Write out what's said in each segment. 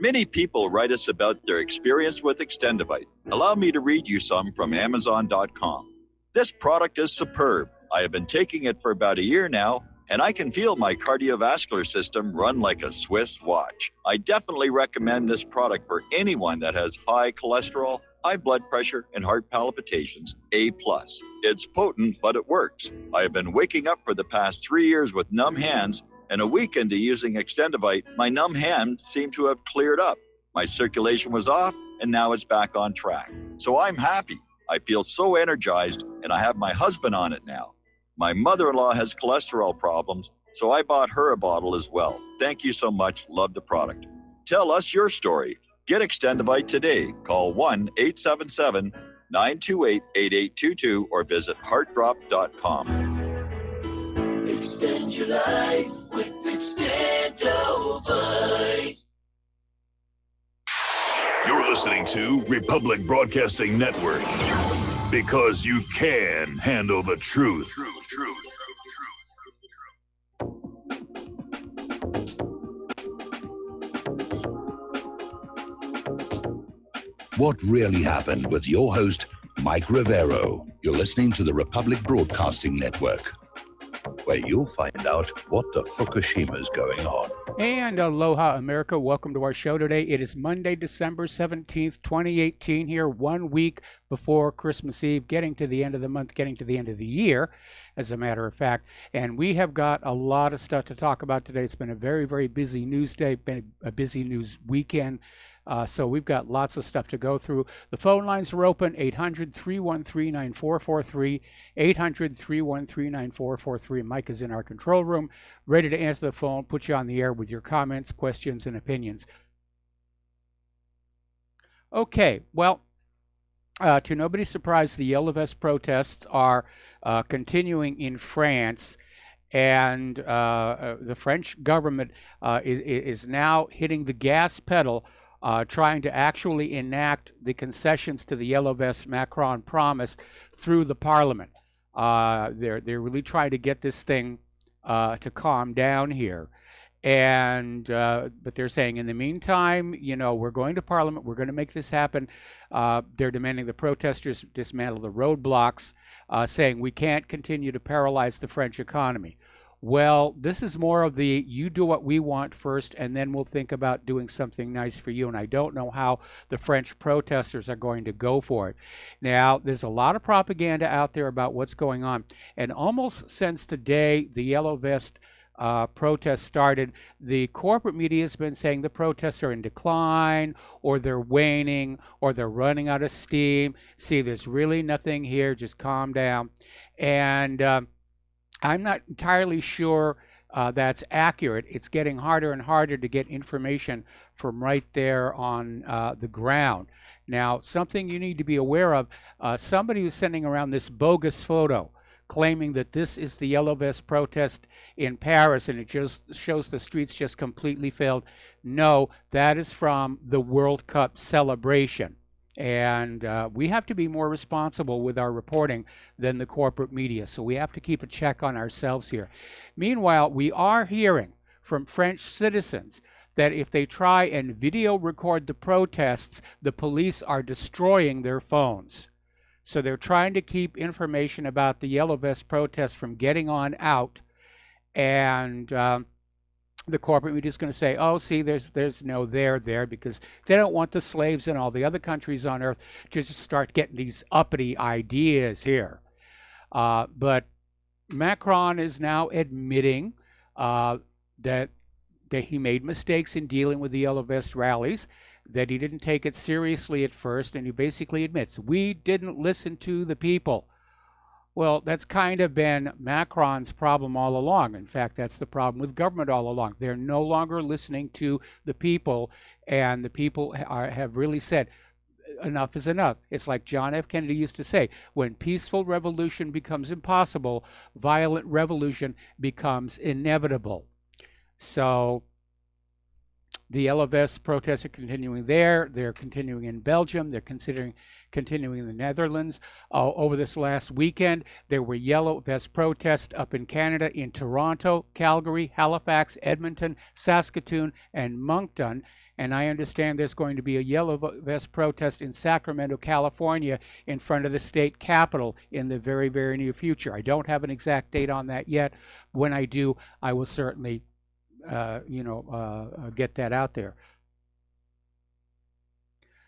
Many people write us about their experience with Extendivite. Allow me to read you some from Amazon.com. This product is superb. I have been taking it for about a year now, and I can feel my cardiovascular system run like a Swiss watch. I definitely recommend this product for anyone that has high cholesterol, high blood pressure, and heart palpitations, A+. It's potent, but it works. I have been waking up for the past 3 years with numb hands, and a week into using Extendivite, my numb hands seem to have cleared up. My circulation was off, and now it's back on track. So I'm happy. I feel so energized, and I have my husband on it now. My mother-in-law has cholesterol problems, so I bought her a bottle as well. Thank you so much. Love the product. Tell us your story. Get Extendivite today. Call 1-877-928-8822 or visit heartdrop.com. Extend your life with Extendovite. You're listening to Republic Broadcasting Network, because you can handle the truth. What really happened with your host, Mike Rivero. You're listening to the Republic Broadcasting Network, where you'll find out what the Fukushima's going on. And aloha, America. Welcome to our show today. It is Monday, December 17th, 2018 here, 1 week before Christmas Eve, getting to the end of the month, getting to the end of the year, as a matter of fact. And we have got a lot of stuff to talk about today. It's been a very, very busy news day, been a busy news weekend. So we've got lots of stuff to go through. The phone lines are open, 800-313-9443, 800-313-9443. Mike is in our control room, ready to answer the phone, put you on the air with your comments, questions, and opinions. Okay, well, to nobody's surprise, the Yellow Vest protests are continuing in France. And the French government is now hitting the gas pedal, trying to actually enact the concessions to the Yellow Vest Macron promised through the parliament. They're really trying to get this thing to calm down here. And but they're saying, in the meantime, you know, we're going to Parliament, we're going to make this happen. They're demanding the protesters dismantle the roadblocks, saying we can't continue to paralyze the French economy. Well, this is more of the you do what we want first, and then we'll think about doing something nice for you. And I don't know how the French protesters are going to go for it. Now, there's a lot of propaganda out there about what's going on. And almost since the day the Yellow Vest protests started, the corporate media has been saying the protests are in decline, or they're waning, or they're running out of steam. See, there's really nothing here. Just calm down. And I'm not entirely sure that's accurate. It's getting harder and harder to get information from right there on the ground. Now, something you need to be aware of, somebody was sending around this bogus photo claiming that this is the Yellow Vest protest in Paris, and it just shows the streets just completely filled. No, that is from the World Cup celebration. And we have to be more responsible with our reporting than the corporate media. So we have to keep a check on ourselves here. Meanwhile, we are hearing from French citizens that if they try and video record the protests, the police are destroying their phones. So they're trying to keep information about the Yellow Vest protests from getting on out. And the corporate media is going to say, oh, see, there's no there, because they don't want the slaves in all the other countries on earth to just start getting these uppity ideas here. But Macron is now admitting that he made mistakes in dealing with the Yellow Vest rallies, that he didn't take it seriously at first, and he basically admits, we didn't listen to the people. Well, that's kind of been Macron's problem all along. In fact, that's the problem with government all along. They're no longer listening to the people, and the people have really said, enough is enough. It's like John F. Kennedy used to say, when peaceful revolution becomes impossible, violent revolution becomes inevitable. So The Yellow Vest protests are continuing there. They're continuing in Belgium. They're continuing in the Netherlands. Over this last weekend, there were Yellow Vest protests up in Canada, in Toronto, Calgary, Halifax, Edmonton, Saskatoon, and Moncton. And I understand there's going to be a Yellow Vest protest in Sacramento, California, in front of the state capitol in the very, very near future. I don't have an exact date on that yet. When I do, I will certainly get that out there.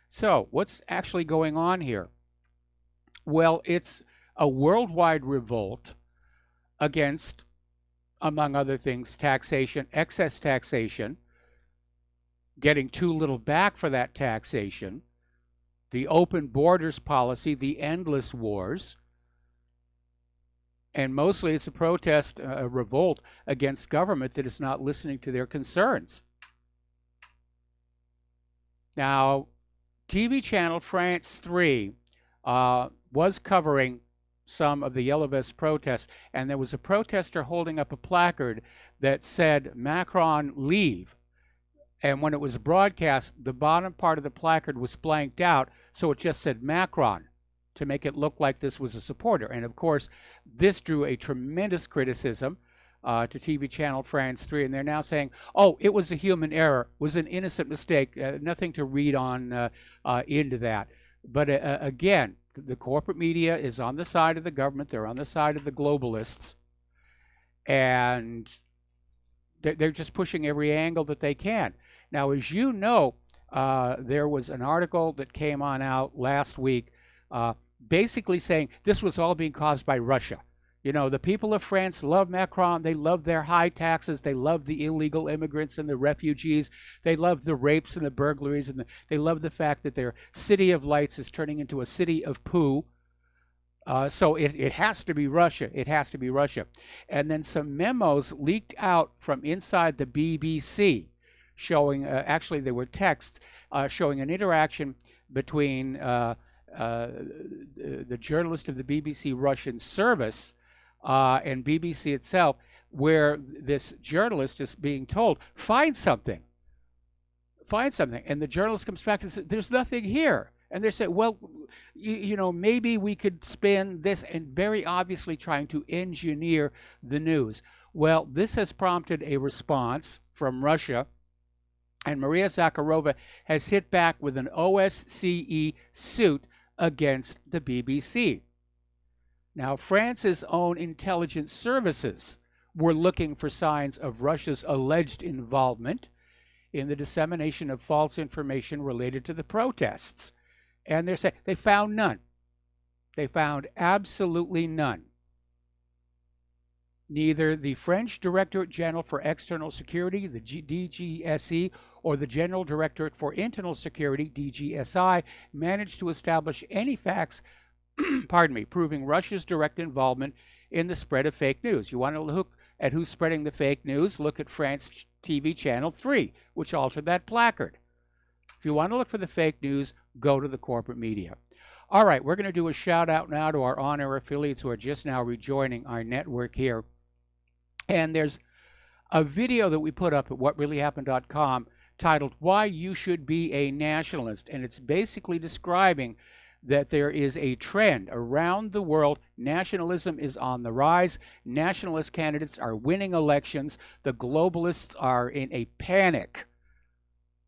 So what's actually going on here? Well, it's a worldwide revolt against, among other things, taxation, excess taxation, getting too little back for that taxation, the open borders policy, the endless wars, and mostly it's a protest, a revolt against government that is not listening to their concerns. Now, TV channel France 3 was covering some of the Yellow Vest protests, and there was a protester holding up a placard that said, "Macron, leave." And when it was broadcast, the bottom part of the placard was blanked out, so it just said Macron, to make it look like this was a supporter. And of course, this drew a tremendous criticism to TV channel France 3, and they're now saying, oh, it was a human error, was an innocent mistake, nothing to read on into that. But again, the corporate media is on the side of the government, they're on the side of the globalists, and they're just pushing every angle that they can. Now, as you know, there was an article that came on out last week basically saying this was all being caused by Russia. You know, the people of France love Macron. They love their high taxes. They love the illegal immigrants and the refugees. They love the rapes and the burglaries. And they love the fact that their city of lights is turning into a city of poo. So it has to be Russia. It has to be Russia. And then some memos leaked out from inside the BBC showing, actually there were texts showing an interaction between the journalist of the BBC Russian service and BBC itself, where this journalist is being told, find something. And the journalist comes back and says, there's nothing here. And they say, well, you know, maybe we could spin this, and very obviously trying to engineer the news. Well, this has prompted a response from Russia, and Maria Zakharova has hit back with an OSCE suit against the BBC. Now, France's own intelligence services were looking for signs of Russia's alleged involvement in the dissemination of false information related to the protests. And they're saying they found none. They found absolutely none. Neither the French Directorate General for External Security, the DGSE, or the General Directorate for Internal Security, DGSI, managed to establish any facts proving Russia's direct involvement in the spread of fake news. You want to look at who's spreading the fake news? Look at France TV Channel 3, which altered that placard. If you want to look for the fake news, go to the corporate media. All right, we're going to do a shout out now to our on-air affiliates who are just now rejoining our network here. And there's a video that we put up at whatreallyhappened.com titled Why You Should Be a Nationalist. And it's basically describing that there is a trend around the world. Nationalism is on the rise. Nationalist candidates are winning elections. The globalists are in a panic.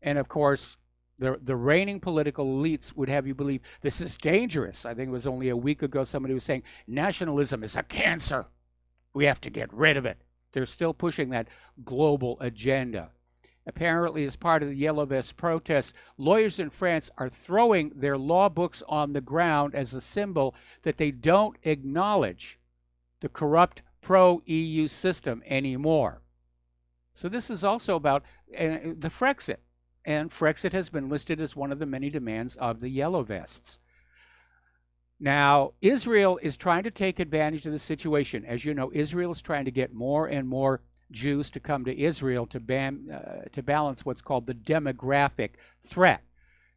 And of course, the reigning political elites would have you believe this is dangerous. I think it was only a week ago somebody was saying nationalism is a cancer. We have to get rid of it. They're still pushing that global agenda. Apparently, as part of the Yellow Vest protests, lawyers in France are throwing their law books on the ground as a symbol that they don't acknowledge the corrupt pro-EU system anymore. So this is also about the Frexit. And Frexit has been listed as one of the many demands of the Yellow Vests. Now, Israel is trying to take advantage of the situation. As you know, Israel is trying to get more and more Jews to come to Israel to balance what's called the demographic threat,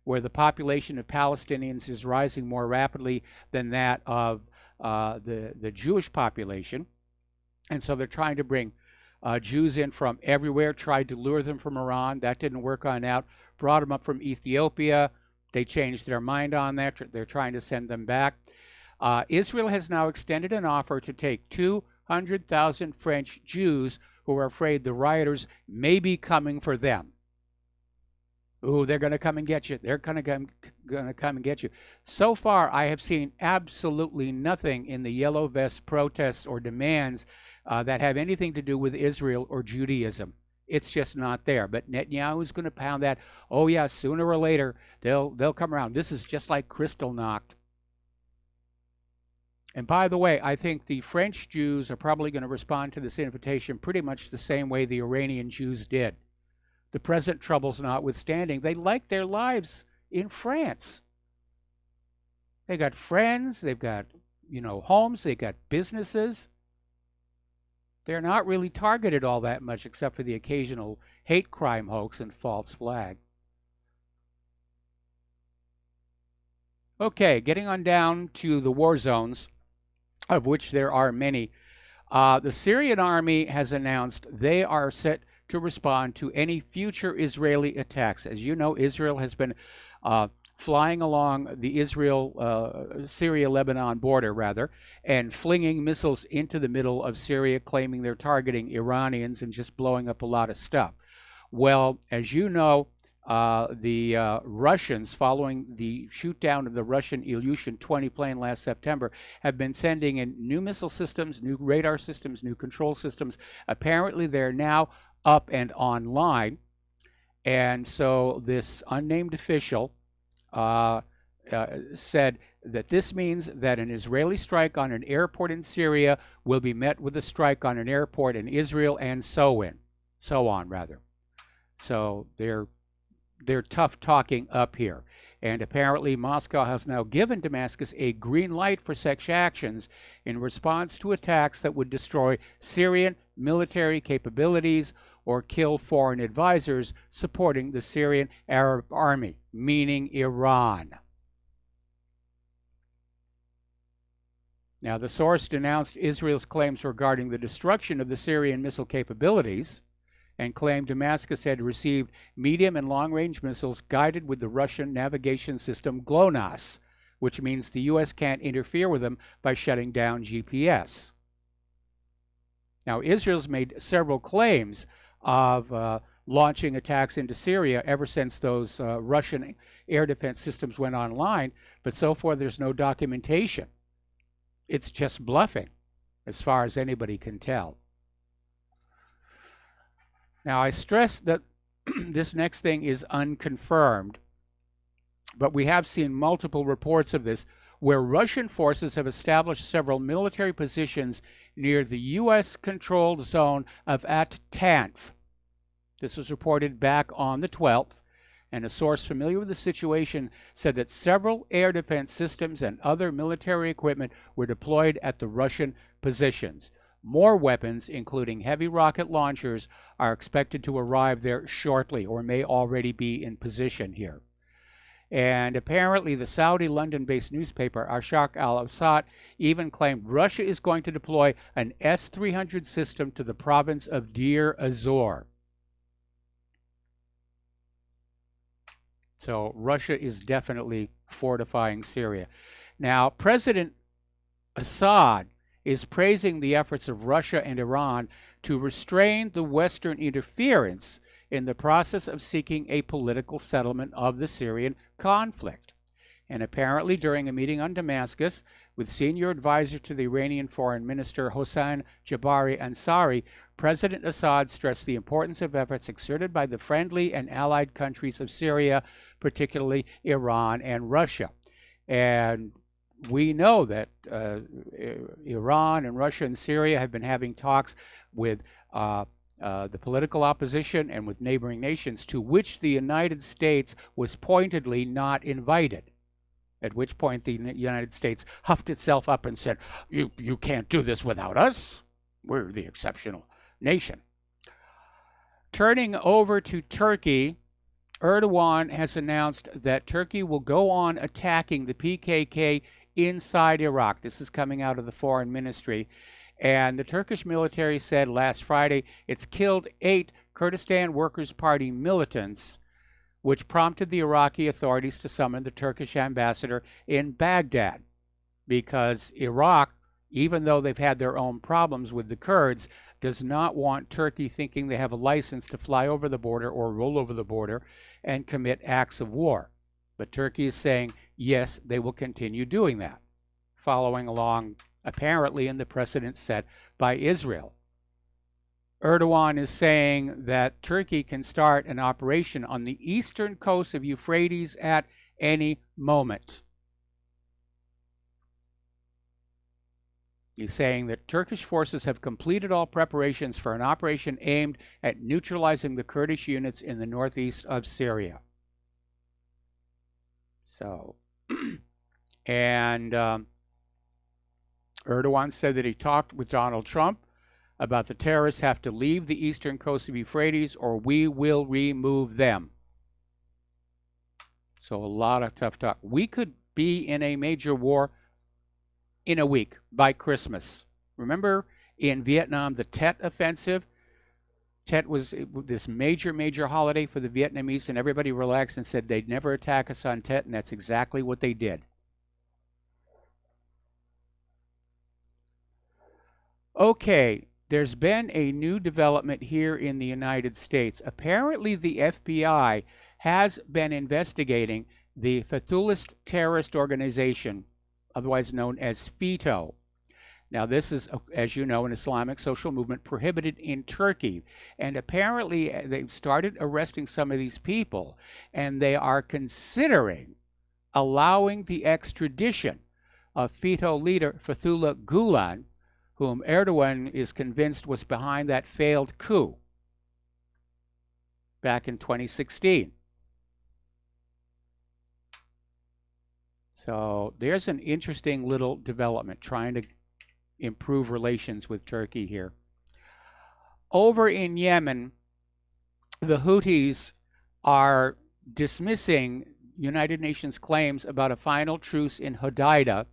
where the population of Palestinians is rising more rapidly than that of the Jewish population. And so they're trying to bring Jews in from everywhere, tried to lure them from Iran. That didn't work on out. Brought them up from Ethiopia. They changed their mind on that. They're trying to send them back. Israel has now extended an offer to take 200,000 French Jews who are afraid the rioters may be coming for them. Ooh, they're going to come and get you. They're going to come and get you. So far, I have seen absolutely nothing in the Yellow Vest protests or demands that have anything to do with Israel or Judaism. It's just not there. But Netanyahu's going to pound that. Oh yeah, sooner or later they'll come around. This is just like Kristallnacht. And by the way, I think the French Jews are probably going to respond to this invitation pretty much the same way the Iranian Jews did. The present troubles notwithstanding, they like their lives in France. They got friends, they've got, homes, they got businesses. They're not really targeted all that much except for the occasional hate crime hoax and false flag. Okay, getting on down to the war zones, of which there are many. The Syrian army has announced they are set to respond to any future Israeli attacks. As you know, Israel has been flying along the Syria-Lebanon border, and flinging missiles into the middle of Syria, claiming they're targeting Iranians and just blowing up a lot of stuff. Well, as you know, the Russians, following the shoot down of the Russian Ilyushin-20 plane last September, have been sending in new missile systems, new radar systems, new control systems. Apparently, they're now up and online. And so this unnamed official said that this means that an Israeli strike on an airport in Syria will be met with a strike on an airport in Israel, and so on. So they're tough talking up here. And apparently Moscow has now given Damascus a green light for such actions in response to attacks that would destroy Syrian military capabilities or kill foreign advisors supporting the Syrian Arab Army, meaning Iran. Now, the source denounced Israel's claims regarding the destruction of the Syrian missile capabilities and claimed Damascus had received medium and long-range missiles guided with the Russian navigation system GLONASS, which means the U.S. can't interfere with them by shutting down GPS. Now, Israel's made several claims of launching attacks into Syria ever since those Russian air defense systems went online, but so far there's no documentation. It's just bluffing, as far as anybody can tell. Now, I stress that this next thing is unconfirmed, but we have seen multiple reports of this, where Russian forces have established several military positions near the U.S.-controlled zone of At-Tanf. This was reported back on the 12th, and a source familiar with the situation said that several air defense systems and other military equipment were deployed at the Russian positions. More weapons, including heavy rocket launchers, are expected to arrive there shortly, or may already be in position here. And apparently the Saudi London-based newspaper Ashaq al-Awsat even claimed Russia is going to deploy an S-300 system to the province of Deir ez-Zor. So Russia is definitely fortifying Syria. Now, President Assad is praising the efforts of Russia and Iran to restrain the Western interference in the process of seeking a political settlement of the Syrian conflict. And apparently during a meeting on Damascus with senior advisor to the Iranian Foreign Minister Hossein Jabari Ansari, President Assad stressed the importance of efforts exerted by the friendly and allied countries of Syria, particularly Iran and Russia. And we know that Iran and Russia and Syria have been having talks with the political opposition and with neighboring nations, to which the United States was pointedly not invited. At which point the United States huffed itself up and said, you can't do this without us. We're the exceptional nation. Turning over to Turkey, Erdogan has announced that Turkey will go on attacking the PKK inside Iraq. This is coming out of the foreign ministry. And the Turkish military said last Friday it's killed 8 Kurdistan Workers' Party militants, which prompted the Iraqi authorities to summon the Turkish ambassador in Baghdad, because Iraq, even though they've had their own problems with the Kurds, does not want Turkey thinking they have a license to fly over the border or roll over the border and commit acts of war. But Turkey is saying, yes, they will continue doing that, following along, apparently, in the precedent set by Israel. Erdogan is saying that Turkey can start an operation on the eastern coast of Euphrates at any moment. He's saying that Turkish forces have completed all preparations for an operation aimed at neutralizing the Kurdish units in the northeast of Syria. So, and Erdogan said that he talked with Donald Trump about the terrorists have to leave the eastern coast of Euphrates or we will remove them. So a lot of tough talk. We could be in a major war in a week by Christmas. Remember in Vietnam, the Tet Offensive? Tet was this major holiday for the Vietnamese, and everybody relaxed and said they'd never attack us on Tet, and that's exactly what they did. Okay, there's been a new development here in the United States. Apparently, the FBI has been investigating the Fethullahist terrorist organization, otherwise known as FETO. Now, this is, as you know, an Islamic social movement prohibited in Turkey. And apparently, they've started arresting some of these people, and they are considering allowing the extradition of FETO leader Fethullah Gulen, whom Erdogan is convinced was behind that failed coup back in 2016. So there's an interesting little development trying to improve relations with Turkey here. Over in Yemen, the Houthis are dismissing United Nations claims about a final truce in Hodeidah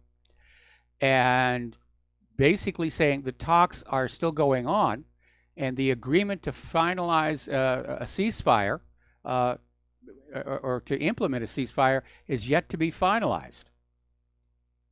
and basically saying the talks are still going on and the agreement to finalize a ceasefire or to implement a ceasefire is yet to be finalized.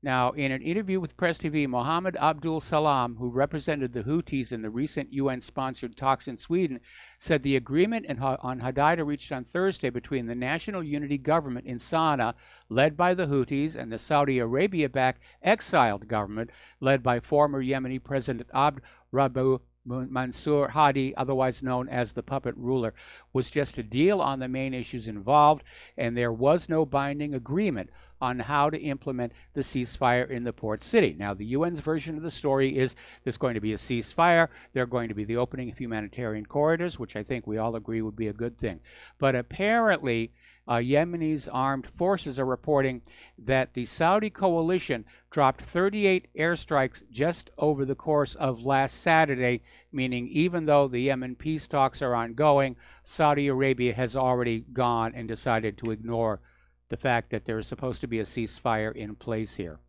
Now, in an interview with Press TV, Mohammed Abdul Salam, who represented the Houthis in the recent UN-sponsored talks in Sweden, said the agreement on Hodeidah reached on Thursday between the National Unity Government in Sana'a, led by the Houthis, and the Saudi Arabia-backed exiled government, led by former Yemeni President Abd Rabbu Mansour Hadi, otherwise known as the puppet ruler, was just a deal on the main issues involved, and there was no binding agreement on how to implement the ceasefire in the port city. Now, the UN's version of the story is there's going to be a ceasefire, there's going to be the opening of humanitarian corridors, which I think we all agree would be a good thing. But apparently, Yemeni's armed forces are reporting that the Saudi coalition dropped 38 airstrikes just over the course of last Saturday, meaning even though the Yemen peace talks are ongoing, Saudi Arabia has already gone and decided to ignore the fact that there is supposed to be a ceasefire in place here.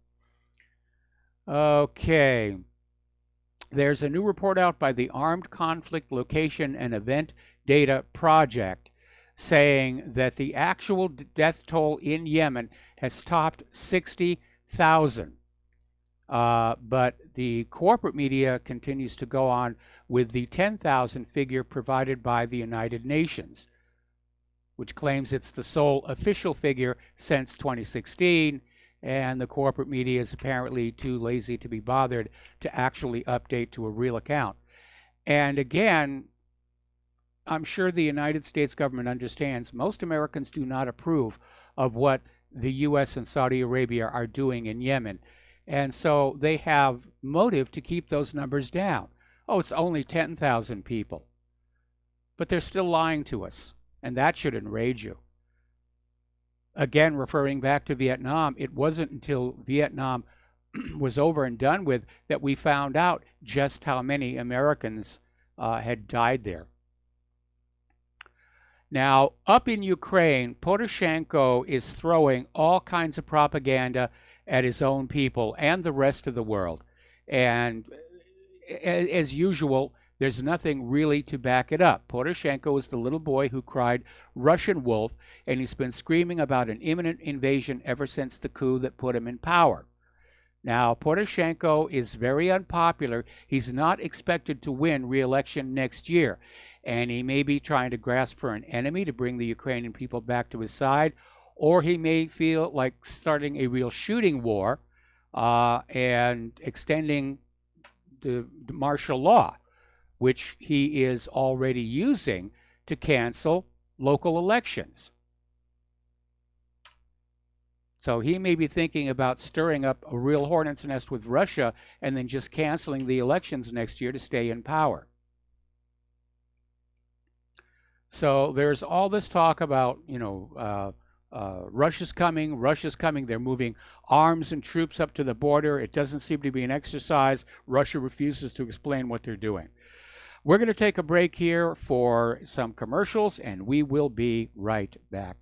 Okay. There's a new report out by the Armed Conflict Location and Event Data Project saying that the actual death toll in Yemen has topped 60,000. But the corporate media continues to go on with the 10,000 figure provided by the United Nations, which claims it's the sole official figure since 2016, and the corporate media is apparently too lazy to be bothered to actually update to a real account. And again, I'm sure the United States government understands most Americans do not approve of what the U.S. and Saudi Arabia are doing in Yemen. And so they have motive to keep those numbers down. Oh, it's only 10,000 people. But they're still lying to us. And that should enrage you. Again, referring back to Vietnam, it wasn't until Vietnam was over and done with that we found out just how many Americans had died there. Now, up in Ukraine, Poroshenko is throwing all kinds of propaganda at his own people and the rest of the world. And as usual, there's nothing really to back it up. Poroshenko is the little boy who cried Russian wolf, and he's been screaming about an imminent invasion ever since the coup that put him in power. Now, Poroshenko is very unpopular. He's not expected to win re-election next year, and he may be trying to grasp for an enemy to bring the Ukrainian people back to his side, or he may feel like starting a real shooting war and extending the martial law, which he is already using to cancel local elections. So he may be thinking about stirring up a real hornet's nest with Russia and then just canceling the elections next year to stay in power. So there's all this talk about, Russia's coming, They're moving arms and troops up to the border. It doesn't seem to be an exercise. Russia refuses to explain what they're doing. We're going to take a break here for some commercials, and we will be right back.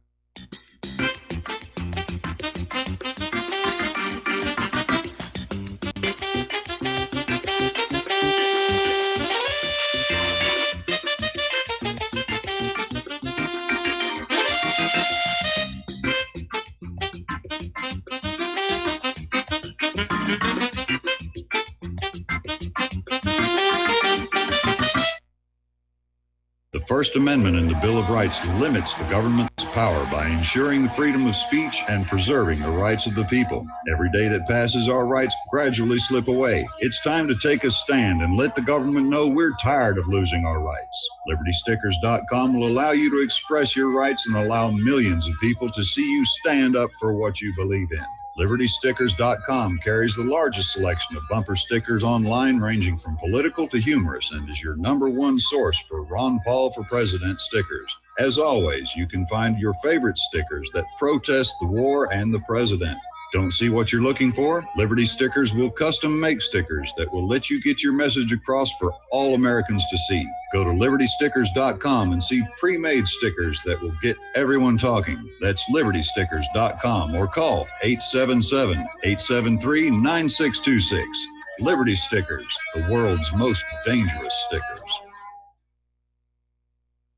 The First Amendment in the Bill of Rights limits the government's power by ensuring freedom of speech and preserving the rights of the people. Every day that passes, our rights gradually slip away. It's time to take a stand and let the government know we're tired of losing our rights. LibertyStickers.com will allow you to express your rights and allow millions of people to see you stand up for what you believe in. LibertyStickers.com carries the largest selection of bumper stickers online, ranging from political to humorous, and is your #1 source for Ron Paul for President stickers. As always, you can find your favorite stickers that protest the war and the president. Don't see what you're looking for? Liberty Stickers will custom make stickers that will let you get your message across for all Americans to see. Go to LibertyStickers.com and see pre-made stickers that will get everyone talking. That's LibertyStickers.com or call 877-873-9626. Liberty Stickers, the world's most dangerous stickers.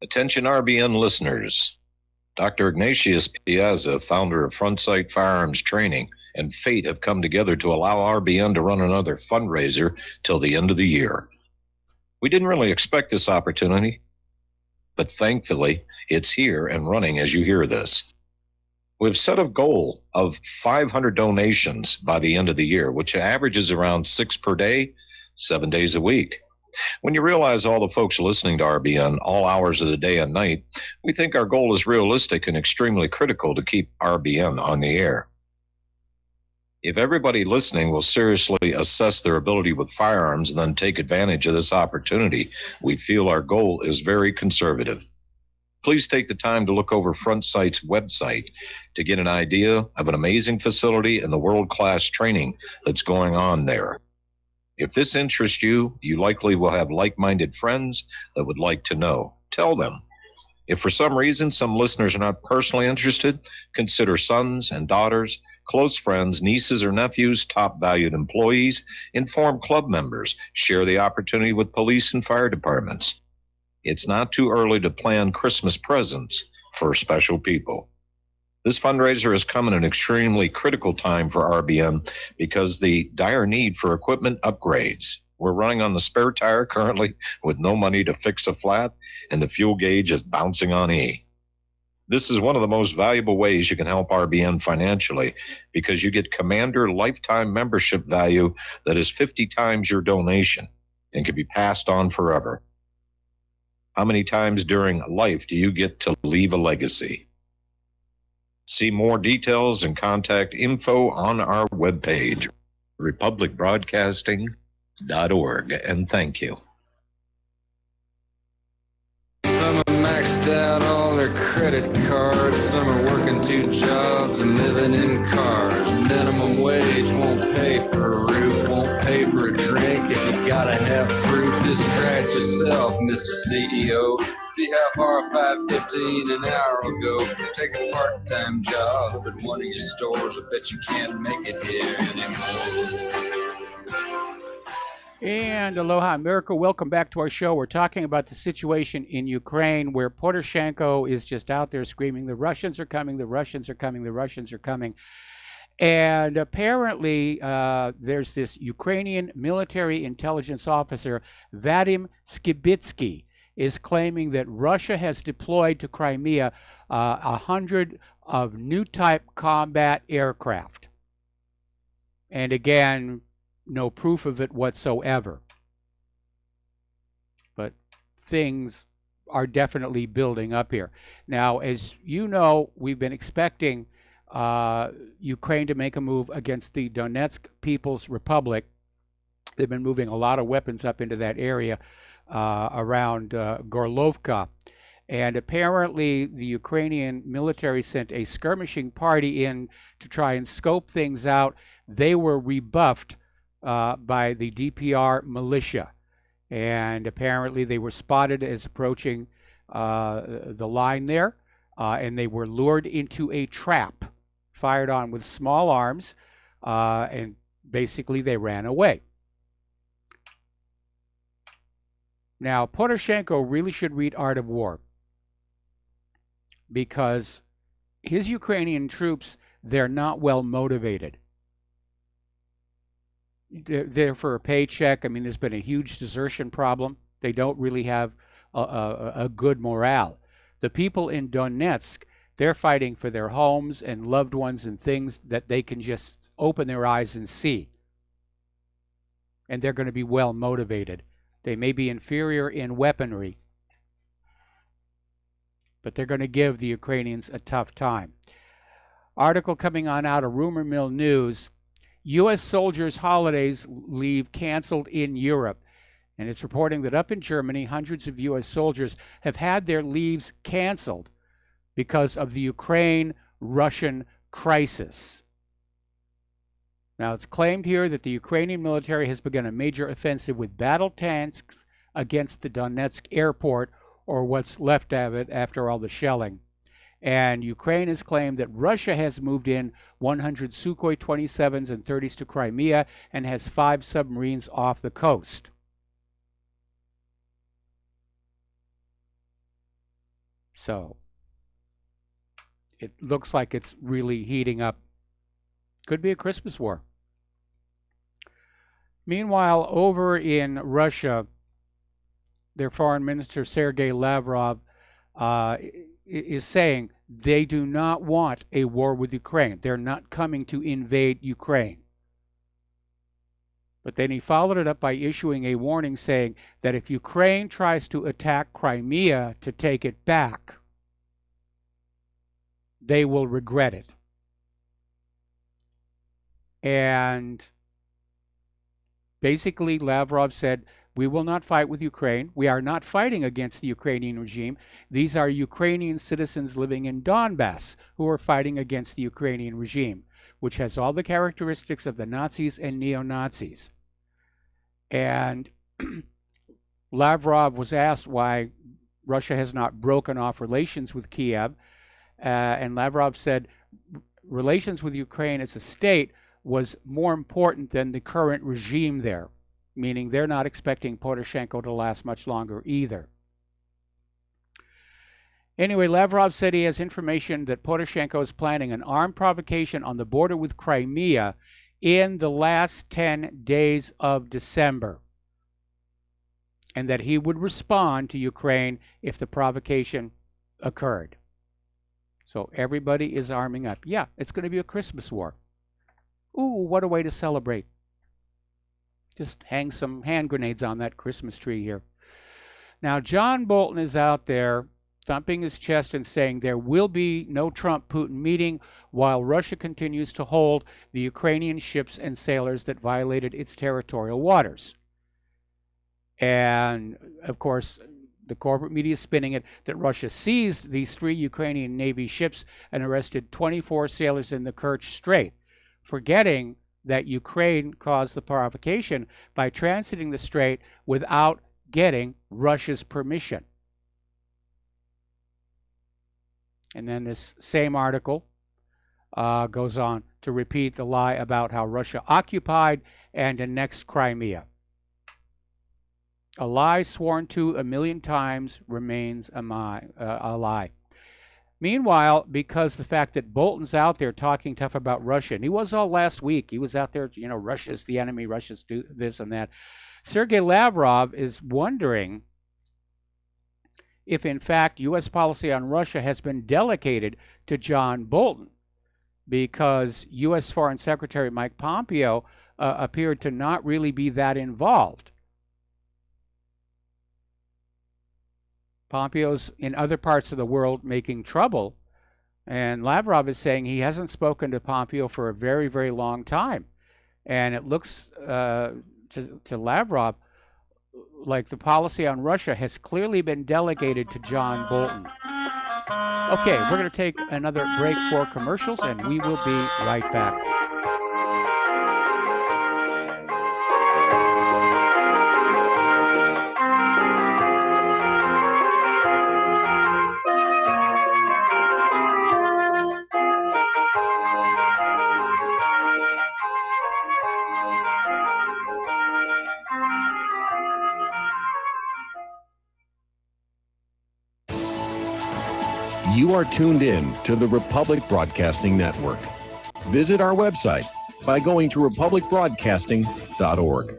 Attention RBN listeners. Dr. Ignatius Piazza, founder of Front Sight Firearms Training, and Fate have come together to allow RBN to run another fundraiser till the end of the year. We didn't really expect this opportunity, but thankfully it's here and running as you hear this. We've set a goal of 500 donations by the end of the year, which averages around 6 per day, 7 days a week. When you realize all the folks listening to RBN all hours of the day and night, we think our goal is realistic and extremely critical to keep RBN on the air. If everybody listening will seriously assess their ability with firearms and then take advantage of this opportunity, we feel our goal is very conservative. Please take the time to look over Front Sight's website to get an idea of an amazing facility and the world-class training that's going on there. If this interests you, you likely will have like-minded friends that would like to know. Tell them. If for some reason some listeners are not personally interested, consider sons and daughters, close friends, nieces or nephews, top valued employees, inform club members, share the opportunity with police and fire departments. It's not too early to plan Christmas presents for special people. This fundraiser has come at an extremely critical time for RBN because the dire need for equipment upgrades. We're running on the spare tire currently with no money to fix a flat, and the fuel gauge is bouncing on E. This is one of the most valuable ways you can help RBN financially because you get Commander lifetime membership value that is 50 times your donation and can be passed on forever. How many times during life do you get to leave a legacy? See more details and contact info on our webpage, republicbroadcasting.org, and thank you. Some are maxed out on their credit cards, some are working 2 jobs and living in cars. Minimum wage won't pay for a roof, won't pay for a drink. If you gotta have proof, just try it yourself, Mr. CEO. See how far $5.15 an hour will go. Take a part-time job at one of your stores. I bet you can't make it here anymore. And aloha America, welcome back to our show. We're talking about the situation in Ukraine where Poroshenko is just out there screaming, the Russians are coming, the Russians are coming, the Russians are coming. And apparently there's this Ukrainian military intelligence officer, Vadim Skibitsky, is claiming that Russia has deployed to Crimea 100 of new type combat aircraft. And again, no proof of it whatsoever. But things are definitely building up here. Now, as you know, we've been expecting Ukraine to make a move against the Donetsk People's Republic. They've been moving a lot of weapons up into that area around Gorlovka. And apparently the Ukrainian military sent a skirmishing party in to try and scope things out. They were rebuffed by the DPR militia. And apparently they were spotted as approaching the line there. And they were lured into a trap, fired on with small arms, and basically they ran away. Now, Poroshenko really should read Art of War, because his Ukrainian troops, they're not well motivated. They're there for a paycheck. I mean, there's been a huge desertion problem. They don't really have a good morale. The people in Donetsk, they're fighting for their homes and loved ones and things that they can just open their eyes and see. And they're going to be well motivated. They may be inferior in weaponry, but they're going to give the Ukrainians a tough time. Article coming on out of Rumor Mill News, U.S. soldiers' holidays leave canceled in Europe. And it's reporting that up in Germany, hundreds of U.S. soldiers have had their leaves canceled because of the Ukraine-Russian crisis. Now, it's claimed here that the Ukrainian military has begun a major offensive with battle tanks against the Donetsk airport, or what's left of it after all the shelling. And Ukraine has claimed that Russia has moved in 100 Sukhoi 27s and 30s to Crimea and has 5 submarines off the coast. So, it looks like it's really heating up. Could be a Christmas war. Meanwhile, over in Russia, their foreign minister, Sergei Lavrov, is saying they do not want a war with Ukraine. They're not coming to invade Ukraine. But then he followed it up by issuing a warning saying that if Ukraine tries to attack Crimea to take it back, they will regret it. And basically, Lavrov said, we will not fight with Ukraine. We are not fighting against the Ukrainian regime. These are Ukrainian citizens living in Donbass who are fighting against the Ukrainian regime, which has all the characteristics of the Nazis and neo-Nazis. And Lavrov was asked why Russia has not broken off relations with Kiev. And Lavrov said relations with Ukraine as a state was more important than the current regime there, meaning they're not expecting Poroshenko to last much longer either. Anyway, Lavrov said he has information that Poroshenko is planning an armed provocation on the border with Crimea in the last 10 days of December, and that he would respond to Ukraine if the provocation occurred. So everybody is arming up. Yeah, it's going to be a Christmas war. Ooh, what a way to celebrate. Just hang some hand grenades on that Christmas tree here. Now, John Bolton is out there thumping his chest and saying there will be no Trump-Putin meeting while Russia continues to hold the Ukrainian ships and sailors that violated its territorial waters. And, of course, the corporate media is spinning it that Russia seized these 3 Ukrainian Navy ships and arrested 24 sailors in the Kerch Strait, forgetting that Ukraine caused the provocation by transiting the strait without getting Russia's permission. And then this same article goes on to repeat the lie about how Russia occupied and annexed Crimea. A lie sworn to a million times remains a lie. Meanwhile, because the fact that Bolton's out there talking tough about Russia, and he was all last week, he was out there, Russia's the enemy, Russia's do this and that. Sergei Lavrov is wondering if, in fact, U.S. policy on Russia has been delegated to John Bolton, because U.S. Foreign Secretary Mike Pompeo appeared to not really be that involved. Pompeo's in other parts of the world making trouble, and Lavrov is saying he hasn't spoken to Pompeo for a very, very long time. And it looks to Lavrov like the policy on Russia has clearly been delegated to John Bolton. Okay, we're going to take another break for commercials, and we will be right back. You are tuned in to the Republic Broadcasting Network. Visit our website by going to republicbroadcasting.org.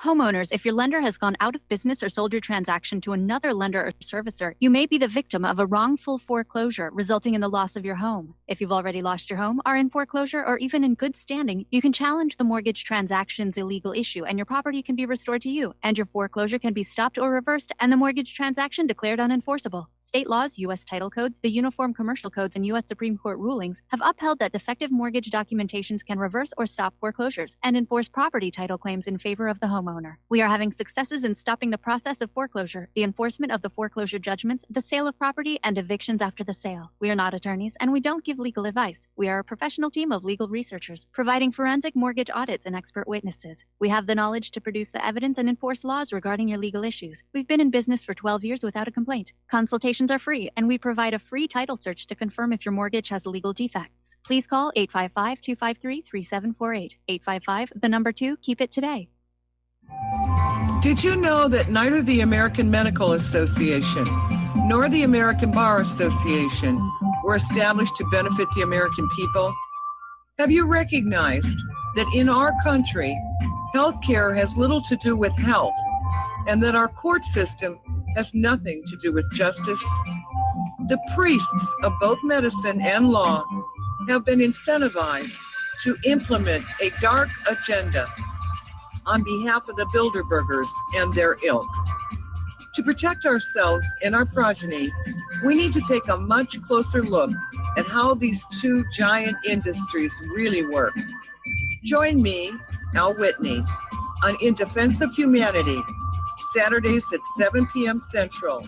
Homeowners, if your lender has gone out of business or sold your transaction to another lender or servicer, you may be the victim of a wrongful foreclosure, resulting in the loss of your home. If you've already lost your home, are in foreclosure, or even in good standing, you can challenge the mortgage transaction's illegal issue, and your property can be restored to you, and your foreclosure can be stopped or reversed, and the mortgage transaction declared unenforceable. State laws, U.S. title codes, the Uniform Commercial Codes, and U.S. Supreme Court rulings have upheld that defective mortgage documentations can reverse or stop foreclosures and enforce property title claims in favor of the homeowner. We are having successes in stopping the process of foreclosure, the enforcement of the foreclosure judgments, the sale of property, and evictions after the sale. We are not attorneys, and we don't give legal advice. We are a professional team of legal researchers, providing forensic mortgage audits and expert witnesses. We have the knowledge to produce the evidence and enforce laws regarding your legal issues. We've been in business for 12 years without a complaint. Consultations are free, and we provide a free title search to confirm if your mortgage has legal defects. Please call 855-253-3748. 855, 2, keep it today. Did you know that neither the American Medical Association nor the American Bar Association were established to benefit the American people? Have you recognized that in our country, healthcare has little to do with health, and that our court system has nothing to do with justice? The priests of both medicine and law have been incentivized to implement a dark agenda on behalf of the Bilderbergers and their ilk. To protect ourselves and our progeny, we need to take a much closer look at how these two giant industries really work. Join me, Al Whitney, on In Defense of Humanity, Saturdays at 7 p.m. Central,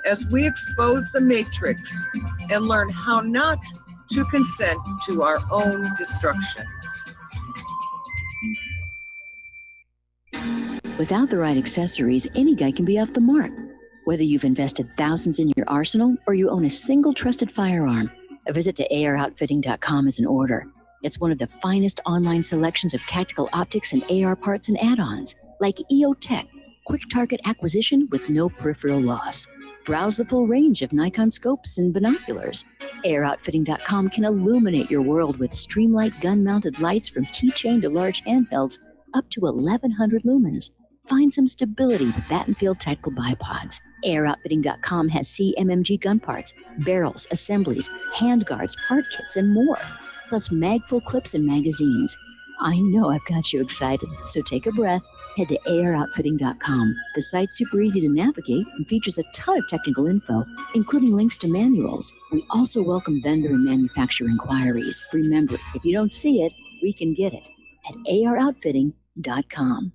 as we expose the matrix and learn how not to consent to our own destruction. Without the right accessories, any guy can be off the mark. Whether you've invested thousands in your arsenal or you own a single trusted firearm, a visit to AROutfitting.com is in order. It's one of the finest online selections of tactical optics and AR parts and add-ons, like EOTech, quick target acquisition with no peripheral loss. Browse the full range of Nikon scopes and binoculars. AROutfitting.com can illuminate your world with Streamlight gun-mounted lights from keychain to large handhelds up to 1,100 lumens. Find some stability with Battenfield tactical bipods. AirOutfitting.com has CMMG gun parts, barrels, assemblies, handguards, part kits, and more. Plus mag-full clips and magazines. I know I've got you excited, so take a breath. Head to AirOutfitting.com. The site's super easy to navigate and features a ton of technical info, including links to manuals. We also welcome vendor and manufacturer inquiries. Remember, if you don't see it, we can get it at AROutfitting.com.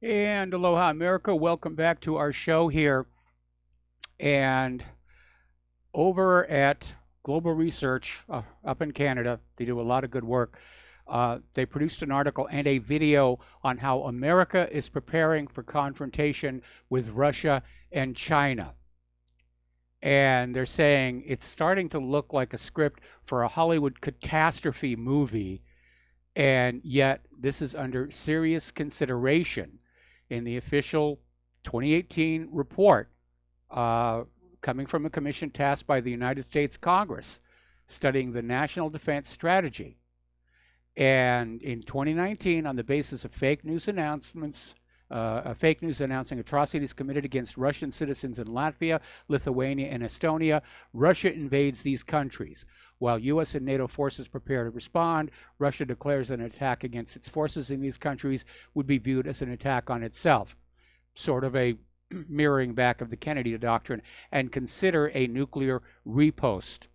And aloha, America. Welcome back to our show here. And over at Global Research up in Canada, they do a lot of good work. They produced an article and a video on how America is preparing for confrontation with Russia and China. And they're saying it's starting to look like a script for a Hollywood catastrophe movie, and yet this is under serious consideration in the official 2018 report coming from a commission tasked by the United States Congress studying the National Defense Strategy. And in 2019, on the basis of fake news announcing atrocities committed against Russian citizens in Latvia, Lithuania, and Estonia, Russia invades these countries. While U.S. and NATO forces prepare to respond, Russia declares an attack against its forces in these countries would be viewed as an attack on itself. Sort of a mirroring back of the Kennedy Doctrine, and consider a nuclear riposte.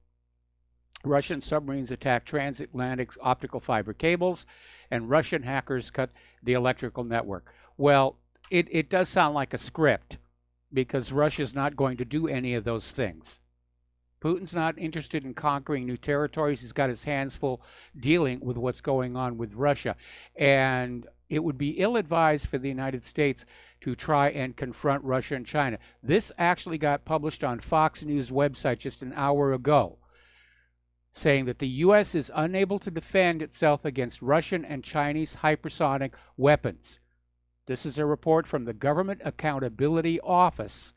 Russian submarines attack transatlantic optical fiber cables, and Russian hackers cut the electrical network. Well, it does sound like a script, because Russia's not going to do any of those things. Putin's not interested in conquering new territories. He's got his hands full dealing with what's going on with Russia. And it would be ill-advised for the United States to try and confront Russia and China. This actually got published on Fox News website just an hour ago, saying that the U.S. is unable to defend itself against Russian and Chinese hypersonic weapons. This is a report from the Government Accountability Office,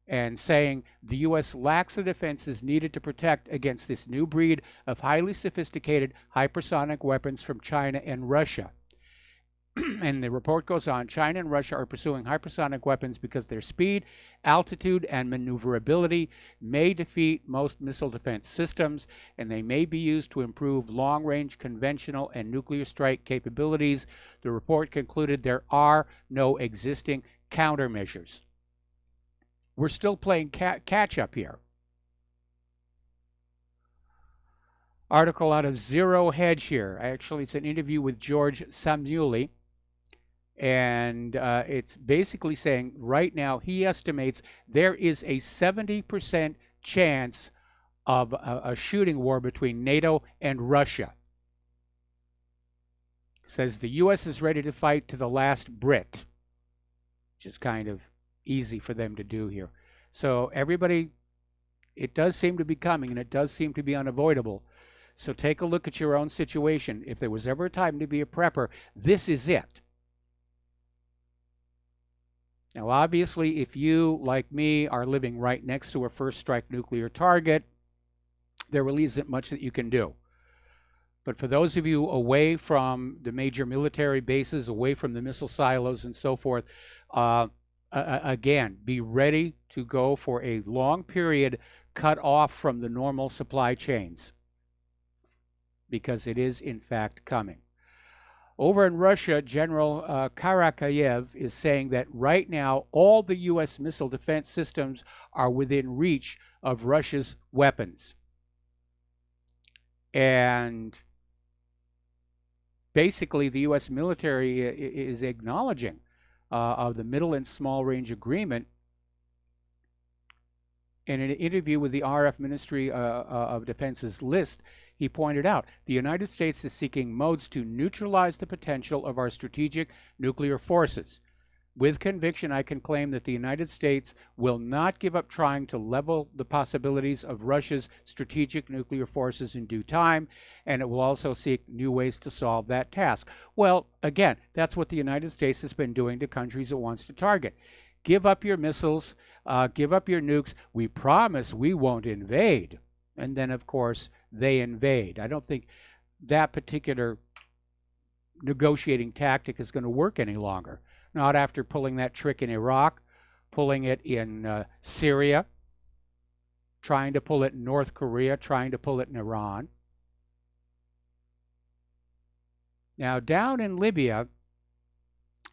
and saying the U.S. lacks the defenses needed to protect against this new breed of highly sophisticated hypersonic weapons from China and Russia. And the report goes on, China and Russia are pursuing hypersonic weapons because their speed, altitude, and maneuverability may defeat most missile defense systems, and they may be used to improve long-range conventional and nuclear strike capabilities. The report concluded there are no existing countermeasures. We're still playing catch-up here. Article out of Zero Hedge here. Actually, it's an interview with George Samueli. And it's basically saying right now he estimates there is a 70% chance of a shooting war between NATO and Russia. Says the U.S. is ready to fight to the last Brit, which is kind of easy for them to do here. So everybody, it does seem to be coming, and it does seem to be unavoidable. So take a look at your own situation. If there was ever a time to be a prepper, this is it. Now, obviously, if you, like me, are living right next to a first strike nuclear target, there really isn't much that you can do. But for those of you away from the major military bases, away from the missile silos and so forth, again, be ready to go for a long period cut off from the normal supply chains, because it is, in fact, coming. Over in Russia, General Karakayev is saying that right now all the U.S. missile defense systems are within reach of Russia's weapons. And basically the U.S. military is acknowledging of the middle and small range agreement. In an interview with the RF Ministry of Defense's list, he pointed out the United States is seeking modes to neutralize the potential of our strategic nuclear forces. With conviction, I can claim that the United States will not give up trying to level the possibilities of Russia's strategic nuclear forces in due time, and it will also seek new ways to solve that task. Well, again, that's what the United States has been doing to countries it wants to target. Give up your missiles, give up your nukes. We promise we won't invade. And then, of course, they invade. I don't think that particular negotiating tactic is going to work any longer. Not after pulling that trick in Iraq, pulling it in Syria, trying to pull it in North Korea, trying to pull it in Iran. Now, down in Libya,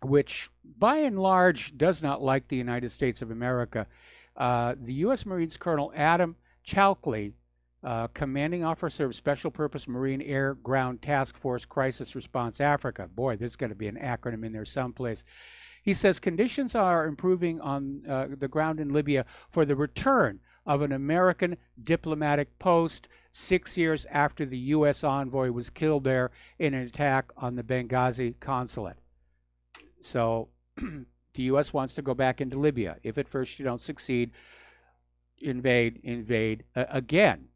which by and large does not like the United States of America, the U.S. Marines Colonel Adam Chalkley Commanding Officer of Special Purpose Marine Air Ground Task Force Crisis Response Africa. Boy, there's going to be an acronym in there someplace. He says conditions are improving on the ground in Libya for the return of an American diplomatic post 6 years after the U.S. envoy was killed there in an attack on the Benghazi consulate. So the U.S. wants to go back into Libya. If at first you don't succeed, invade again.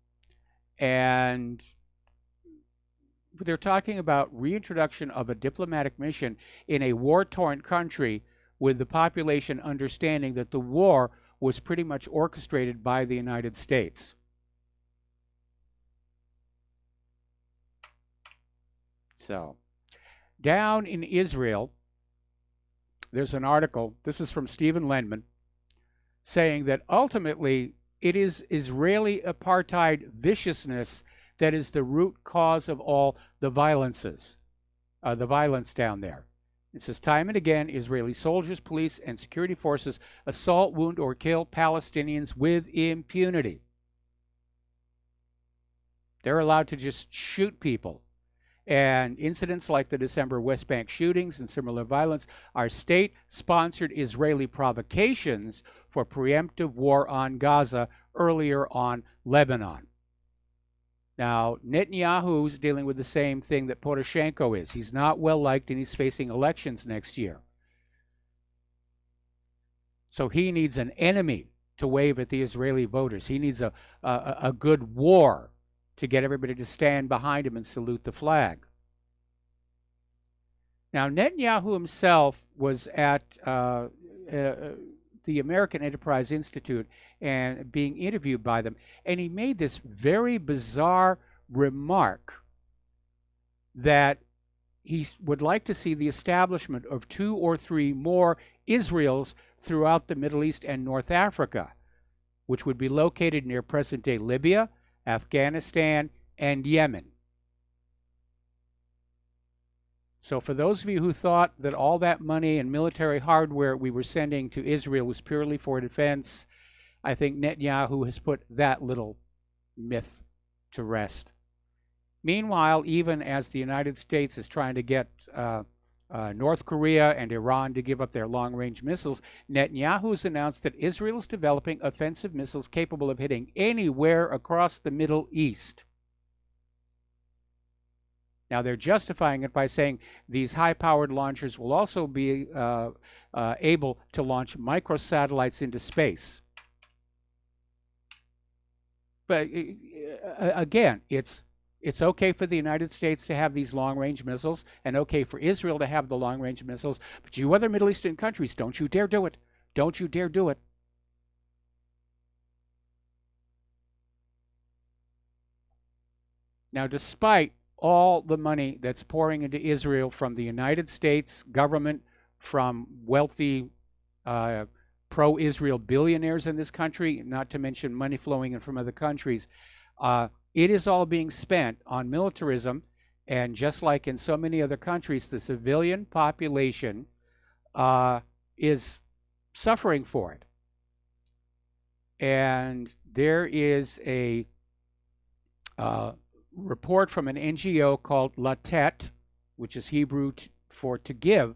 And they're talking about reintroduction of a diplomatic mission in a war-torn country with the population understanding that the war was pretty much orchestrated by the United States. So, down in Israel, there's an article, this is from Stephen Lendman, saying that ultimately it is Israeli apartheid viciousness that is the root cause of all the violences, the violence down there. It says, time and again, Israeli soldiers, police, and security forces assault, wound, or kill Palestinians with impunity. They're allowed to just shoot people. And incidents like the December West Bank shootings and similar violence are state-sponsored Israeli provocations for preemptive war on Gaza, earlier on Lebanon. Now, Netanyahu's dealing with the same thing that Poroshenko is. He's not well-liked and he's facing elections next year. So he needs an enemy to wave at the Israeli voters. He needs a good war to get everybody to stand behind him and salute the flag. Now, Netanyahu himself was at the American Enterprise Institute and being interviewed by them, and he made this very bizarre remark that he would like to see the establishment of 2 or 3 more Israels throughout the Middle East and North Africa, which would be located near present-day Libya, Afghanistan, and Yemen. So for those of you who thought that all that money and military hardware we were sending to Israel was purely for defense, I think Netanyahu has put that little myth to rest. Meanwhile, even as the United States is trying to get North Korea and Iran to give up their long-range missiles, Netanyahu has announced that Israel is developing offensive missiles capable of hitting anywhere across the Middle East. Now, they're justifying it by saying these high-powered launchers will also be able to launch microsatellites into space. But again, it's okay for the United States to have these long-range missiles and okay for Israel to have the long-range missiles, but you other Middle Eastern countries, don't you dare do it. Don't you dare do it. Now, despite all the money that's pouring into Israel from the United States government, from wealthy pro-Israel billionaires in this country, not to mention money flowing in from other countries, it is all being spent on militarism, and just like in so many other countries, the civilian population is suffering for it. And there is a report from an NGO called Latet, which is Hebrew for to give.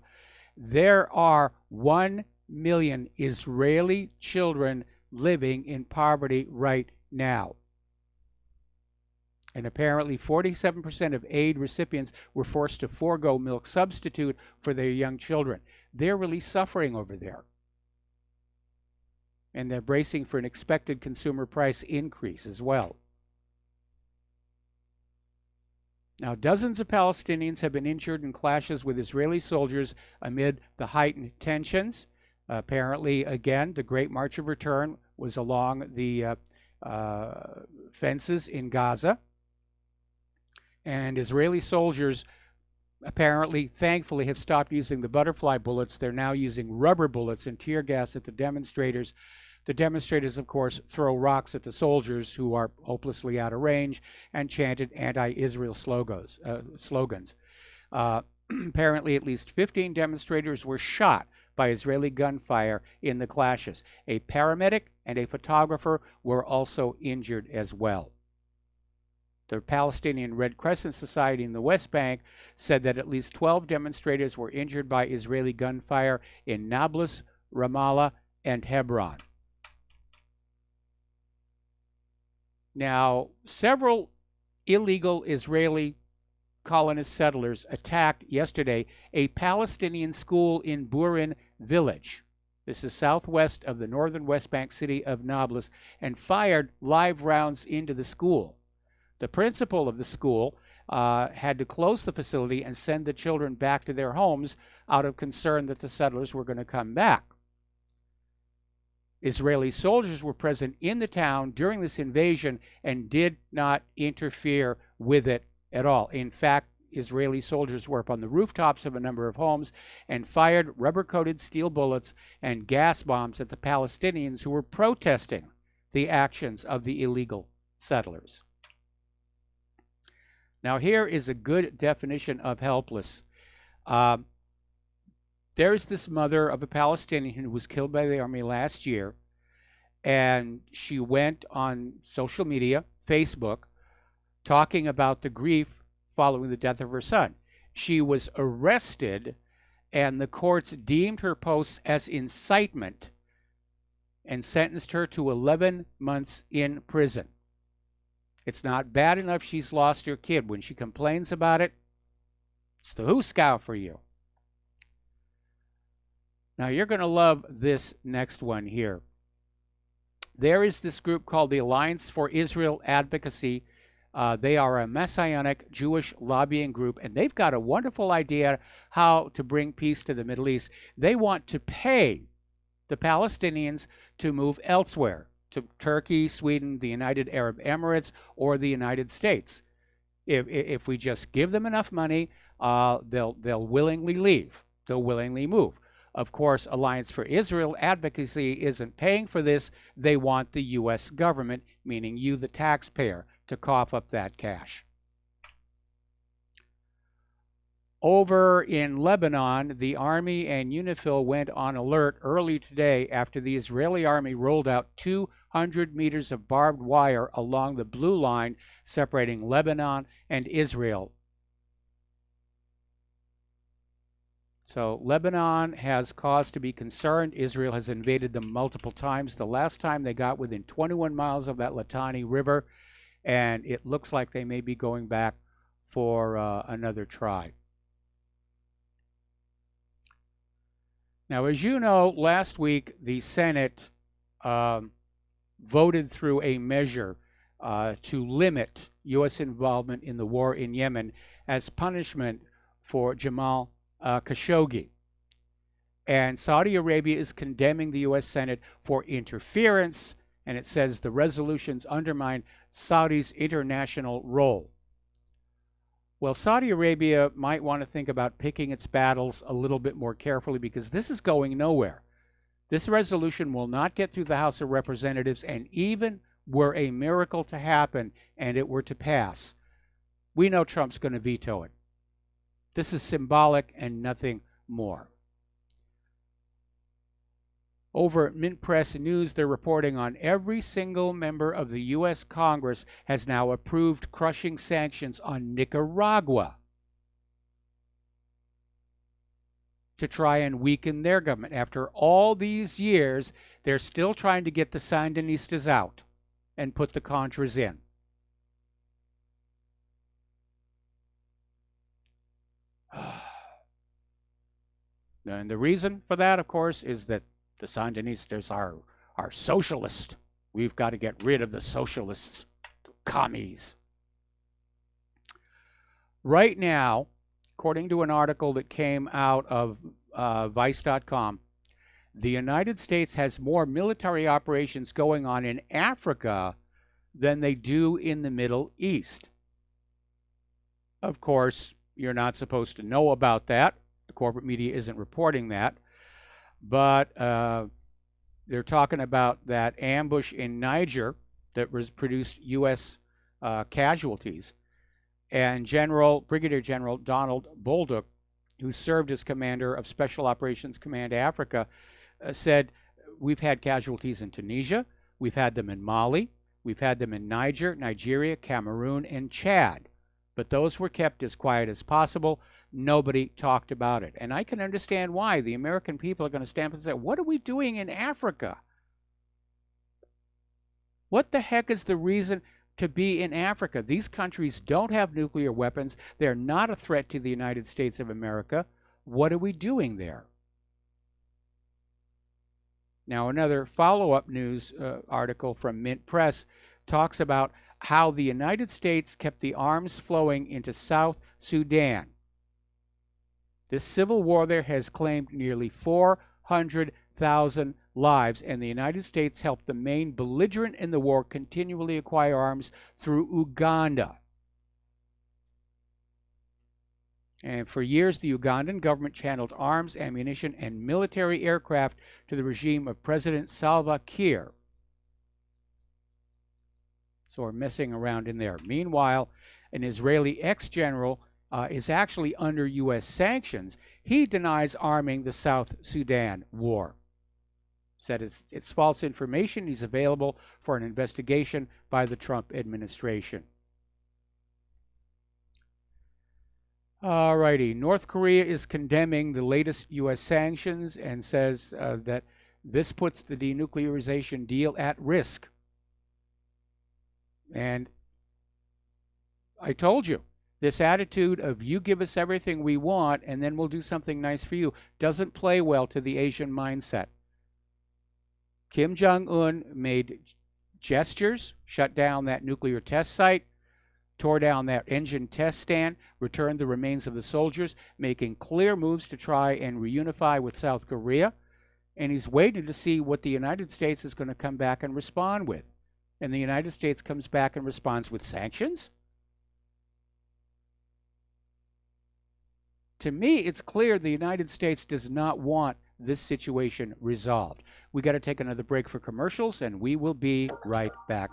There are 1 million Israeli children living in poverty right now. And apparently 47% of aid recipients were forced to forego milk substitute for their young children. They're really suffering over there. And they're bracing for an expected consumer price increase as well. Now, dozens of Palestinians have been injured in clashes with Israeli soldiers amid the heightened tensions. Apparently, again, the Great March of Return was along the fences in Gaza. And Israeli soldiers apparently, thankfully, have stopped using the butterfly bullets. They're now using rubber bullets and tear gas at the demonstrators. The demonstrators, of course, throw rocks at the soldiers who are hopelessly out of range and chanted anti-Israel slogans. Apparently, at least 15 demonstrators were shot by Israeli gunfire in the clashes. A paramedic and a photographer were also injured as well. The Palestinian Red Crescent Society in the West Bank said that at least 12 demonstrators were injured by Israeli gunfire in Nablus, Ramallah, and Hebron. Now, several illegal Israeli colonist settlers attacked yesterday a Palestinian school in Burin village. This is southwest of the northern West Bank city of Nablus, and fired live rounds into the school. The principal of the school had to close the facility and send the children back to their homes out of concern that the settlers were going to come back. Israeli soldiers were present in the town during this invasion and did not interfere with it at all. In fact, Israeli soldiers were up on the rooftops of a number of homes and fired rubber-coated steel bullets and gas bombs at the Palestinians who were protesting the actions of the illegal settlers. Now, here is a good definition of helpless. There's this mother of a Palestinian who was killed by the army last year, and she went on social media, Facebook, talking about the grief following the death of her son. She was arrested, and the courts deemed her posts as incitement and sentenced her to 11 months in prison. It's not bad enough she's lost her kid. When she complains about it, it's the hooskow for you. Now, you're going to love this next one here. There is this group called the Alliance for Israel Advocacy. They are a Messianic Jewish lobbying group, and they've got a wonderful idea how to bring peace to the Middle East. They want to pay the Palestinians to move elsewhere, to Turkey, Sweden, the United Arab Emirates, or the United States. If we just give them enough money, they'll willingly leave. They'll willingly move. Of course, Alliance for Israel Advocacy isn't paying for this. They want the U.S. government, meaning you, the taxpayer, to cough up that cash. Over in Lebanon, the Army and UNIFIL went on alert early today after the Israeli Army rolled out 200 meters of barbed wire along the blue line separating Lebanon and Israel. So Lebanon has cause to be concerned. Israel has invaded them multiple times. The last time they got within 21 miles of that Litani River, and it looks like they may be going back for another try. Now, as you know, last week the Senate voted through a measure to limit U.S. involvement in the war in Yemen as punishment for Jamal Khashoggi. And Saudi Arabia is condemning the U.S. Senate for interference, and it says the resolutions undermine Saudi's international role. Well, Saudi Arabia might want to think about picking its battles a little bit more carefully, because this is going nowhere. This resolution will not get through the House of Representatives, and even were a miracle to happen and it were to pass, we know Trump's going to veto it. This is symbolic and nothing more. Over at Mint Press News, they're reporting on every single member of the U.S. Congress has now approved crushing sanctions on Nicaragua to try and weaken their government. After all these years, they're still trying to get the Sandinistas out and put the Contras in. And the reason for that, of course, is that the Sandinistas are socialist. We've got to get rid of the socialists, the commies. Right now, according to an article that came out of Vice.com, the United States has more military operations going on in Africa than they do in the Middle East. Of course, you're not supposed to know about that. The corporate media isn't reporting that. But they're talking about that ambush in Niger that produced U.S. casualties. And Brigadier General Donald Bolduc, who served as commander of Special Operations Command Africa, said, we've had casualties in Tunisia, we've had them in Mali, We've had them in Niger, Nigeria, Cameroon, and Chad. But those were kept as quiet as possible. Nobody talked about it. And I can understand why. The American people are going to stand up and say, what are we doing in Africa? What the heck is the reason to be in Africa? These countries don't have nuclear weapons. They're not a threat to the United States of America. What are we doing there? Now, another follow-up news article from Mint Press talks about how the United States kept the arms flowing into South Sudan. This civil war there has claimed nearly 400,000 lives, and the United States helped the main belligerent in the war continually acquire arms through Uganda. And for years, the Ugandan government channeled arms, ammunition, and military aircraft to the regime of President Salva Kiir. So we're messing around in there. Meanwhile, an Israeli ex-general is actually under U.S. sanctions. He denies arming the South Sudan war. Said it's false information. He's available for an investigation by the Trump administration. All righty. North Korea is condemning the latest U.S. sanctions and says that this puts the denuclearization deal at risk. And I told you, this attitude of you give us everything we want and then we'll do something nice for you doesn't play well to the Asian mindset. Kim Jong-un made gestures, shut down that nuclear test site, tore down that engine test stand, returned the remains of the soldiers, making clear moves to try and reunify with South Korea. And he's waiting to see what the United States is going to come back and respond with. And the United States comes back and responds with sanctions? To me, it's clear the United States does not want this situation resolved. We got to take another break for commercials, and we will be right back.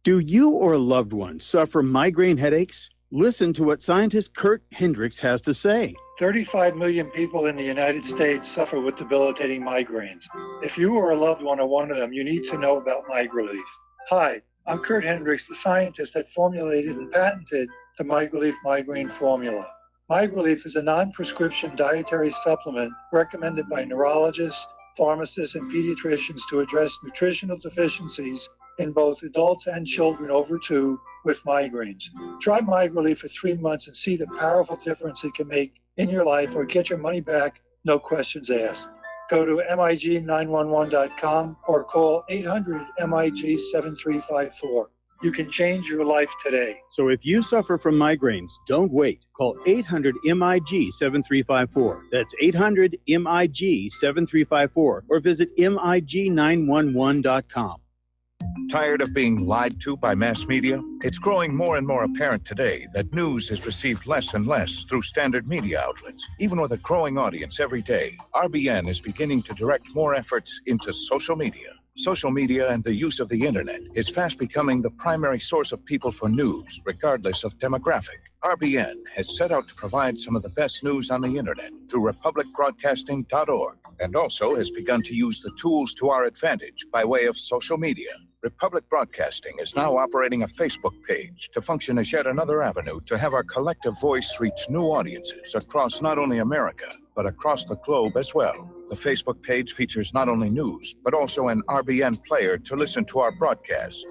Do you or a loved one suffer migraine headaches? Listen to what scientist Kurt Hendricks has to say. 35 million people in the United States suffer with debilitating migraines. If you or a loved one are one of them, you need to know about MigraLief. Hi, I'm Kurt Hendricks, the scientist that formulated and patented the MigraLief migraine formula. MigraLief is a non-prescription dietary supplement recommended by neurologists, pharmacists, and pediatricians to address nutritional deficiencies in both adults and children over 2 with migraines. Try MigraLief for 3 months and see the powerful difference it can make in your life, or get your money back, no questions asked. Go to MIG911.com or call 800-MIG-7354. You can change your life today. So if you suffer from migraines, don't wait. Call 800-MIG-7354. That's 800-MIG-7354 or visit MIG911.com. Tired of being lied to by mass media? It's growing more and more apparent today that news is received less and less through standard media outlets. Even with a growing audience every day, RBN is beginning to direct more efforts into social media. Social media and the use of the internet is fast becoming the primary source of people for news, regardless of demographic. RBN has set out to provide some of the best news on the internet through republicbroadcasting.org, and also has begun to use the tools to our advantage by way of social media. Republic Broadcasting is now operating a Facebook page to function as yet another avenue to have our collective voice reach new audiences across not only America, but across the globe as well. The Facebook page features not only news, but also an RBN player to listen to our broadcasts.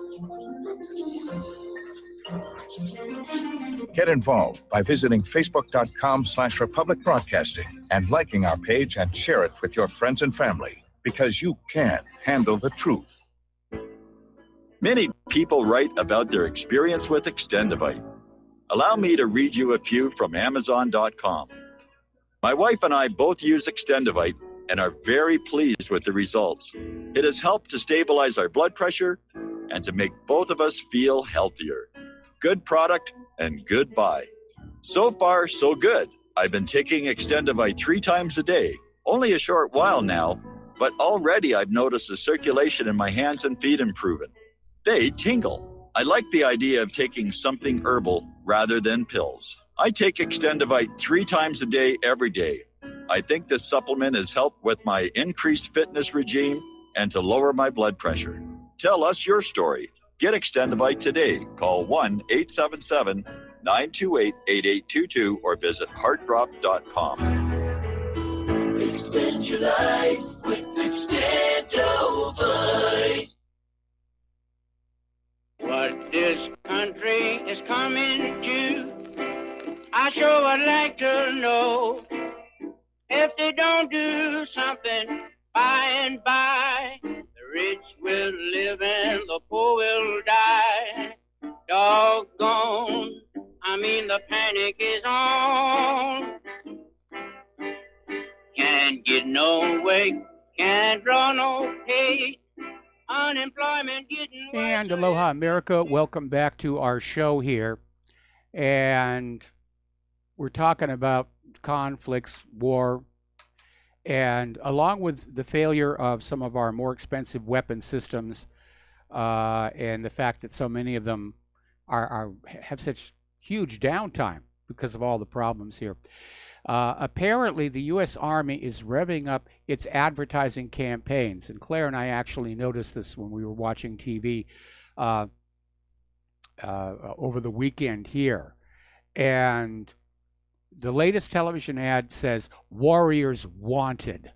Get involved by visiting facebook.com/Republic Broadcasting and liking our page and share it with your friends and family, because you can handle the truth. Many people write about their experience with Extendivite. Allow me to read you a few from Amazon.com. My wife and I both use Extendivite and are very pleased with the results. It has helped to stabilize our blood pressure and to make both of us feel healthier. good product and goodbye. So far, so good. I've been taking Extendivite 3 times a day, only a short while now, but already I've noticed the circulation in my hands and feet improving. They tingle. I like the idea of taking something herbal rather than pills. I take Extendivite 3 times a day, every day. I think this supplement has helped with my increased fitness regime and to lower my blood pressure. Tell us your story. Get Extendivite today. Call 1-877-928-8822 or visit heartdrop.com. Extend your life with Extendivite. What this country is coming to, I sure would like to know. If they don't do something by and by, the rich will live and the poor will die. Doggone, the panic is on. Can't get no way, can't draw no pay. Unemployment getting worse. And aloha, America. Welcome back to our show here. And we're talking about conflicts, war, and along with the failure of some of our more expensive weapon systems, and the fact that so many of them have such huge downtime because of all the problems here. Apparently, the U.S. Army is revving up its advertising campaigns. And Claire and I actually noticed this when we were watching TV over the weekend here. And the latest television ad says, "Warriors Wanted."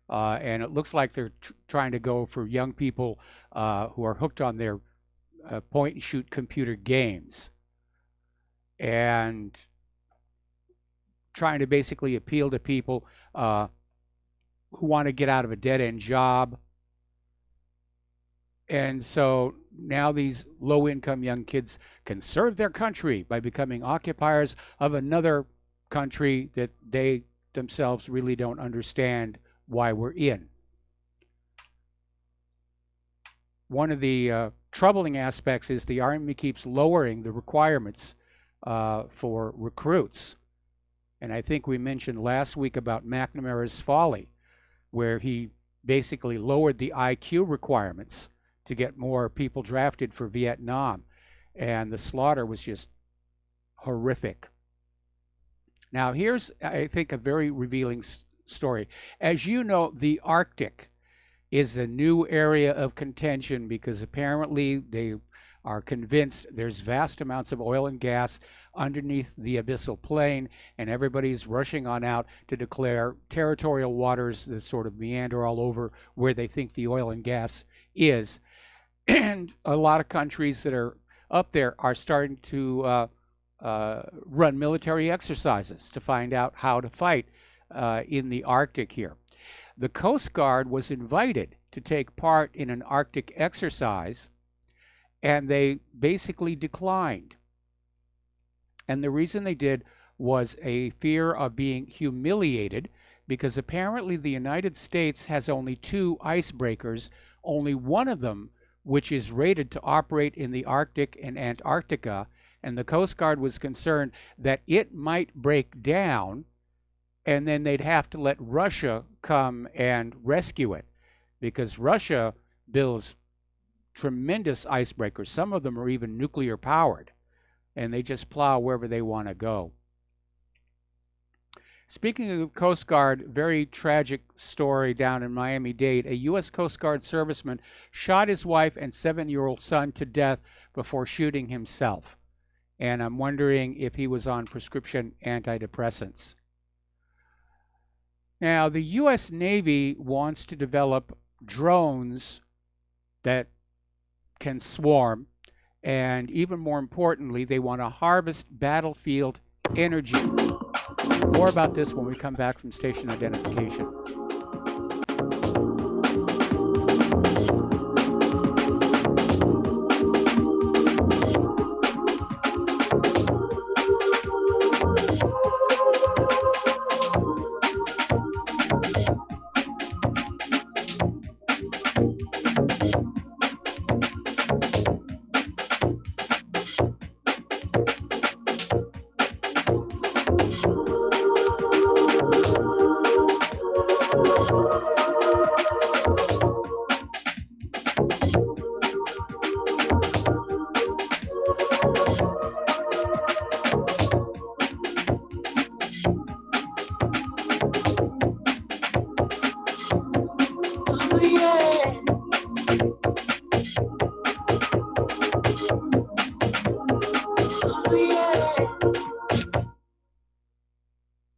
And it looks like they're trying to go for young people who are hooked on their point-and-shoot computer games. And trying to basically appeal to people who want to get out of a dead-end job. And so now these low-income young kids can serve their country by becoming occupiers of another country that they themselves really don't understand why we're in. One of the troubling aspects is the Army keeps lowering the requirements for recruits. And I think we mentioned last week about McNamara's Folly, where he basically lowered the IQ requirements to get more people drafted for Vietnam. And the slaughter was just horrific. Now, here's, I think, a very revealing story. As you know, the Arctic is a new area of contention because apparently they are convinced there's vast amounts of oil and gas underneath the abyssal plain, and everybody's rushing on out to declare territorial waters that sort of meander all over where they think the oil and gas is. And a lot of countries that are up there are starting to run military exercises to find out how to fight in the Arctic here. The Coast Guard was invited to take part in an Arctic exercise, and they basically declined. And the reason they did was a fear of being humiliated, because apparently the United States has only 2 icebreakers, only one of them which is rated to operate in the Arctic and Antarctica, and the Coast Guard was concerned that it might break down and then they'd have to let Russia come and rescue it, because Russia builds tremendous icebreakers. Some of them are even nuclear powered, and they just plow wherever they want to go. Speaking of the Coast Guard, very tragic story down in Miami-Dade. A U.S. Coast Guard serviceman shot his wife and 7-year-old son to death before shooting himself. And I'm wondering if he was on prescription antidepressants. Now, the U.S. Navy wants to develop drones that can swarm, and even more importantly, they want to harvest battlefield energy. More about this when we come back from station identification.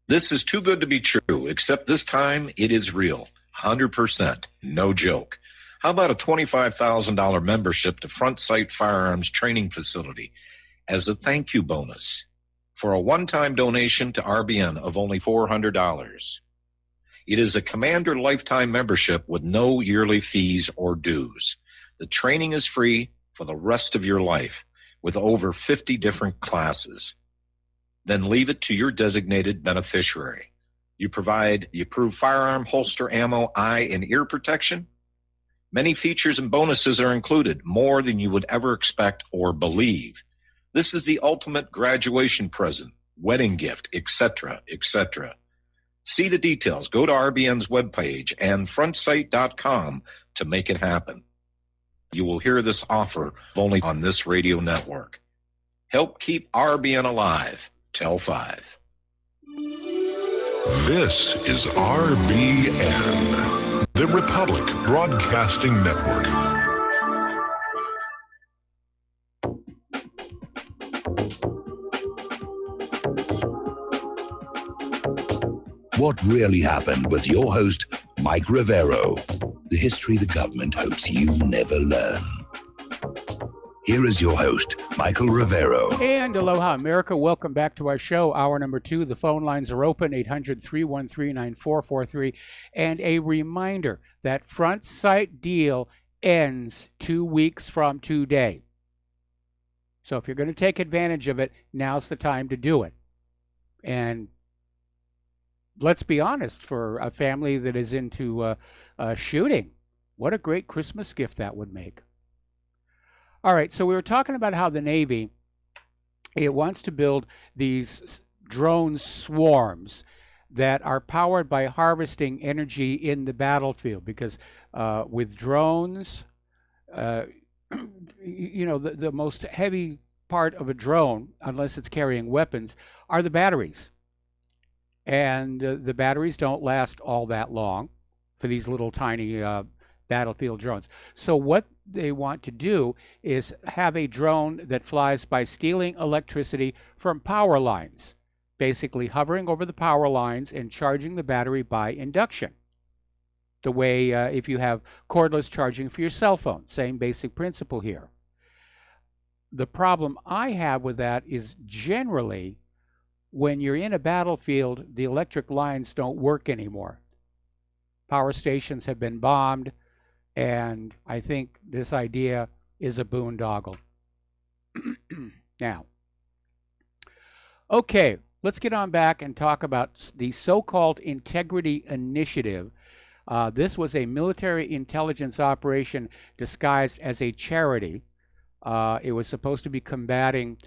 This is too good to be true, except this time it is real. 100%. No joke. How about a $25,000 membership to Front Sight Firearms Training Facility as a thank you bonus for a one-time donation to RBN of only $400? It is a Commander lifetime membership with no yearly fees or dues. The training is free for the rest of your life with over 50 different classes. Then leave it to your designated beneficiary. You provide the approved firearm, holster, ammo, eye, and ear protection. Many features and bonuses are included, more than you would ever expect or believe. This is the ultimate graduation present, wedding gift, etc., etc. See the details. Go to RBN's webpage and frontsight.com to make it happen. You will hear this offer only on this radio network. Help keep RBN alive. Tell 5. This is RBN, the Republic Broadcasting Network. What really happened with your host, Mike Rivero? The history the government hopes you never learn. Here is your host, Michael Rivero. And aloha, America. Welcome back to our show, hour number 2. The phone lines are open, 800-313-9443. And a reminder, that Front Sight deal ends 2 weeks from today. So if you're going to take advantage of it, now's the time to do it. And let's be honest, for a family that is into shooting, what a great Christmas gift that would make. All right, so we were talking about how the Navy, it wants to build these drone swarms that are powered by harvesting energy in the battlefield, because with drones, you know, the most heavy part of a drone, unless it's carrying weapons, are the batteries. And the batteries don't last all that long for these little tiny battlefield drones. So what they want to do is have a drone that flies by stealing electricity from power lines, basically hovering over the power lines and charging the battery by induction. The way if you have cordless charging for your cell phone, same basic principle here. The problem I have with that is generally when you're in a battlefield, the electric lines don't work anymore. Power stations have been bombed, and I think this idea is a boondoggle. Now, okay, let's get on back and talk about the so-called Integrity Initiative. This was a military intelligence operation disguised as a charity. It was supposed to be combating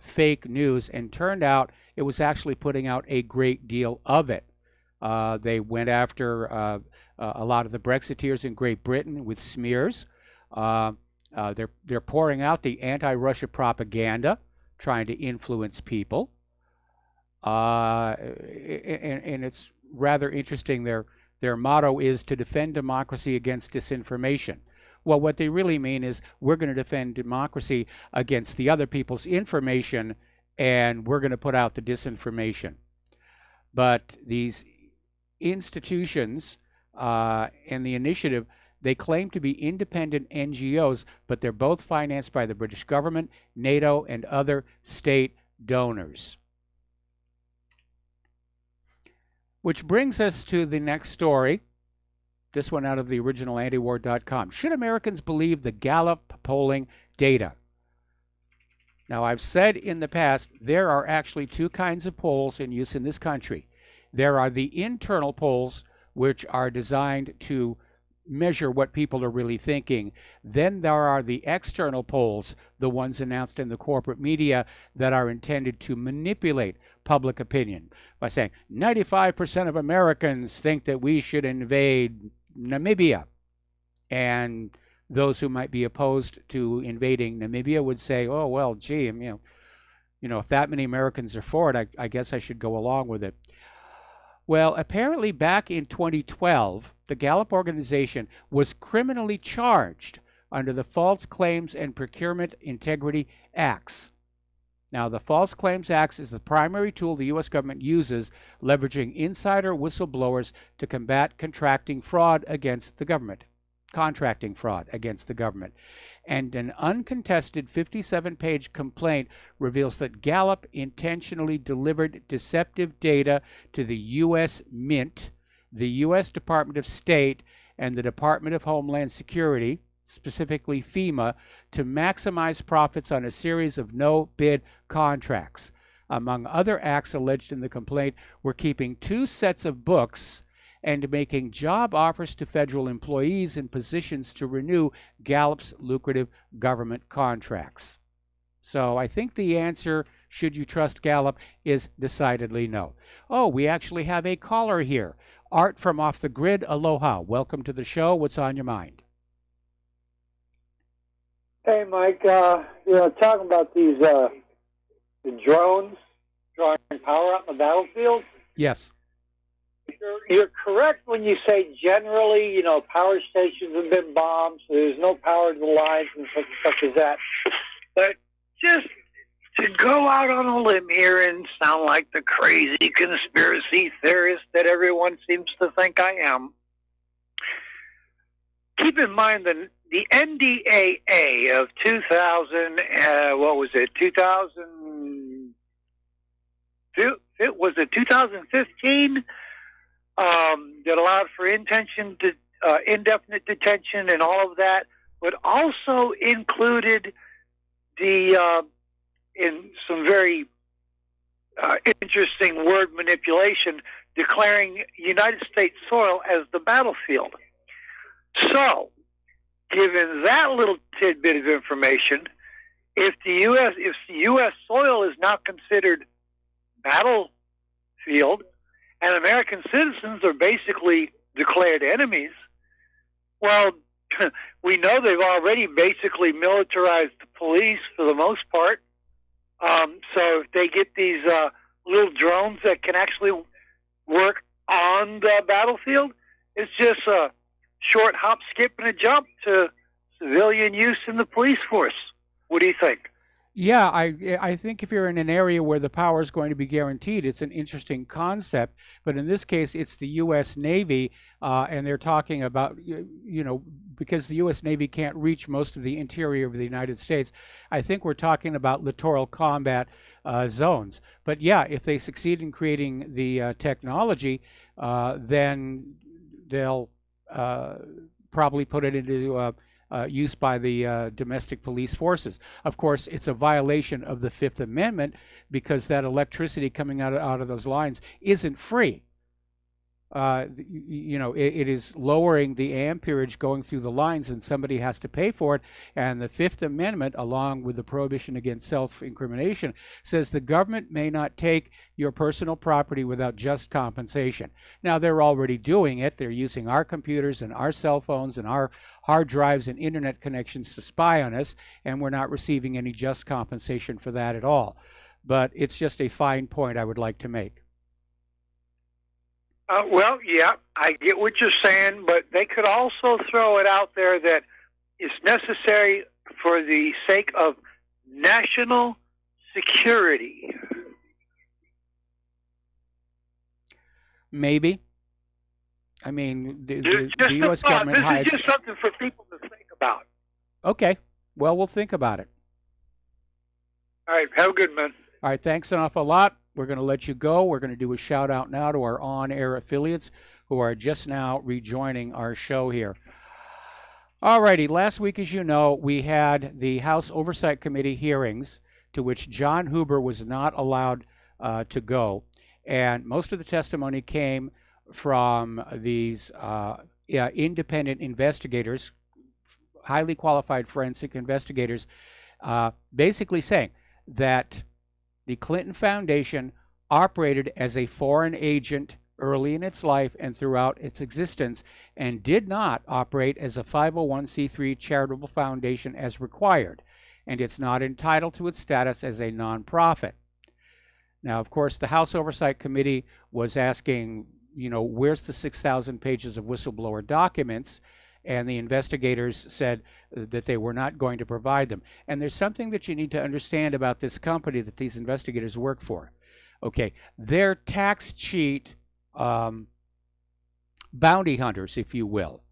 fake news, and turned out it was actually putting out a great deal of it. They went after a lot of the Brexiteers in Great Britain with smears. They're pouring out the anti-Russia propaganda, trying to influence people. And it's rather interesting. Their motto is to defend democracy against disinformation. Well, what they really mean is we're going to defend democracy against the other people's information, and we're going to put out the disinformation. But these institutions and the initiative, they claim to be independent NGOs, but they're both financed by the British government, NATO, and other state donors. Which brings us to the next story. This one out of the original antiwar.com. Should Americans believe the Gallup polling data? Now, I've said in the past, there are actually two kinds of polls in use in this country. There are the internal polls, which are designed to measure what people are really thinking. Then there are the external polls, the ones announced in the corporate media, that are intended to manipulate public opinion by saying 95% of Americans think that we should invade Namibia. And those who might be opposed to invading Namibia would say, oh, well, gee, you know, if that many Americans are for it, I guess I should go along with it. Well, apparently back in 2012, the Gallup organization was criminally charged under the False Claims and Procurement Integrity Acts. Now, the False Claims Act is the primary tool the U.S. government uses, leveraging insider whistleblowers to combat contracting fraud against the government. And an uncontested 57-page complaint reveals that Gallup intentionally delivered deceptive data to the U.S. Mint, the U.S. Department of State, and the Department of Homeland Security, specifically FEMA, to maximize profits on a series of no-bid contracts. Among other acts alleged in the complaint were keeping 2 sets of books and making job offers to federal employees in positions to renew Gallup's lucrative government contracts. So I think the answer, should you trust Gallup, is decidedly no. Oh, we actually have a caller here. Art from Off the Grid, aloha. Welcome to the show. What's on your mind? Hey, Mike, talking about these the drones drawing power out in the battlefield. Yes. You're correct when you say generally, power stations have been bombed, so there's no power to the lines and such as that. But just to go out on a limb here and sound like the crazy conspiracy theorist that everyone seems to think I am, keep in mind that the NDAA of 2000, 2015, that allowed for indefinite detention and all of that, but also included the, in some very interesting word manipulation, declaring United States soil as the battlefield. So, given that little tidbit of information, if the U.S. soil is now considered battlefield, and American citizens are basically declared enemies, well, we know they've already basically militarized the police for the most part. So if they get these little drones that can actually work on the battlefield, it's just a short hop, skip, and a jump to civilian use in the police force. What do you think? Yeah, I think if you're in an area where the power is going to be guaranteed, it's an interesting concept. But in this case, it's the U.S. Navy, and they're talking about, because the U.S. Navy can't reach most of the interior of the United States, I think we're talking about littoral combat zones. But yeah, if they succeed in creating the technology, then they'll probably put it into use by the domestic police forces. Of course, it's a violation of the Fifth Amendment because that electricity coming out of those lines isn't free. It is lowering the amperage going through the lines, and somebody has to pay for it. And the Fifth Amendment, along with the prohibition against self-incrimination, says the government may not take your personal property without just compensation. Now, they're already doing it. They're using our computers and our cell phones and our hard drives and internet connections to spy on us, and we're not receiving any just compensation for that at all. But it's just a fine point I would like to make. Well, yeah, I get what you're saying, but they could also throw it out there that it's necessary for the sake of national security. Maybe. I mean, the U.S. government hides. This is just something for people to think about. Okay. Well, we'll think about it. All right. Have a good man. All right. Thanks an awful lot. We're going to let you go. We're going to do a shout out now to our on-air affiliates who are just now rejoining our show here. All righty. Last week, as you know, we had the House Oversight Committee hearings to which John Huber was not allowed to go. And most of the testimony came from these independent investigators, highly qualified forensic investigators, basically saying that the Clinton Foundation operated as a foreign agent early in its life and throughout its existence, and did not operate as a 501c3 charitable foundation as required, and it's not entitled to its status as a nonprofit. Now, of course, the House Oversight Committee was asking where's the 6,000 pages of whistleblower documents? And the investigators said that they were not going to provide them. And there's something that you need to understand about this company that these investigators work for. Okay, they're tax cheat bounty hunters, if you will.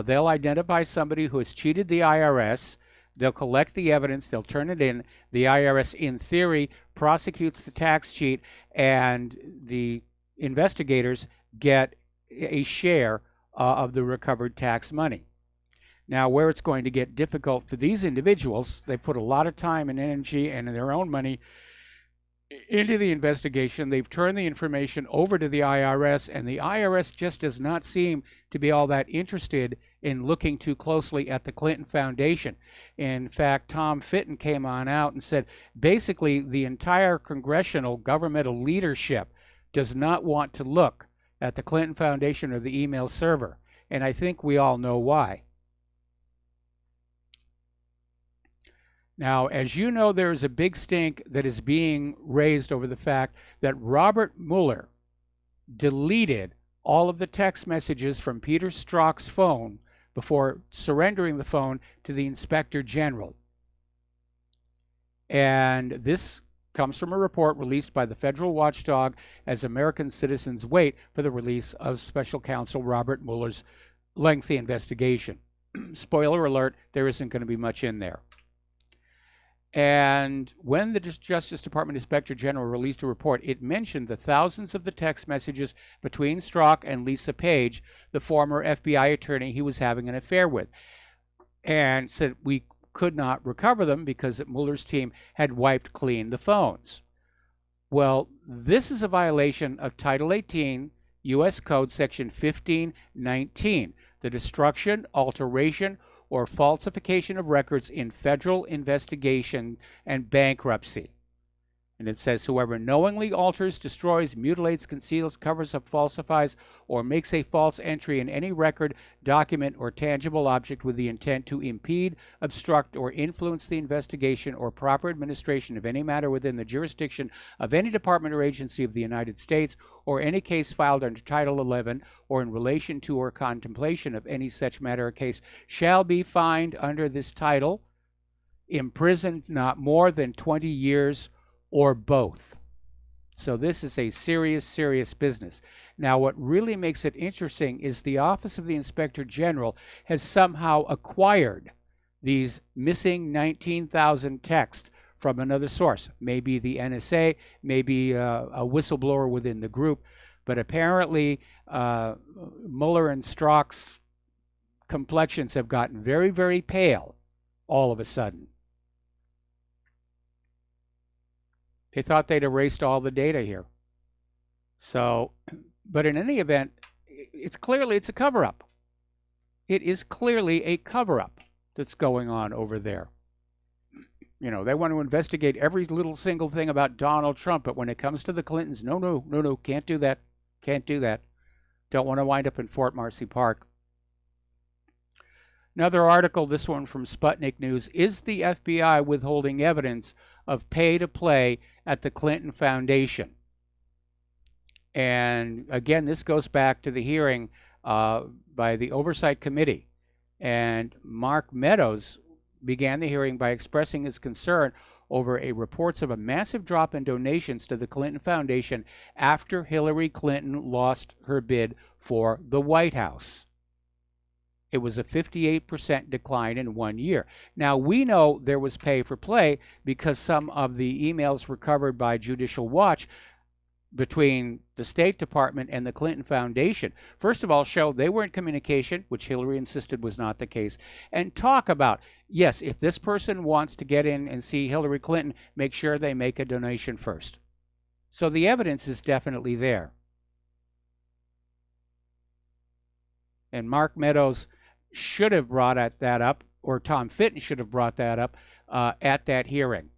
They'll identify somebody who has cheated the IRS. They'll collect the evidence. They'll turn it in. The IRS, in theory, prosecutes the tax cheat, and the investigators get a share of the recovered tax money. Now, where it's going to get difficult for these individuals, they put a lot of time and energy and their own money into the investigation. They've turned the information over to the IRS, and the IRS just does not seem to be all that interested in looking too closely at the Clinton Foundation. In fact, Tom Fitton came on out and said basically the entire congressional governmental leadership does not want to look at the Clinton Foundation or the email server. And I think we all know why. Now, as you know, there is a big stink that is being raised over the fact that Robert Mueller deleted all of the text messages from Peter Strzok's phone before surrendering the phone to the Inspector General. And this comes from a report released by the federal watchdog as American citizens wait for the release of Special Counsel Robert Mueller's lengthy investigation. Spoiler alert, there isn't going to be much in there. And when the Justice Department Inspector General released a report, it mentioned the thousands of the text messages between Strzok and Lisa Page, the former FBI attorney he was having an affair with, and said we could not recover them because Mueller's team had wiped clean the phones. Well, this is a violation of Title 18, U.S. Code Section 1519, the destruction, alteration, or falsification of records in federal investigation and bankruptcy. And it says, whoever knowingly alters, destroys, mutilates, conceals, covers up, falsifies, or makes a false entry in any record, document, or tangible object with the intent to impede, obstruct, or influence the investigation or proper administration of any matter within the jurisdiction of any department or agency of the United States, or any case filed under Title 11, or in relation to or contemplation of any such matter or case, shall be fined under this title, imprisoned not more than 20 years, or both. So this is a serious, serious business. Now, what really makes it interesting is the Office of the Inspector General has somehow acquired these missing 19,000 texts from another source, maybe the NSA, maybe a whistleblower within the group, but apparently Mueller and Strzok's complexions have gotten very, very pale all of a sudden. They thought they'd erased all the data here. So, but in any event, it's a cover-up. It is clearly a cover-up that's going on over there. You know, they want to investigate every little single thing about Donald Trump, but when it comes to the Clintons, no, can't do that. Can't do that. Don't want to wind up in Fort Marcy Park. Another article, this one from Sputnik News, is the FBI withholding evidence of pay-to-play at the Clinton Foundation? And again, this goes back to the hearing by the Oversight Committee. And Mark Meadows began the hearing by expressing his concern over reports of a massive drop in donations to the Clinton Foundation after Hillary Clinton lost her bid for the White House. It was a 58% decline in 1 year. Now, we know there was pay for play because some of the emails recovered by Judicial Watch between the State Department and the Clinton Foundation, first of all, show they were in communication, which Hillary insisted was not the case, and talk about, yes, if this person wants to get in and see Hillary Clinton, make sure they make a donation first. So the evidence is definitely there. And Mark Meadows should have brought that up, or Tom Fitton should have brought that up at that hearing.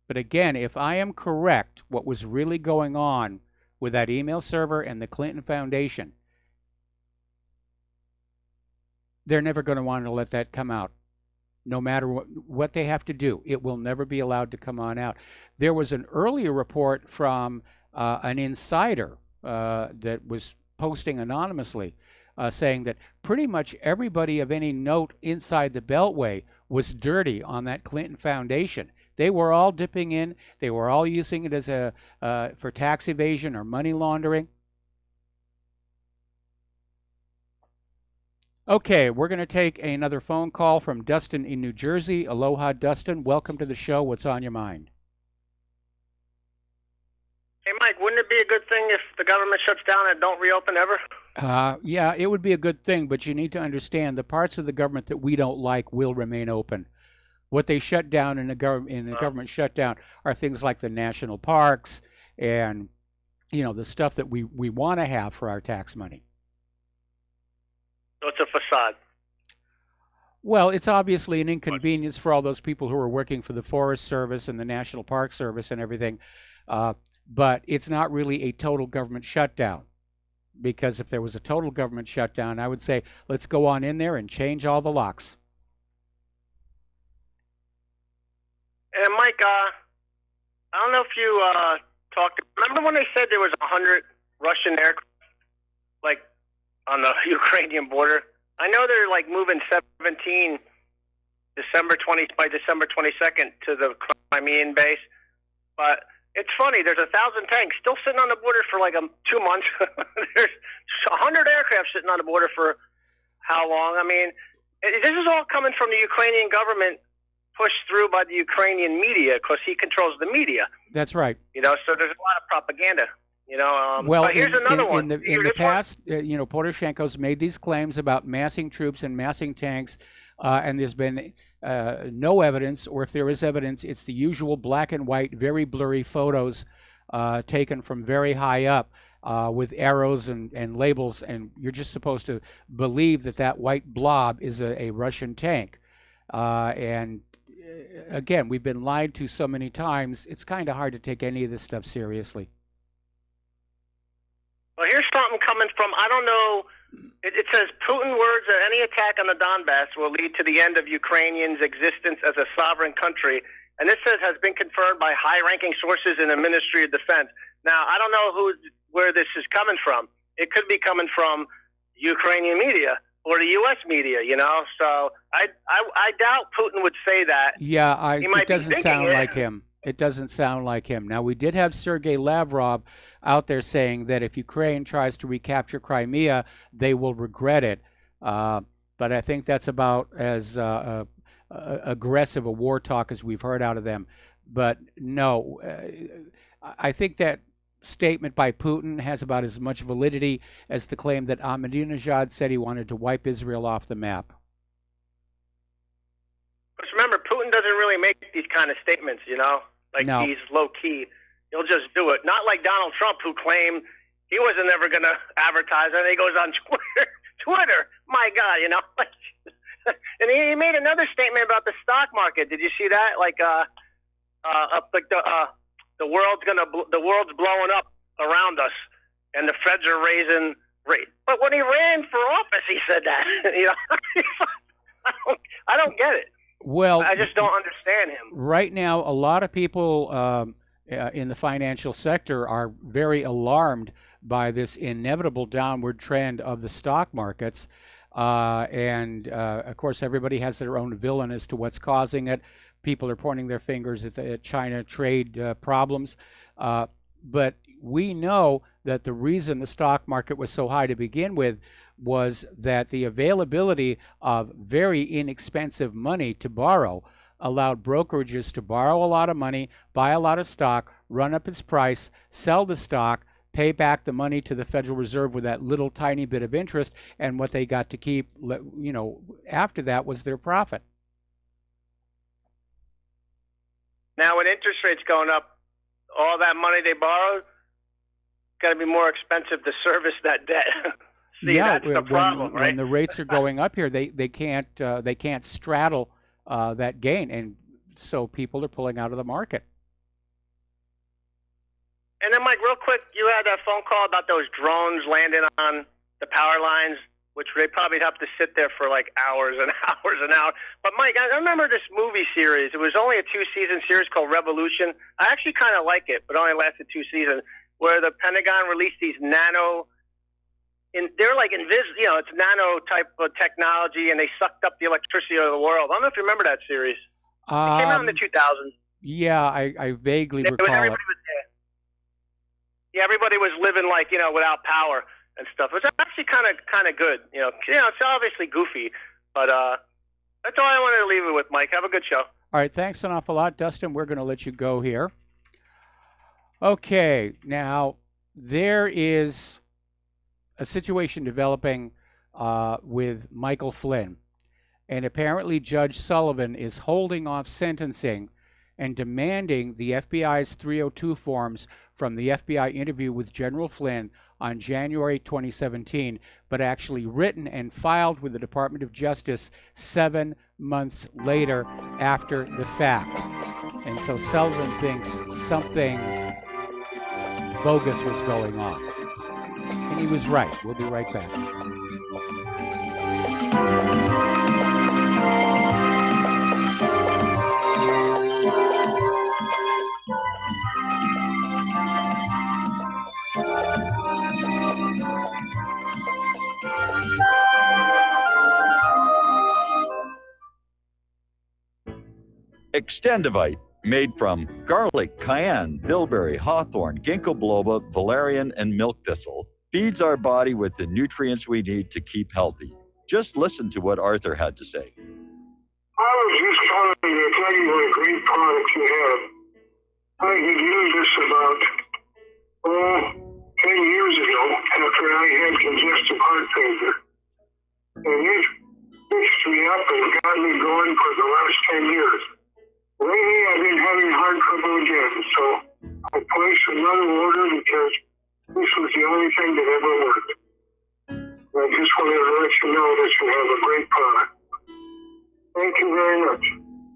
But again, if I am correct, what was really going on with that email server and the Clinton Foundation, they're never going to want to let that come out. No matter what they have to do, it will never be allowed to come on out. There was an earlier report from an insider that was posting anonymously, saying that pretty much everybody of any note inside the Beltway was dirty on that Clinton Foundation. They were all dipping in. They were all using it as for tax evasion or money laundering. Okay, we're going to take another phone call from Dustin in New Jersey. Aloha, Dustin. Welcome to the show. What's on your mind? Hey, Mike, wouldn't it be a good thing if the government shuts down and don't reopen ever? Yeah, it would be a good thing, but you need to understand the parts of the government that we don't like will remain open. What they shut down in the government shutdown are things like the national parks and, the stuff that we want to have for our tax money. So it's a facade. Well, it's obviously an inconvenience for all those people who are working for the Forest Service and the National Park Service and everything, but it's not really a total government shutdown. Because if there was a total government shutdown, I would say, let's go on in there and change all the locks. And Mike, I don't know if you talked. Remember when they said there was 100 Russian aircraft, like on the Ukrainian border? I know they're like moving 17 by December 22nd to the Crimean base, but it's funny. There's 1,000 tanks still sitting on the border for like 2 months. There's 100 aircraft sitting on the border for how long? I mean, this is all coming from the Ukrainian government, pushed through by the Ukrainian media because he controls the media. That's right. So there's a lot of propaganda. Well, but here's another one. In the past, Poroshenko's made these claims about massing troops and massing tanks, and there's been no evidence, or if there is evidence, it's the usual black and white, very blurry photos taken from very high up with arrows and labels, and you're just supposed to believe that white blob is a Russian tank. And again, we've been lied to so many times, it's kind of hard to take any of this stuff seriously. Well, here's something coming from, I don't know, it says Putin words that any attack on the Donbass will lead to the end of Ukrainians' existence as a sovereign country. And this says has been confirmed by high-ranking sources in the Ministry of Defense. Now, I don't know where this is coming from. It could be coming from Ukrainian media or the U.S. media, So I doubt Putin would say that. Yeah, it doesn't sound like him. It doesn't sound like him. Now, we did have Sergei Lavrov out there saying that if Ukraine tries to recapture Crimea, they will regret it. But I think that's about as aggressive a war talk as we've heard out of them. But no, I think that statement by Putin has about as much validity as the claim that Ahmadinejad said he wanted to wipe Israel off the map. But remember, Putin doesn't really make these kind of statements, he's low-key. He'll just do it. Not like Donald Trump, who claimed he wasn't ever going to advertise, and he goes on Twitter. My God, And he made another statement about the stock market. Did you see that? The world's blowing up around us, and the feds are raising rates. But when he ran for office, he said that. I don't get it. Well, I just don't understand him. Right now, a lot of people in the financial sector are very alarmed by this inevitable downward trend of the stock markets. And of course, everybody has their own villain as to what's causing it. People are pointing their fingers at the China trade problems. But we know that the reason the stock market was so high to begin with was that the availability of very inexpensive money to borrow allowed brokerages to borrow a lot of money, buy a lot of stock, run up its price, sell the stock, pay back the money to the Federal Reserve with that little tiny bit of interest, and what they got to keep, after that was their profit. Now, with interest rates going up, all that money they borrowed got to be more expensive to service that debt. See, that's the problem, right? When the rates are going up here, they can't straddle that gain, and so people are pulling out of the market. And then, Mike, real quick, you had a phone call about those drones landing on the power lines, which they probably have to sit there for like hours and hours and hours. But, Mike, I remember this movie series. It was only a 2-season series called Revolution. I actually kind of like it, but it only lasted 2 seasons. where the Pentagon released these they're like it's nano type of technology, and they sucked up the electricity of the world. I don't know if you remember that series. It came out in the 2000s. Yeah, I vaguely recall it. Everybody was living like, without power and stuff. It's actually kind of good. It's obviously goofy, but that's all I wanted to leave it with, Mike. Have a good show. All right, thanks an awful lot, Dustin. We're going to let you go here. Okay, now there is a situation developing with Michael Flynn, and apparently Judge Sullivan is holding off sentencing and demanding the FBI's 302 forms from the FBI interview with General Flynn on January 2017, but actually written and filed with the Department of Justice 7 months later after the fact. And so Sullivan thinks something bogus was going on. And he was right. We'll be right back. Extendivite, made from garlic, cayenne, bilberry, hawthorn, ginkgo biloba, valerian, and milk thistle, feeds our body with the nutrients we need to keep healthy. Just listen to what Arthur had to say. I was just calling to tell you what a great product you have. I had used this about 10 years ago after I had congestive heart failure. And it fixed me up and got me going for the last 10 years. Lately, I've been having heart trouble again, so I placed another order because this was the only thing that ever worked. I just wanted to let you know that you have a great product. Thank you very much.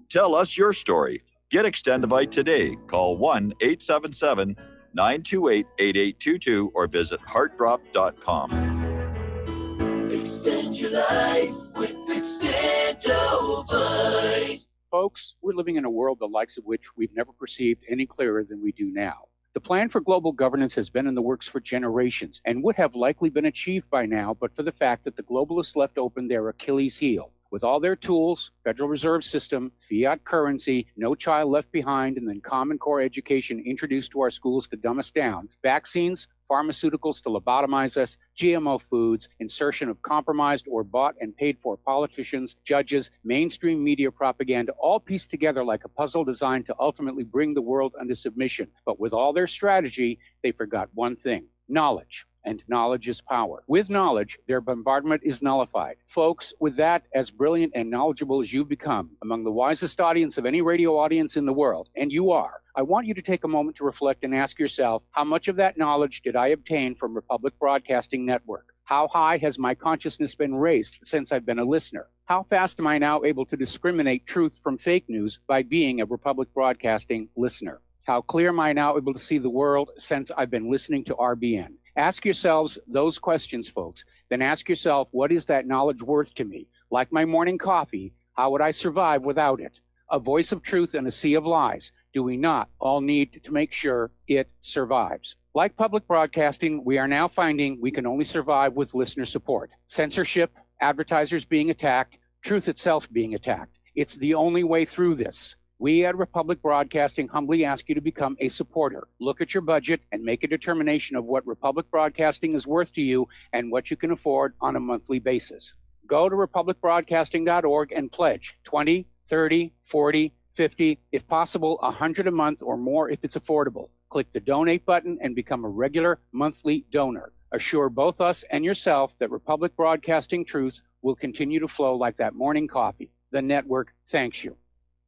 Tell us your story. Get Extendivite today. Call 1-877-928-8822 or visit heartdrop.com. Extend your life with Extendivite. Folks, we're living in a world the likes of which we've never perceived any clearer than we do now. The plan for global governance has been in the works for generations and would have likely been achieved by now, but for the fact that the globalists left open their Achilles heel. With all their tools, Federal Reserve System, fiat currency, no child left behind, and then Common Core education introduced to our schools to dumb us down, vaccines, pharmaceuticals to lobotomize us, GMO foods, insertion of compromised or bought and paid for politicians, judges, mainstream media propaganda, all pieced together like a puzzle designed to ultimately bring the world under submission. But with all their strategy, they forgot one thing: knowledge. And knowledge is power. With knowledge, their bombardment is nullified. Folks, with that, as brilliant and knowledgeable as you've become, among the wisest audience of any radio audience in the world, and you are, I want you to take a moment to reflect and ask yourself, how much of that knowledge did I obtain from Republic Broadcasting Network? How high has my consciousness been raised since I've been a listener? How fast am I now able to discriminate truth from fake news by being a Republic Broadcasting listener? How clear am I now able to see the world since I've been listening to RBN? Ask yourselves those questions, folks. Then ask yourself, what is that knowledge worth to me? Like my morning coffee, how would I survive without it? A voice of truth in a sea of lies. Do we not all need to make sure it survives? Like public broadcasting, we are now finding we can only survive with listener support. Censorship, advertisers being attacked, truth itself being attacked. It's the only way through this. We at Republic Broadcasting humbly ask you to become a supporter. Look at your budget and make a determination of what Republic Broadcasting is worth to you and what you can afford on a monthly basis. Go to republicbroadcasting.org and pledge 20, 30, 40, 50, if possible, 100 a month or more if it's affordable. Click the donate button and become a regular monthly donor. Assure both us and yourself that Republic Broadcasting truth will continue to flow like that morning coffee. The network thanks you.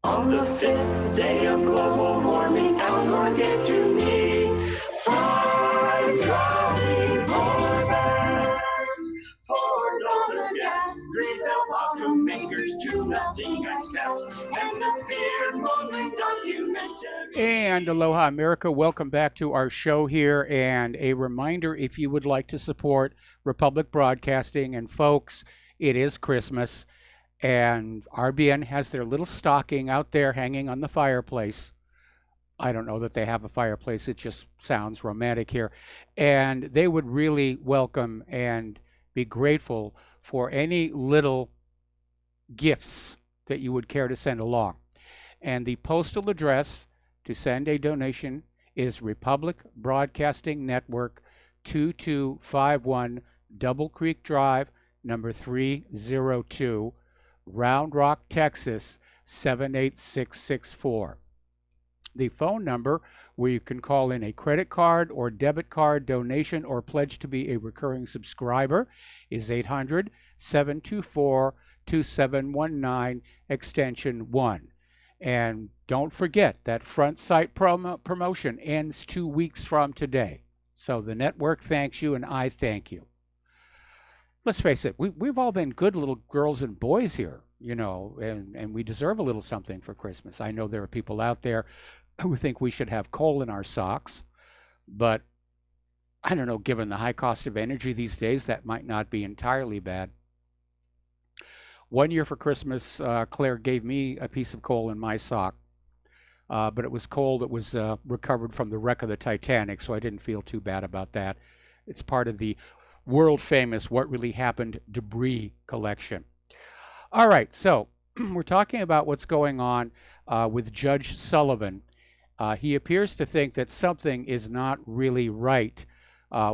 On the 5th day of global warming, Al Gore gave to me 5 dropping polar $4 gas, 3 fell automakers, 2 melting ice caps, and the fear-mongering documentary. And aloha, America. Welcome back to our show here. And a reminder, if you would like to support Republic Broadcasting, and folks, it is Christmas. And RBN has their little stocking out there hanging on the fireplace. I don't know that they have a fireplace. It just sounds romantic here. And they would really welcome and be grateful for any little gifts that you would care to send along. And the postal address to send a donation is Republic Broadcasting Network, 2251 Double Creek Drive, number 302, Round Rock, Texas, 78664. The phone number where you can call in a credit card or debit card donation or pledge to be a recurring subscriber is 800-724-2719, extension 1. And don't forget that front site promotion ends 2 weeks from today. So the network thanks you and I thank you. Let's face it, we've all been good little girls and boys here, you know, and we deserve a little something for Christmas. I know there are people out there who think we should have coal in our socks, but I don't know, given the high cost of energy these days, that might not be entirely bad. One year for Christmas, Claire gave me a piece of coal in my sock, but it was coal that was recovered from the wreck of the Titanic, so I didn't feel too bad about that. It's part of the world-famous What Really Happened debris collection. All right, so we're talking about what's going on with Judge Sullivan. He appears to think that something is not really right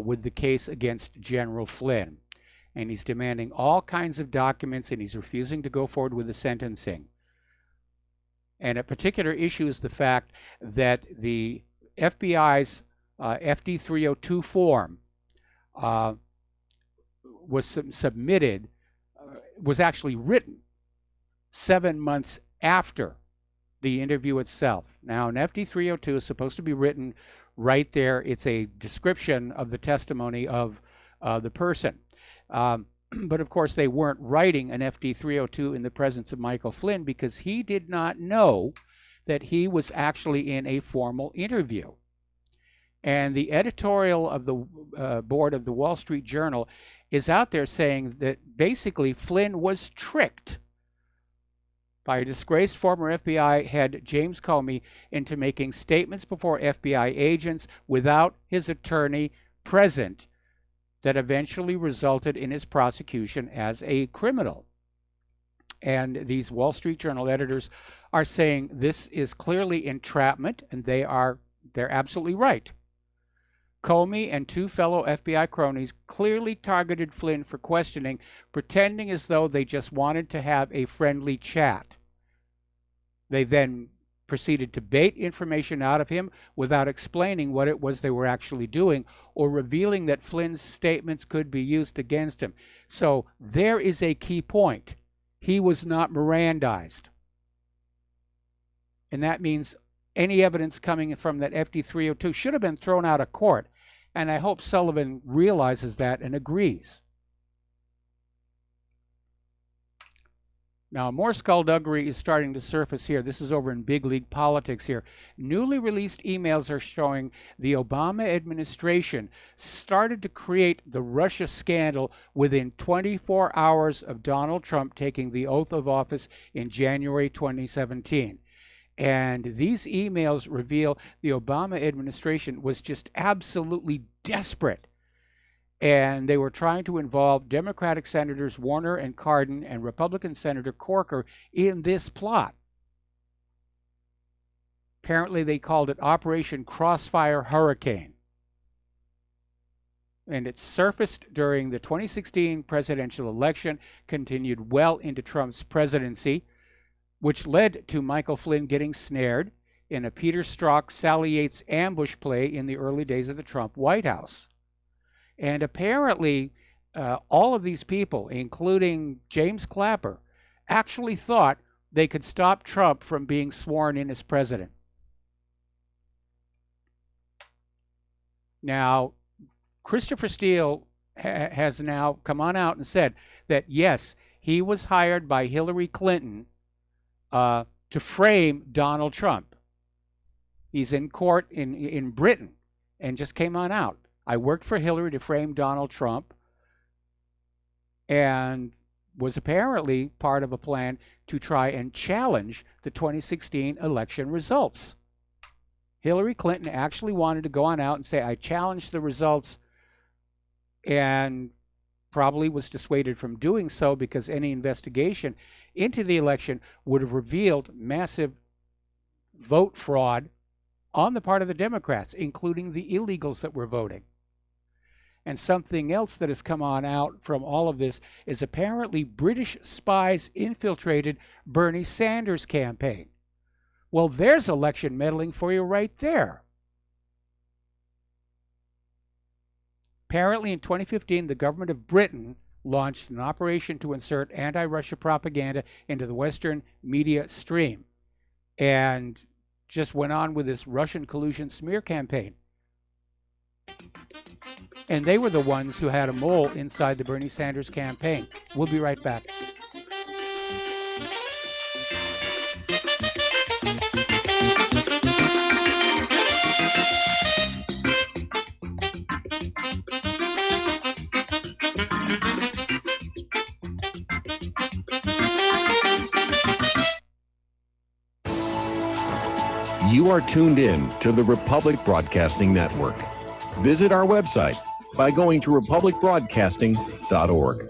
with the case against General Flynn. And he's demanding all kinds of documents, and he's refusing to go forward with the sentencing. And a particular issue is the fact that the FBI's FD 302 form was submitted, was actually written 7 months after the interview itself. Now, an FD 302 is supposed to be written right there. It's a description of the testimony of the person. But of course, they weren't writing an FD 302 in the presence of Michael Flynn because he did not know that he was actually in a formal interview. And the editorial of the board of the Wall Street Journal is out there saying that basically Flynn was tricked by a disgraced former FBI head James Comey into making statements before FBI agents without his attorney present that eventually resulted in his prosecution as a criminal. And these Wall Street Journal editors are saying this is clearly entrapment, and they're absolutely right. Comey and two fellow FBI cronies clearly targeted Flynn for questioning, pretending as though they just wanted to have a friendly chat. They then proceeded to bait information out of him without explaining what it was they were actually doing or revealing that Flynn's statements could be used against him. So there is a key point. He was not Mirandized. And that means any evidence coming from that FD 302 should have been thrown out of court. And I hope Sullivan realizes that and agrees. Now, more skullduggery is starting to surface here. This is over in big league politics here. Newly released emails are showing the Obama administration started to create the Russia scandal within 24 hours of Donald Trump taking the oath of office in January 2017. And these emails reveal the Obama administration was just absolutely desperate. And they were trying to involve Democratic Senators Warner and Cardin and Republican Senator Corker in this plot. Apparently, they called it Operation Crossfire Hurricane. And it surfaced during the 2016 presidential election, continued well into Trump's presidency, which led to Michael Flynn getting snared in a Peter Strzok, Sally Yates ambush play in the early days of the Trump White House. And apparently, all of these people, including James Clapper, actually thought they could stop Trump from being sworn in as president. Now, Christopher Steele has now come on out and said that, yes, he was hired by Hillary Clinton to frame Donald Trump. He's in court in Britain and just came on out. I worked for Hillary to frame Donald Trump and was apparently part of a plan to try and challenge the 2016 election results. Hillary Clinton actually wanted to go on out and say, I challenge the results, and probably was dissuaded from doing so because any investigation into the election would have revealed massive vote fraud on the part of the Democrats, including the illegals that were voting. And something else that has come on out from all of this is apparently British spies infiltrated Bernie Sanders' campaign. Well, there's election meddling for you right there. Apparently in 2015, the government of Britain launched an operation to insert anti-Russia propaganda into the Western media stream and just went on with this Russian collusion smear campaign. And they were the ones who had a mole inside the Bernie Sanders campaign. We'll be right back. You are tuned in to the Republic Broadcasting Network. Visit our website by going to republicbroadcasting.org.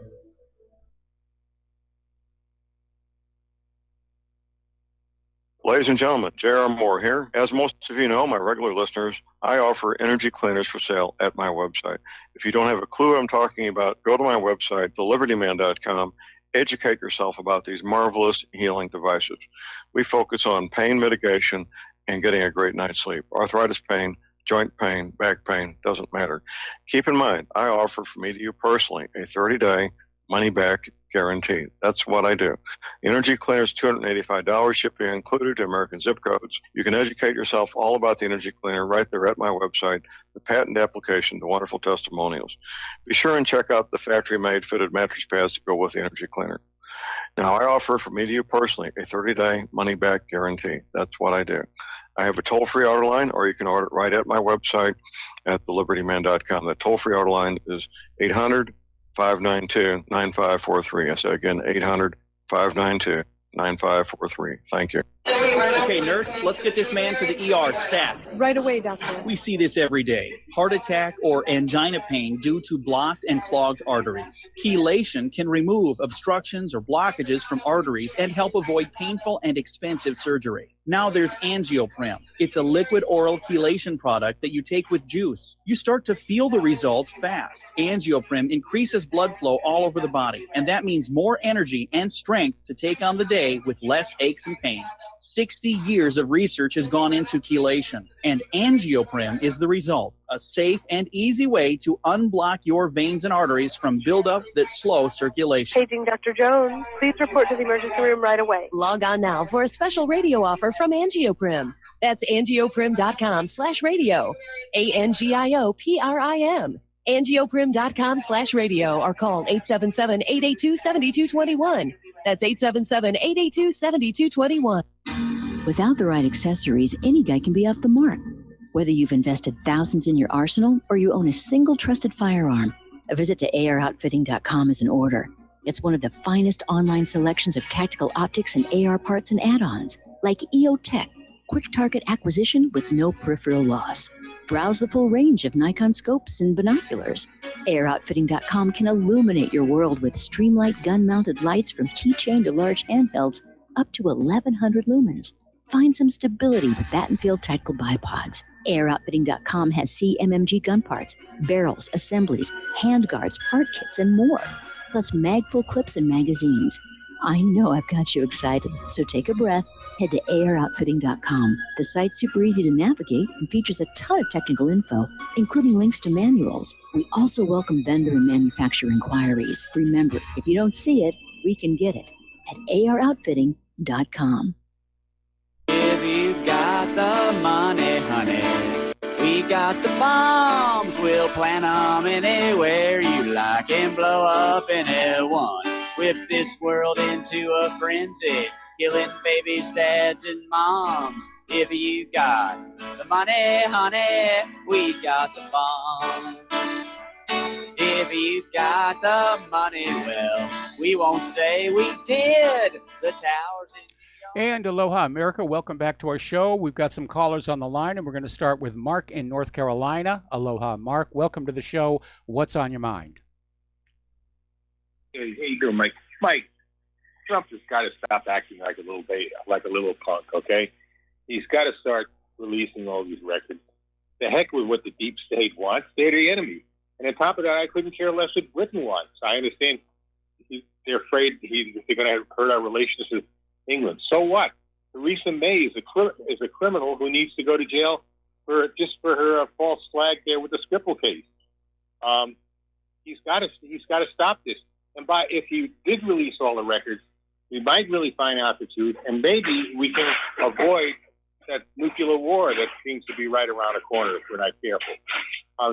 Ladies and gentlemen, J.R. Moore here. As most of you know, my regular listeners, I offer energy cleaners for sale at my website. If you don't have a clue what I'm talking about, go to my website, thelibertyman.com. Educate yourself about these marvelous healing devices. We focus on pain mitigation and getting a great night's sleep. Arthritis pain, joint pain, back pain, doesn't matter. Keep in mind, I offer from me to you personally a 30-day money-back guarantee. That's what I do. Energy Cleaner is $285, shipping included to American zip codes. You can educate yourself all about the Energy Cleaner right there at my website, the patent application, the wonderful testimonials. Be sure and check out the factory-made fitted mattress pads to go with the Energy Cleaner. Now, I offer from me to you personally a 30-day money-back guarantee. That's what I do. I have a toll-free order line, or you can order it right at my website at thelibertyman.com. The toll-free order line is 800-592-9543. I say again, 800-592-9543. Thank you. Okay, nurse, let's get this man to the ER stat. Right away, doctor. We see this every day. Heart attack or angina pain due to blocked and clogged arteries. Chelation can remove obstructions or blockages from arteries and help avoid painful and expensive surgery. Now there's Angioprim. It's a liquid oral chelation product that you take with juice. You start to feel the results fast. Angioprim increases blood flow all over the body, and that means more energy and strength to take on the day with less aches and pains. 60 years of research has gone into chelation, and Angioprim is the result. A safe and easy way to unblock your veins and arteries from buildup that slow circulation. Paging Dr. Jones. Please report to the emergency room right away. Log on now for a special radio offer from Angioprim. That's angioprim.com/radio. ANGIOPRIM. Angioprim.com/radio or call 877-882-7221. That's 877-882-7221. Without the right accessories, any guy can be off the mark. Whether you've invested thousands in your arsenal or you own a single trusted firearm, a visit to AROutfitting.com is in order. It's one of the finest online selections of tactical optics and AR parts and add-ons, like EOTech, quick target acquisition with no peripheral loss. Browse the full range of Nikon scopes and binoculars. AROutfitting.com can illuminate your world with Streamlight gun-mounted lights from keychain to large handhelds up to 1,100 lumens. Find some stability with Battenfield tactical bipods. AirOutfitting.com has CMMG gun parts, barrels, assemblies, handguards, part kits, and more, plus mag-full clips and magazines. I know I've got you excited, so take a breath. Head to AirOutfitting.com. The site's super easy to navigate and features a ton of technical info, including links to manuals. We also welcome vendor and manufacturer inquiries. Remember, if you don't see it, we can get it at AROutfitting.com. If you got the money, honey, we got the bombs. We'll plant them anywhere you like and blow up anyone. Whip this world into a frenzy, killing babies, dads, and moms. If you got the money, honey, we got the bombs. If you got the money, well, we won't say we did. The towers in And aloha, America. Welcome back to our show. We've got some callers on the line, and we're going to start with Mark in North Carolina. Aloha, Mark. Welcome to the show. What's on your mind? Hey, how you doing, Mike? Mike, Trump has got to stop acting like a little punk, okay? He's got to start releasing all these records. The heck with what the deep state wants. They're the enemy. And on top of that, I couldn't care less what Britain wants. I understand they're afraid they're going to hurt our relations with England. So what? Theresa May is a criminal who needs to go to jail for her false flag there with the Skripal case. He's got to stop this. And if he did release all the records, we might really find out the truth, and maybe we can avoid that nuclear war that seems to be right around the corner if we're not careful.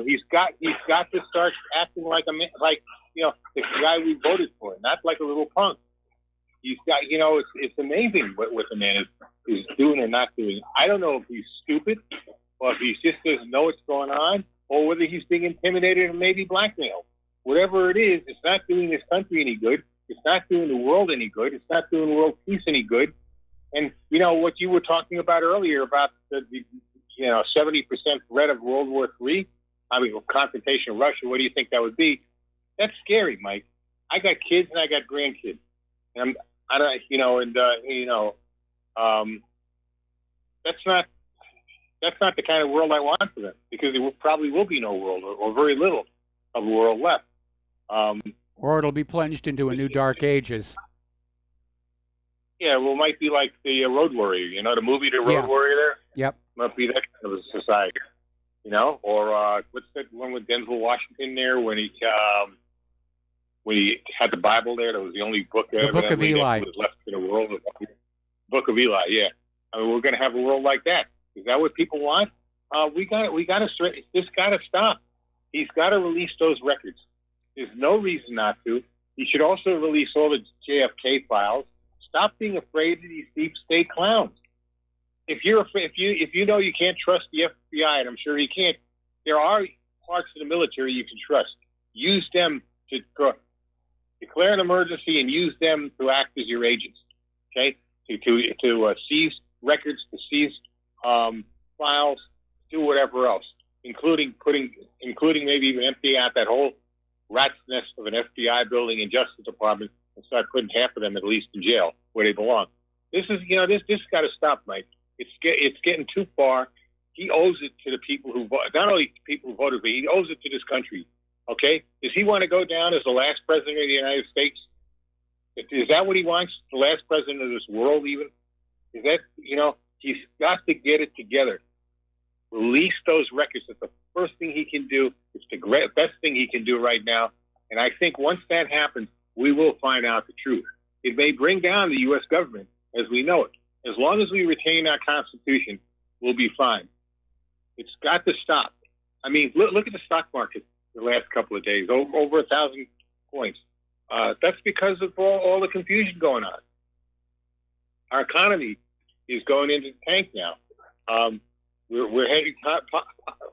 He's got to start acting like a man, like the guy we voted for, not like a little punk. He's got, it's amazing what the man is doing or not doing. I don't know if he's stupid or if he just doesn't know what's going on, or whether he's being intimidated and maybe blackmailed. Whatever it is, it's not doing this country any good. It's not doing the world any good. It's not doing world peace any good. And, what you were talking about earlier about the 70% threat of World War III, confrontation with Russia, what do you think that would be? That's scary, Mike. I got kids and I got grandkids. And that's not the kind of world I want for them, because there probably will be no world or very little of a world left. Or it'll be plunged into a new dark ages. Yeah, well, it might be like the Road Warrior, the movie The Road Warrior there? Yep. Might be that kind of a society, Or what's that one with Denzel Washington there when he had the Bible there? That was the only book The Book of Eli. Was left in the world. Book of Eli, yeah. We're going to have a world like that. Is that what people want? This got to stop. He's got to release those records. There's no reason not to. He should also release all the JFK files. Stop being afraid of these deep state clowns. If you know you can't trust the FBI, and I'm sure you can't, there are parts of the military you can trust. Use them to declare an emergency and use them to act as your agents. Okay, to seize records, to seize files, do whatever else, including maybe even empty out that whole rat's nest of an FBI building and Justice Department and start putting half of them at least in jail where they belong. This is, this got to stop, Mike. It's getting too far. He owes it to the people who not only people who voted, but he owes it to this country. Okay, does he want to go down as the last president of the United States? Is that what he wants? The last president of this world, even? Is that he's got to get it together. Release those records. That's the first thing he can do. It's the best thing he can do right now. And I think once that happens, we will find out the truth. It may bring down the U.S. government as we know it. As long as we retain our Constitution, we'll be fine. It's got to stop. I mean, look at the stock market the last couple of days, over 1,000 points. That's because of all the confusion going on. Our economy is going into the tank now. We're headed.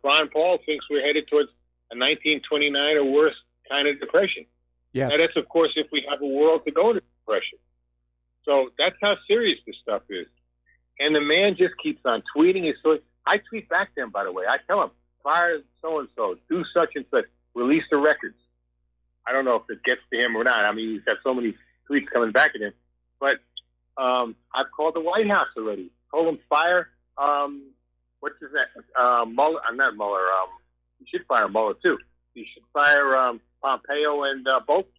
Ron Paul thinks we're headed towards a 1929 or worse kind of depression. Yes. And that's, of course, if we have a world to go to depression. So that's how serious this stuff is. And the man just keeps on tweeting his story. I tweet back to him, by the way. I tell him, fire so-and-so, do such and such, release the records. I don't know if it gets to him or not. I mean, he's got so many tweets coming back at him. But I've called the White House already. Told him fire, what's his name? Mueller. Not Mueller. You should fire Mueller, too. You should fire Pompeo and Bolton.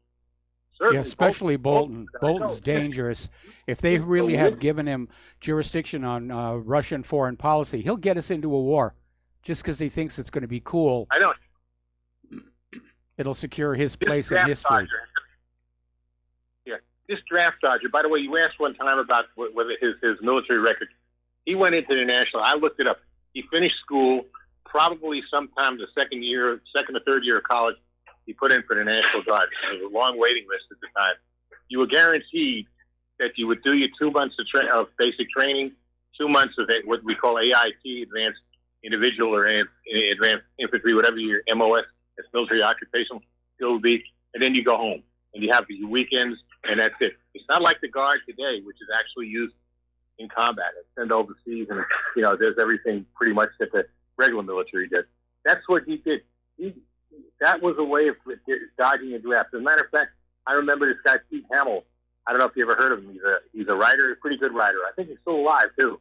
Certainly, yeah, especially Bolton. Bolton's dangerous. If they really have given him jurisdiction on Russian foreign policy, he'll get us into a war just because he thinks it's going to be cool. I know. It'll secure his place in history. Yeah, this draft dodger. By the way, you asked one time about whether his military record. He went into the national. I looked it up. He finished school probably sometime the second or third year of college. He put in for the National Guard. There was a long waiting list at the time. You were guaranteed that you would do your 2 months of basic training, 2 months of what we call AIT, Advanced Individual or Advanced Infantry, whatever your MOS, that's military occupational skill would be, and then you go home. And you have your weekends, and that's it. It's not like the Guard today, which is actually used in combat and sent overseas, and there's everything pretty much that the regular military did. That's what he did. That was a way of dodging a draft. As a matter of fact, I remember this guy Pete Hamill. I don't know if you ever heard of him. He's a writer, a pretty good writer. I think he's still alive too.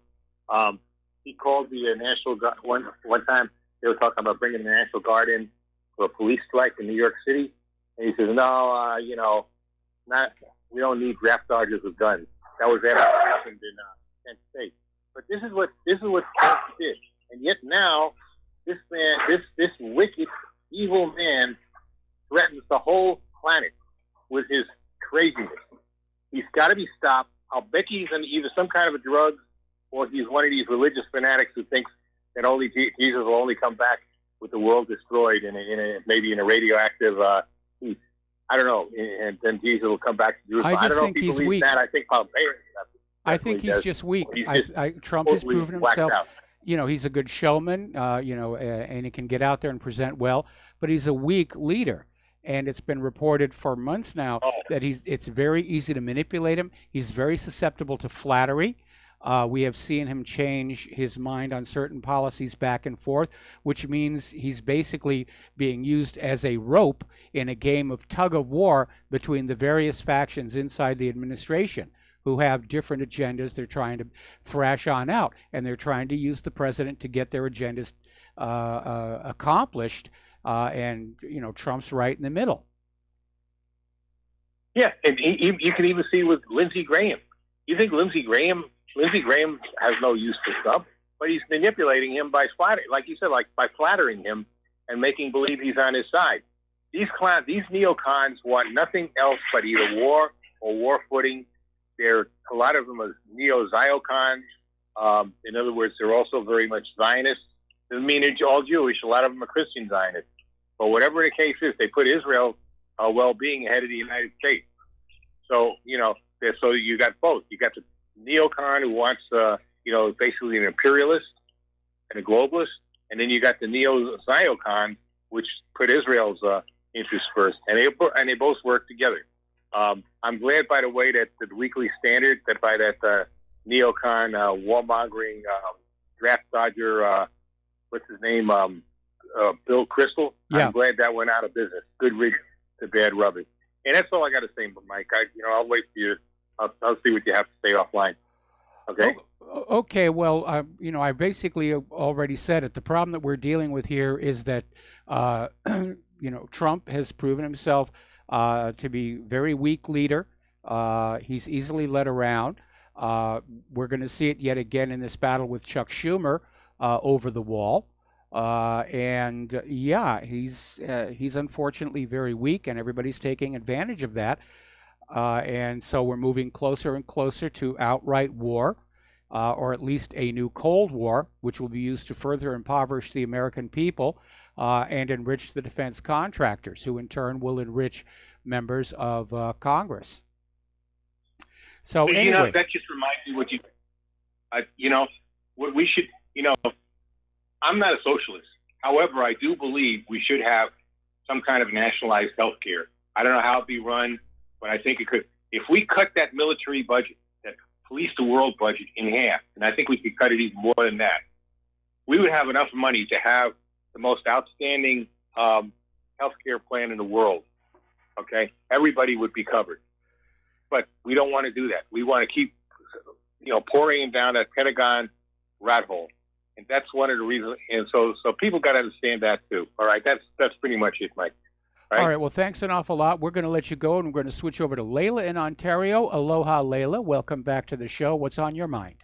He called the National Guard one time. They were talking about bringing the National Guard in for a police strike in New York City, and he says, "No, we don't need draft dodgers with guns." That was after what happened in Kent State. But this is what Trump did, and yet now this man, this wicked, evil man, threatens the whole planet with his craziness. He's got to be stopped. I'll bet he's on either some kind of a drug, or he's one of these religious fanatics who thinks that only Jesus will only come back with the world destroyed maybe in a radioactive heat. I don't know, and then Jesus will come back to Jerusalem. I just don't think know if he he's believes weak. that. I think Pompeo. I think he's just weak. Trump has totally proven whacked himself. out. He's a good showman, and he can get out there and present well, but he's a weak leader. And it's been reported for months now that it's very easy to manipulate him. He's very susceptible to flattery. We have seen him change his mind on certain policies back and forth, which means he's basically being used as a rope in a game of tug of war between the various factions inside the administration who have different agendas they're trying to thrash on out. And they're trying to use the president to get their agendas accomplished. And Trump's right in the middle. Yeah, and you can even see with Lindsey Graham. You think Lindsey Graham has no use for Trump, but he's manipulating him by flattering, like you said, by flattering him and making believe he's on his side. These neocons want nothing else but either war or war footing. A lot of them are neo-Ziocons. In other words, they're also very much Zionists. Doesn't mean they're all Jewish. A lot of them are Christian Zionists. But whatever the case is, they put Israel's well-being ahead of the United States. So, so you got both. You got the neocon who wants, basically an imperialist and a globalist, and then you got the neo-Ziocon, which put Israel's interests first, and they both work together. I'm glad, by the way, that the Weekly Standard, that by that neocon warmongering draft dodger, what's his name, Bill Kristol. Yeah. I'm glad that went out of business. Good riddance to bad rubbish. And that's all I got to say, Mike. I'll wait for you. I'll see what you have to say offline. Okay. Okay. Well, I basically already said it. The problem that we're dealing with here is that, Trump has proven himself to be a very weak leader. He's easily led around. We're going to see it yet again in this battle with Chuck Schumer over the wall. He's unfortunately very weak, and everybody's taking advantage of that. And so we're moving closer and closer to outright war, or at least a new Cold War, which will be used to further impoverish the American people and enrich the defense contractors, who in turn will enrich members of Congress. So anyway, that just reminds me what we should, I'm not a socialist. However, I do believe we should have some kind of nationalized health care. I don't know how it'd be run, but I think it could. If we cut that military budget, that police the world budget in half, and I think we could cut it even more than that, we would have enough money to have the most outstanding health care plan in the world. Okay? Everybody would be covered. But we don't want to do that. We want to keep, pouring down that Pentagon rat hole. And that's one of the reasons. And so people got to understand that too. All right. That's pretty much it, Mike. All right. Well, thanks an awful lot. We're going to let you go, and we're going to switch over to Layla in Ontario. Aloha, Layla. Welcome back to the show. What's on your mind?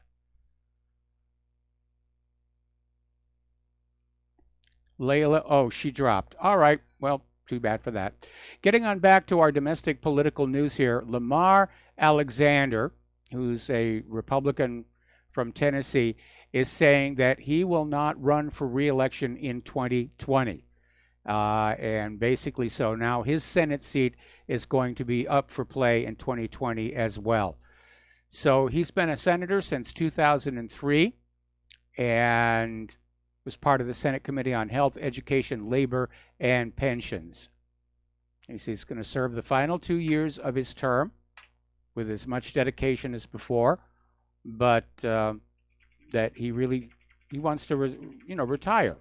Layla. Oh, she dropped. All right. Well, too bad for that. Getting on back to our domestic political news here, Lamar Alexander, who's a Republican from Tennessee, is saying that he will not run for re-election in 2020. And basically so now his Senate seat is going to be up for play in 2020 as well. So he's been a senator since 2003 and was part of the Senate Committee on Health, Education, Labor, and Pensions. He's going to serve the final 2 years of his term with as much dedication as before. but that he wants to retire.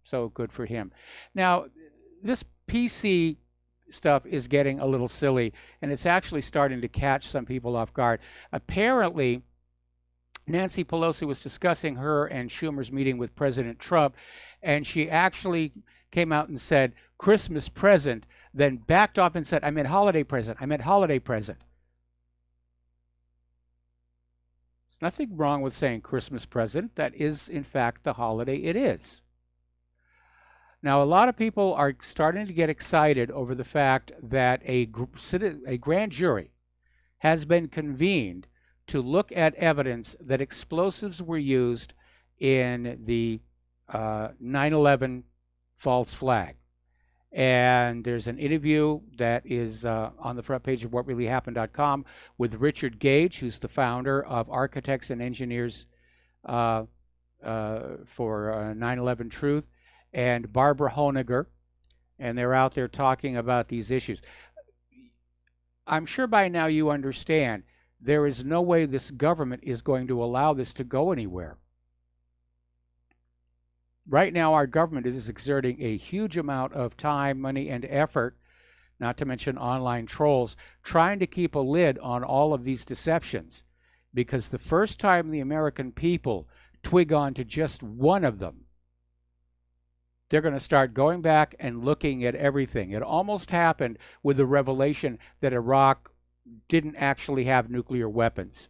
So good for him. Now, this PC stuff is getting a little silly, and it's actually starting to catch some people off guard. Apparently, Nancy Pelosi was discussing her and Schumer's meeting with President Trump, and she actually came out and said, Christmas present, then backed off and said, I meant holiday present. I meant holiday present. There's nothing wrong with saying Christmas present. That is, in fact, the holiday it is. Now, a lot of people are starting to get excited over the fact that a grand jury has been convened to look at evidence that explosives were used in the 9/11 false flag. And there's an interview that is on the front page of whatreallyhappened.com with Richard Gage, who's the founder of Architects and Engineers for 9/11 Truth, and Barbara Honegger, and they're out there talking about these issues. I'm sure by now you understand there is no way this government is going to allow this to go anywhere. Right now, our government is exerting a huge amount of time, money, and effort, not to mention online trolls, trying to keep a lid on all of these deceptions. Because the first time the American people twig on to just one of them, they're going to start going back and looking at everything. It almost happened with the revelation that Iraq didn't actually have nuclear weapons.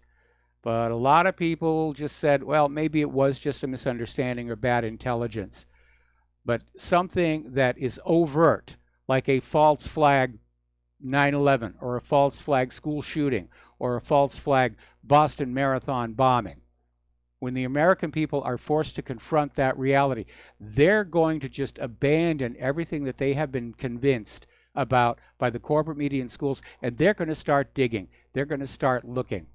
But a lot of people just said, well, maybe it was just a misunderstanding or bad intelligence. But something that is overt, like a false flag 9/11 or a false flag school shooting or a false flag Boston Marathon bombing, when the American people are forced to confront that reality, they're going to just abandon everything that they have been convinced about by the corporate media and schools, and they're going to start digging. They're going to start looking.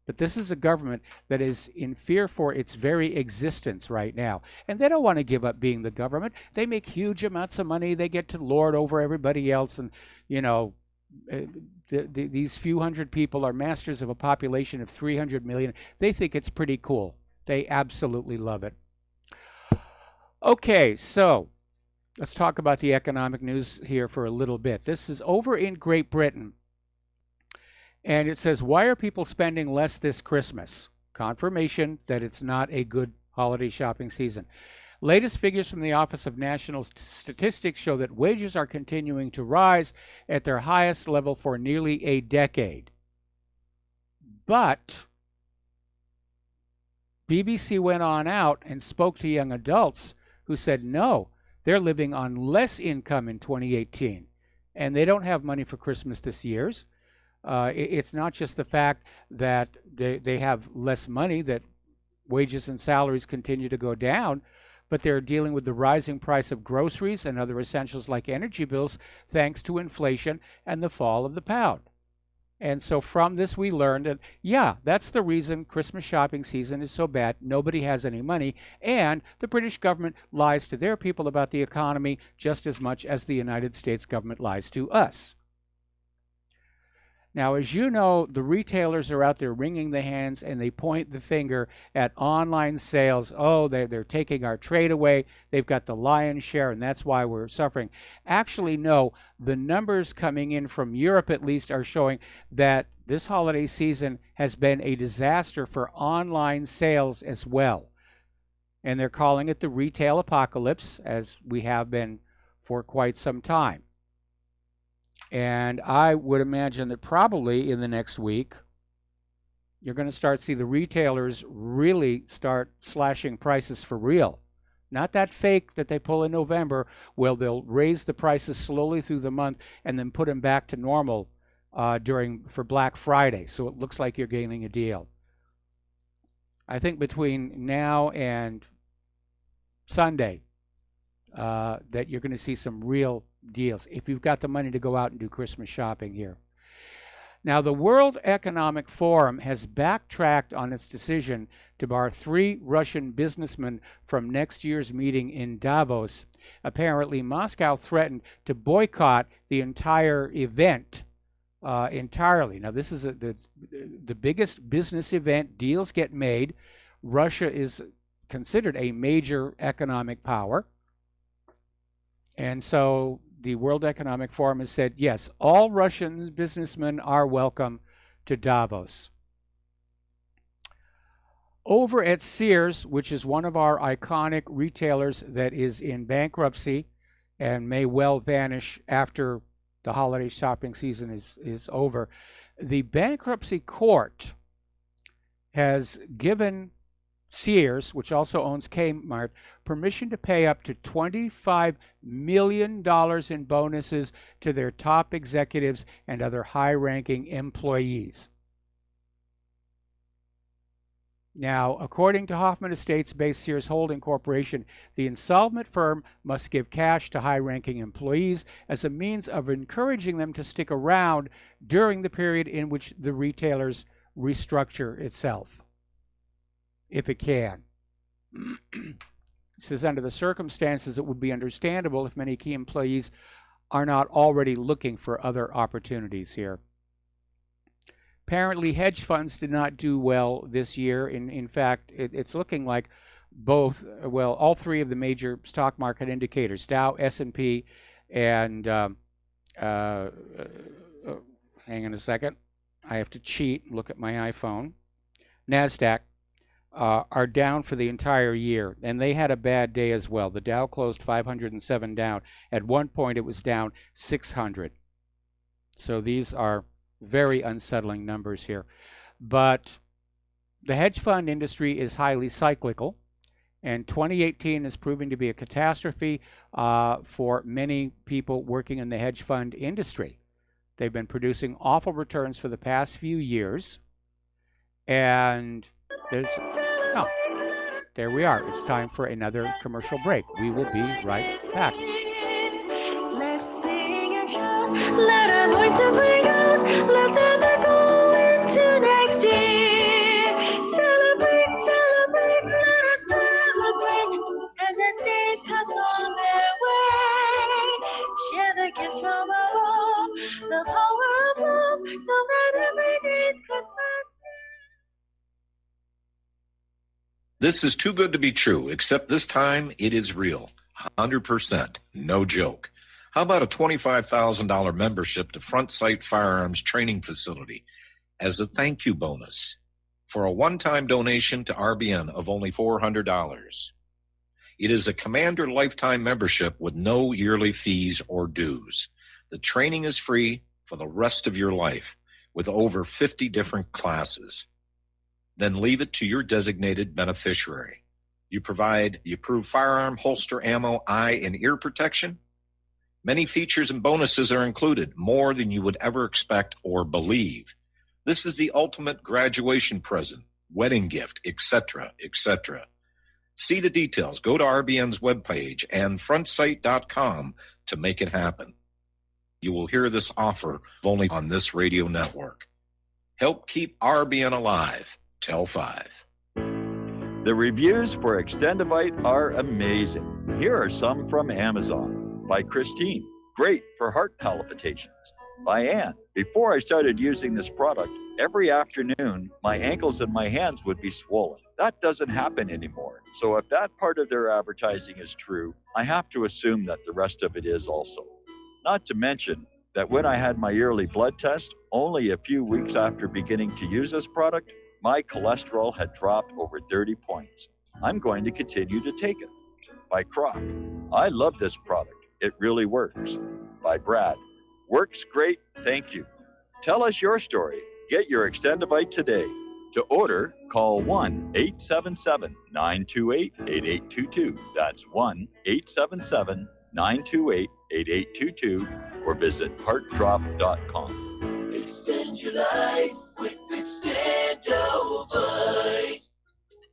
But this is a government that is in fear for its very existence right now. And they don't want to give up being the government. They make huge amounts of money. They get to lord over everybody else. And, you know, these few hundred people are masters of a population of 300 million. They think it's pretty cool. They absolutely love it. Okay, so let's talk about the economic news here for a little bit. This is over in Great Britain. And it says, why are people spending less this Christmas? Confirmation that it's not a good holiday shopping season. Latest figures from the Office of National Statistics show that wages are continuing to rise at their highest level for nearly a decade. But BBC went on out and spoke to young adults who said no, they're living on less income in 2018, and they don't have money for Christmas this year. It's not just the fact that they have less money, that wages and salaries continue to go down, but they're dealing with the rising price of groceries and other essentials like energy bills thanks to inflation and the fall of the pound. And so from this we learned that, yeah, that's the reason Christmas shopping season is so bad. Nobody has any money, and the British government lies to their people about the economy just as much as the United States government lies to us. Now, as you know, the retailers are out there wringing the hands and they point the finger at online sales. Oh, they're taking our trade away. They've got the lion's share, and that's why we're suffering. Actually, no, the numbers coming in from Europe, at least, are showing that this holiday season has been a disaster for online sales as well. And they're calling it the retail apocalypse, as we have been for quite some time. And I would imagine that probably in the next week, you're going to start to see the retailers really start slashing prices for real. Not that fake that they pull in November, where they'll raise the prices slowly through the month and then put them back to normal for Black Friday. So it looks like you're gaining a deal. I think between now and Sunday, that you're going to see some real deals if you've got the money to go out and do Christmas shopping here. Now, the World Economic Forum has backtracked on its decision to bar 3 Russian businessmen from next year's meeting in Davos. Apparently, Moscow threatened to boycott the entire event entirely. Now, this is the biggest business event. Deals get made. Russia is considered a major economic power. And so the World Economic Forum has said, yes, all Russian businessmen are welcome to Davos. Over at Sears, which is one of our iconic retailers that is in bankruptcy and may well vanish after the holiday shopping season is over, the bankruptcy court has given Sears, which also owns Kmart, permission to pay up to $25 million in bonuses to their top executives and other high-ranking employees. Now, according to Hoffman Estates-based Sears Holding Corporation, the insolvent firm must give cash to high-ranking employees as a means of encouraging them to stick around during the period in which the retailers restructure itself, if it can. It says, under the circumstances, it would be understandable if many key employees are not already looking for other opportunities here. Apparently, hedge funds did not do well this year. In fact, it's looking like all three of the major stock market indicators, Dow, S&P, and hang on a second. I have to cheat, look at my iPhone. NASDAQ are down for the entire year, and they had a bad day as well. The Dow closed 507 down. At one point, it was down 600. So these are very unsettling numbers here. But the hedge fund industry is highly cyclical, and 2018 is proving to be a catastrophe for many people working in the hedge fund industry. They've been producing awful returns for the past few years, and there we are. It's time for another commercial break. We will be right back. Let's sing and shout, let our voices ring out, let them echo into next year. Celebrate, celebrate, let us celebrate, as the days pass on their way. Share the gift from above, the power of love, so that every day's Christmas. This is too good to be true, except this time it is real. 100%. No joke. How about a $25,000 membership to Front Sight Firearms Training Facility as a thank you bonus for a one-time donation to RBN of only $400? It is a Commander lifetime membership with no yearly fees or dues. The training is free for the rest of your life with over 50 different classes. Then leave it to your designated beneficiary. You provide the approved firearm, holster, ammo, eye, and ear protection. Many features and bonuses are included, more than you would ever expect or believe. This is the ultimate graduation present, wedding gift, etc., etc. See the details. Go to RBN's webpage and frontsight.com to make it happen. You will hear this offer only on this radio network. Help keep RBN alive. Tell 5. The reviews for Extendivite are amazing. Here are some from Amazon. By Christine, great for heart palpitations. By Ann, before I started using this product, every afternoon my ankles and my hands would be swollen. That doesn't happen anymore. So if that part of their advertising is true, I have to assume that the rest of it is also. Not to mention that when I had my yearly blood test, only a few weeks after beginning to use this product, my cholesterol had dropped over 30 points. I'm going to continue to take it. By Croc, I love this product. It really works. By Brad, works great, thank you. Tell us your story. Get your Extendivite today. To order, call 1-877-928-8822. That's 1-877-928-8822 or visit heartdrop.com. Extend your life with Extendovite.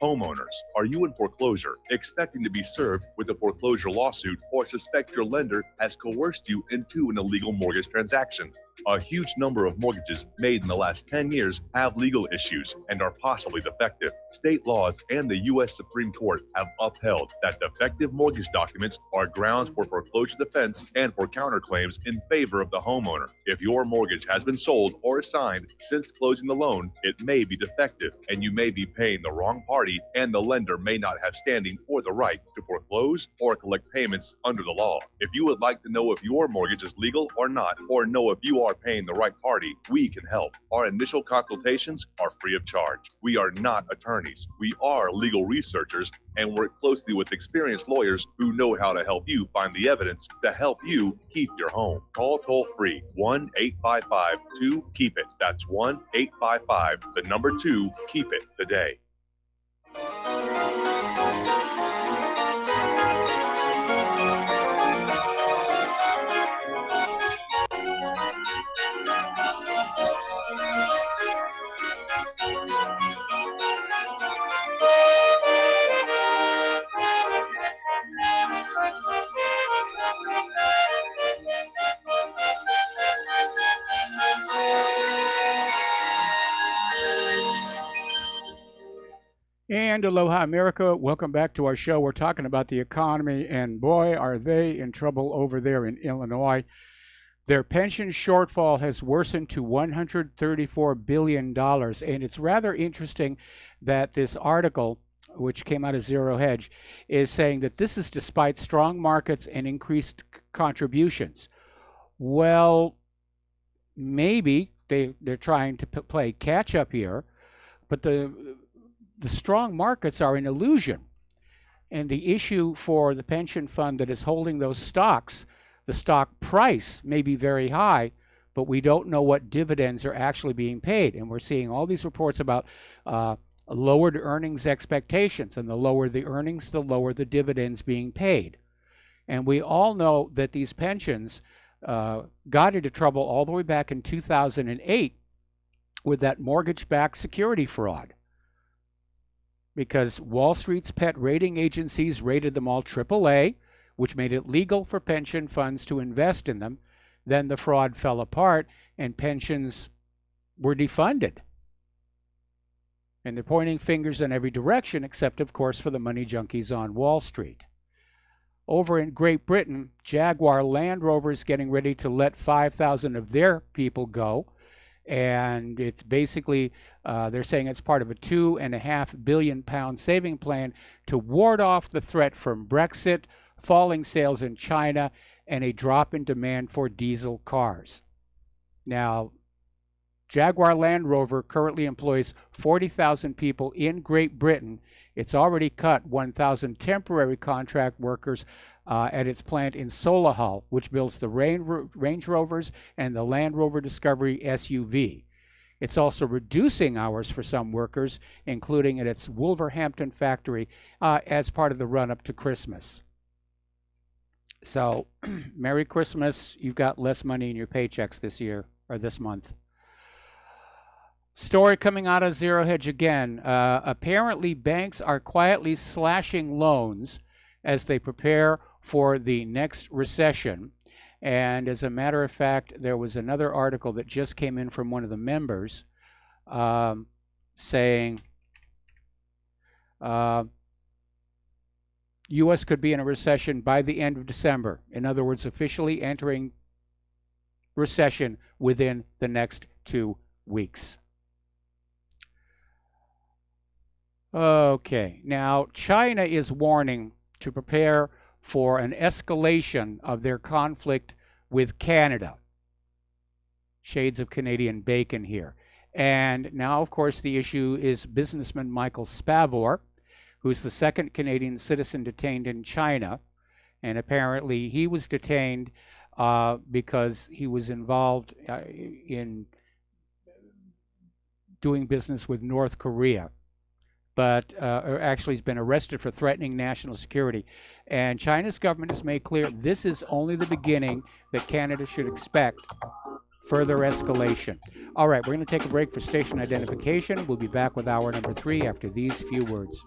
Homeowners, are you in foreclosure, expecting to be served with a foreclosure lawsuit, or suspect your lender has coerced you into an illegal mortgage transaction? A huge number of mortgages made in the last 10 years have legal issues and are possibly defective. State laws and the U.S. Supreme Court have upheld that defective mortgage documents are grounds for foreclosure defense and for counterclaims in favor of the homeowner. If your mortgage has been sold or assigned since closing the loan, it may be defective and you may be paying the wrong party, and the lender may not have standing or the right to foreclose or collect payments under the law. If you would like to know if your mortgage is legal or not, or know if you are paying the right party, we can help. Our initial consultations are free of charge. We are not attorneys. We are legal researchers and work closely with experienced lawyers who know how to help you find the evidence to help you keep your home. Call toll free 1-855-2-KEEP-IT. That's 1-855-2-KEEP-IT today. And aloha, America. Welcome back to our show. We're talking about the economy, and boy, are they in trouble over there in Illinois. Their pension shortfall has worsened to $134 billion. And it's rather interesting that this article, which came out of Zero Hedge, is saying that this is despite strong markets and increased contributions. Well, maybe they're trying to play catch up here, but the strong markets are an illusion. And the issue for the pension fund that is holding those stocks, the stock price may be very high, but we don't know what dividends are actually being paid. And we're seeing all these reports about lowered earnings expectations. And the lower the earnings, the lower the dividends being paid. And we all know that these pensions got into trouble all the way back in 2008 with that mortgage-backed security fraud, because Wall Street's pet rating agencies rated them all AAA, which made it legal for pension funds to invest in them. Then the fraud fell apart and pensions were defunded. And they're pointing fingers in every direction, except, of course, for the money junkies on Wall Street. Over in Great Britain, Jaguar Land Rover is getting ready to let 5,000 of their people go. And it's basically, they're saying it's part of a £2.5 billion saving plan to ward off the threat from Brexit, falling sales in China, and a drop in demand for diesel cars. Now, Jaguar Land Rover currently employs 40,000 people in Great Britain. It's already cut 1,000 temporary contract workers at its plant in Solihull, which builds the Range Rovers and the Land Rover Discovery SUV. It's also reducing hours for some workers, including at its Wolverhampton factory, as part of the run-up to Christmas. So, Merry Christmas. You've got less money in your paychecks this year, or this month. Story coming out of Zero Hedge again. Apparently, banks are quietly slashing loans as they prepare for the next recession. And as a matter of fact, there was another article that just came in from one of the members saying U.S. could be in a recession by the end of December. In other words, officially entering recession within the next 2 weeks. Okay, now China is warning to prepare for an escalation of their conflict with Canada. Shades of Canadian bacon here. And now, of course, the issue is businessman Michael Spavor, who's the second Canadian citizen detained in China. And apparently he was detained because he was involved in doing business with North Korea. But actually he's been arrested for threatening national security. And China's government has made clear this is only the beginning, that Canada should expect further escalation. All right, we're going to take a break for station identification. We'll be back with hour number 3 after these few words.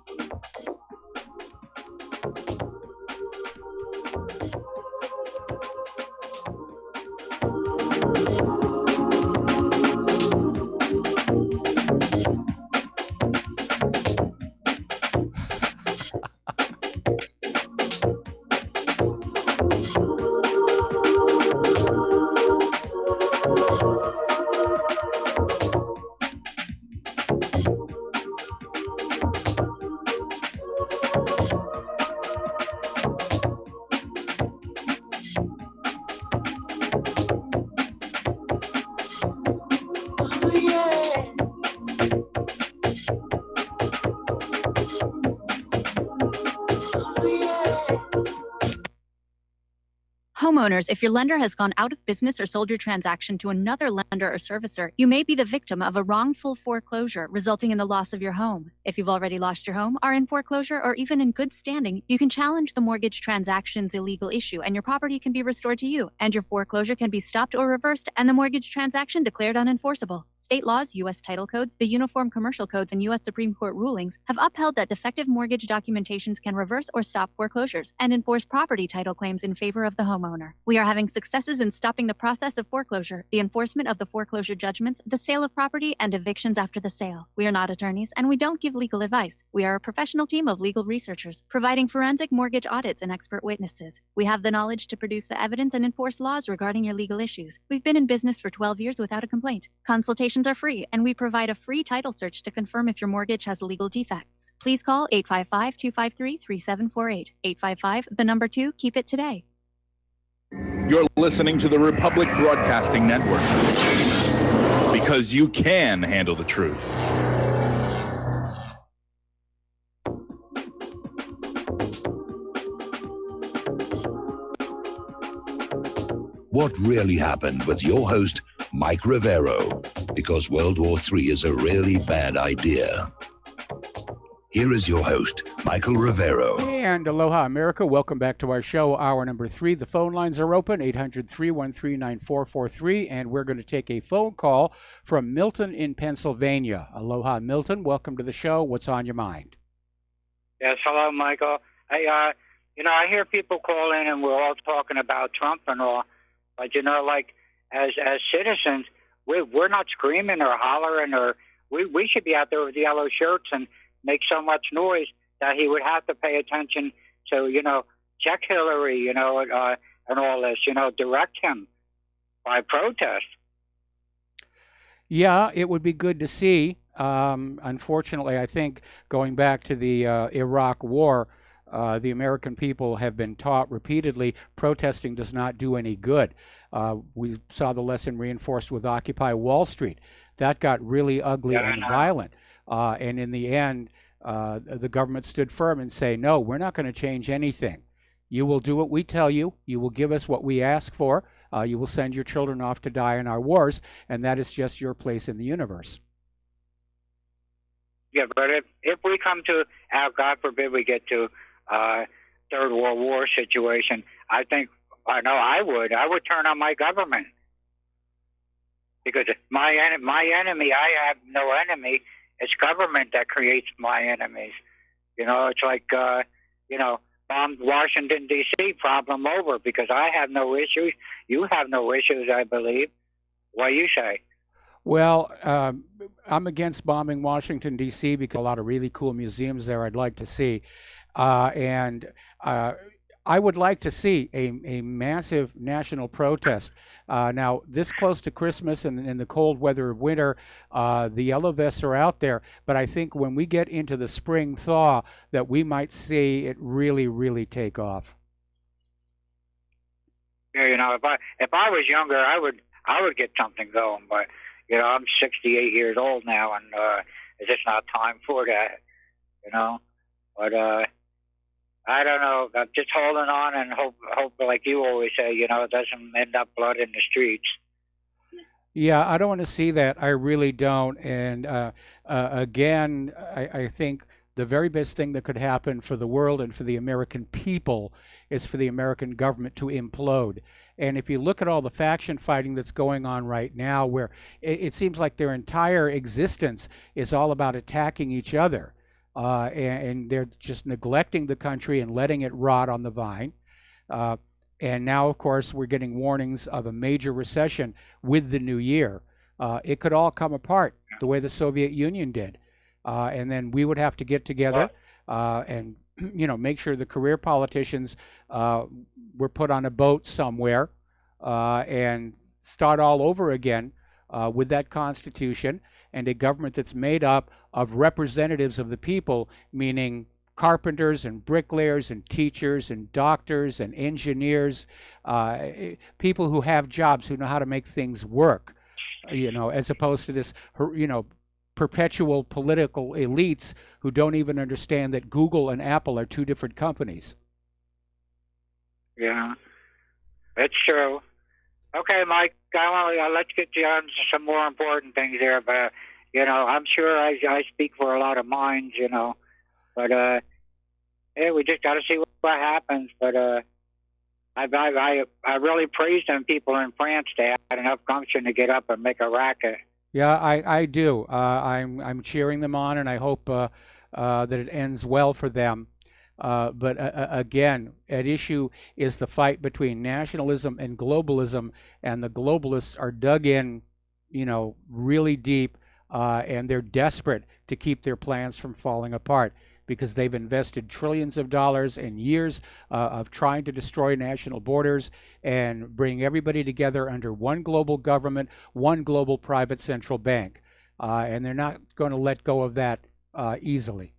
Homeowners, if your lender has gone out of business or sold your transaction to another lender or servicer, you may be the victim of a wrongful foreclosure, resulting in the loss of your home. If you've already lost your home, are in foreclosure, or even in good standing, you can challenge the mortgage transaction's illegal issue, and your property can be restored to you, and your foreclosure can be stopped or reversed, and the mortgage transaction declared unenforceable. State laws, U.S. title codes, the Uniform Commercial Codes, and U.S. Supreme Court rulings have upheld that defective mortgage documentations can reverse or stop foreclosures and enforce property title claims in favor of the homeowner. We are having successes in stopping the process of foreclosure, the enforcement of the foreclosure judgments, the sale of property, and evictions after the sale. We are not attorneys, and we don't give legal advice. We are a professional team of legal researchers, providing forensic mortgage audits and expert witnesses. We have the knowledge to produce the evidence and enforce laws regarding your legal issues. We've been in business for 12 years without a complaint. Consultations are free, and we provide a free title search to confirm if your mortgage has legal defects. Please call 855-253-3748. 855, the number 2, keep it today. You're listening to the Republic Broadcasting Network, because you can handle the truth. What really happened with your host, Mike Rivero, because World War III is a really bad idea. Here is your host, Michael Rivero. And aloha, America. Welcome back to our show, hour number 3. The phone lines are open, 800-313-9443, and we're going to take a phone call from Milton in Pennsylvania. Aloha, Milton. Welcome to the show. What's on your mind? Yes, hello, Michael. I hear people call in and we're all talking about Trump and all, but, like, as citizens, we're not screaming or hollering, or we should be out there with yellow shirts and make so much noise that he would have to pay attention to, check Hillary, and all this, direct him by protest. Yeah, it would be good to see. Unfortunately, I think going back to the Iraq War, the American people have been taught repeatedly protesting does not do any good. We saw the lesson reinforced with Occupy Wall Street. That got really ugly and violent. And in the end, the government stood firm and say, no, we're not going to change anything. You will do what we tell you. You will give us what we ask for. You will send your children off to die in our wars, and that is just your place in the universe. Yeah, but if we come to, God forbid we get to Third World War situation, I would turn on my government. Because my enemy, I have no enemy. It's government that creates my enemies. It's like, bomb Washington, D.C., problem over, because I have no issues. You have no issues, I believe. What do you say? Well, I'm against bombing Washington, D.C. because a lot of really cool museums there I'd like to see. And I would like to see a massive national protest. Now, this close to Christmas and in the cold weather of winter, the yellow vests are out there. But I think when we get into the spring thaw, that we might see it really, really take off. Yeah, if I was younger, I would get something going. But I'm 68 years old now, and it's just not time for that. But I don't know. I'm just holding on and hope, like you always say, it doesn't end up blood in the streets. Yeah, I don't want to see that. I really don't. And again, I think the very best thing that could happen for the world and for the American people is for the American government to implode. And if you look at all the faction fighting that's going on right now, where it seems like their entire existence is all about attacking each other. And they're just neglecting the country and letting it rot on the vine. And now, of course, we're getting warnings of a major recession with the new year. It could all come apart the way the Soviet Union did. And then we would have to get together and, make sure the career politicians were put on a boat somewhere and start all over again with that Constitution and a government that's made up of representatives of the people, meaning carpenters and bricklayers and teachers and doctors and engineers, people who have jobs, who know how to make things work, as opposed to this, perpetual political elites who don't even understand that Google and Apple are two different companies. Yeah, it's true. Okay, Mike, I'll let you get on to some more important things here, but, I'm sure I speak for a lot of minds, but, yeah, we just got to see what happens, but, I really praise them people in France. They had enough gumption to get up and make a racket. Yeah, I do. I'm cheering them on, and I hope that it ends well for them. But again, at issue is the fight between nationalism and globalism, and the globalists are dug in, really deep, and they're desperate to keep their plans from falling apart because they've invested trillions of dollars and years of trying to destroy national borders and bring everybody together under one global government, one global private central bank. And they're not going to let go of that easily.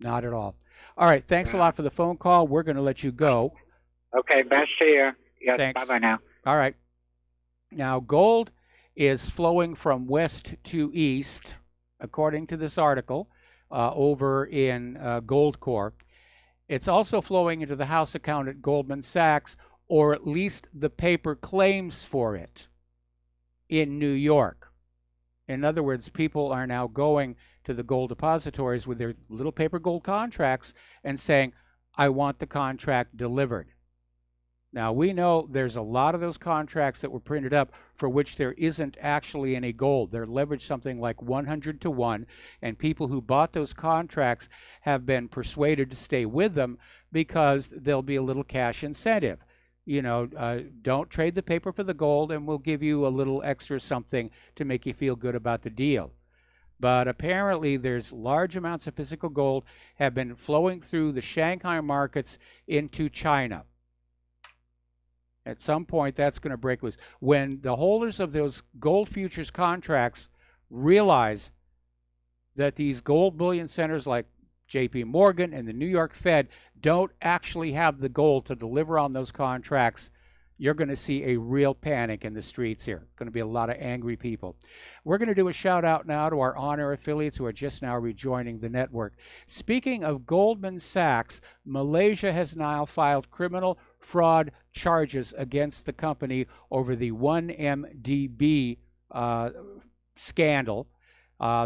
Not at all. All right. Thanks a lot for the phone call. We're going to let you go. Okay. Best to you. Yes. Thanks. Bye-bye now. All right. Now, gold is flowing from west to east, according to this article, over in Goldcore. It's also flowing into the house account at Goldman Sachs, or at least the paper claims for it, in New York. In other words, people are now going to the gold depositories with their little paper gold contracts and saying, I want the contract delivered. Now, we know there's a lot of those contracts that were printed up for which there isn't actually any gold. They're leveraged something like 100 to 1, and people who bought those contracts have been persuaded to stay with them because there'll be a little cash incentive. Don't trade the paper for the gold, and we'll give you a little extra something to make you feel good about the deal. But apparently there's large amounts of physical gold have been flowing through the Shanghai markets into China. At some point, that's going to break loose. When the holders of those gold futures contracts realize that these gold bullion centers like J.P. Morgan and the New York Fed don't actually have the gold to deliver on those contracts, you're going to see a real panic in the streets here. Going to be a lot of angry people. We're going to do a shout out now to our on-air affiliates who are just now rejoining the network. Speaking of Goldman Sachs, Malaysia has now filed criminal fraud charges against the company over the 1MDB scandal.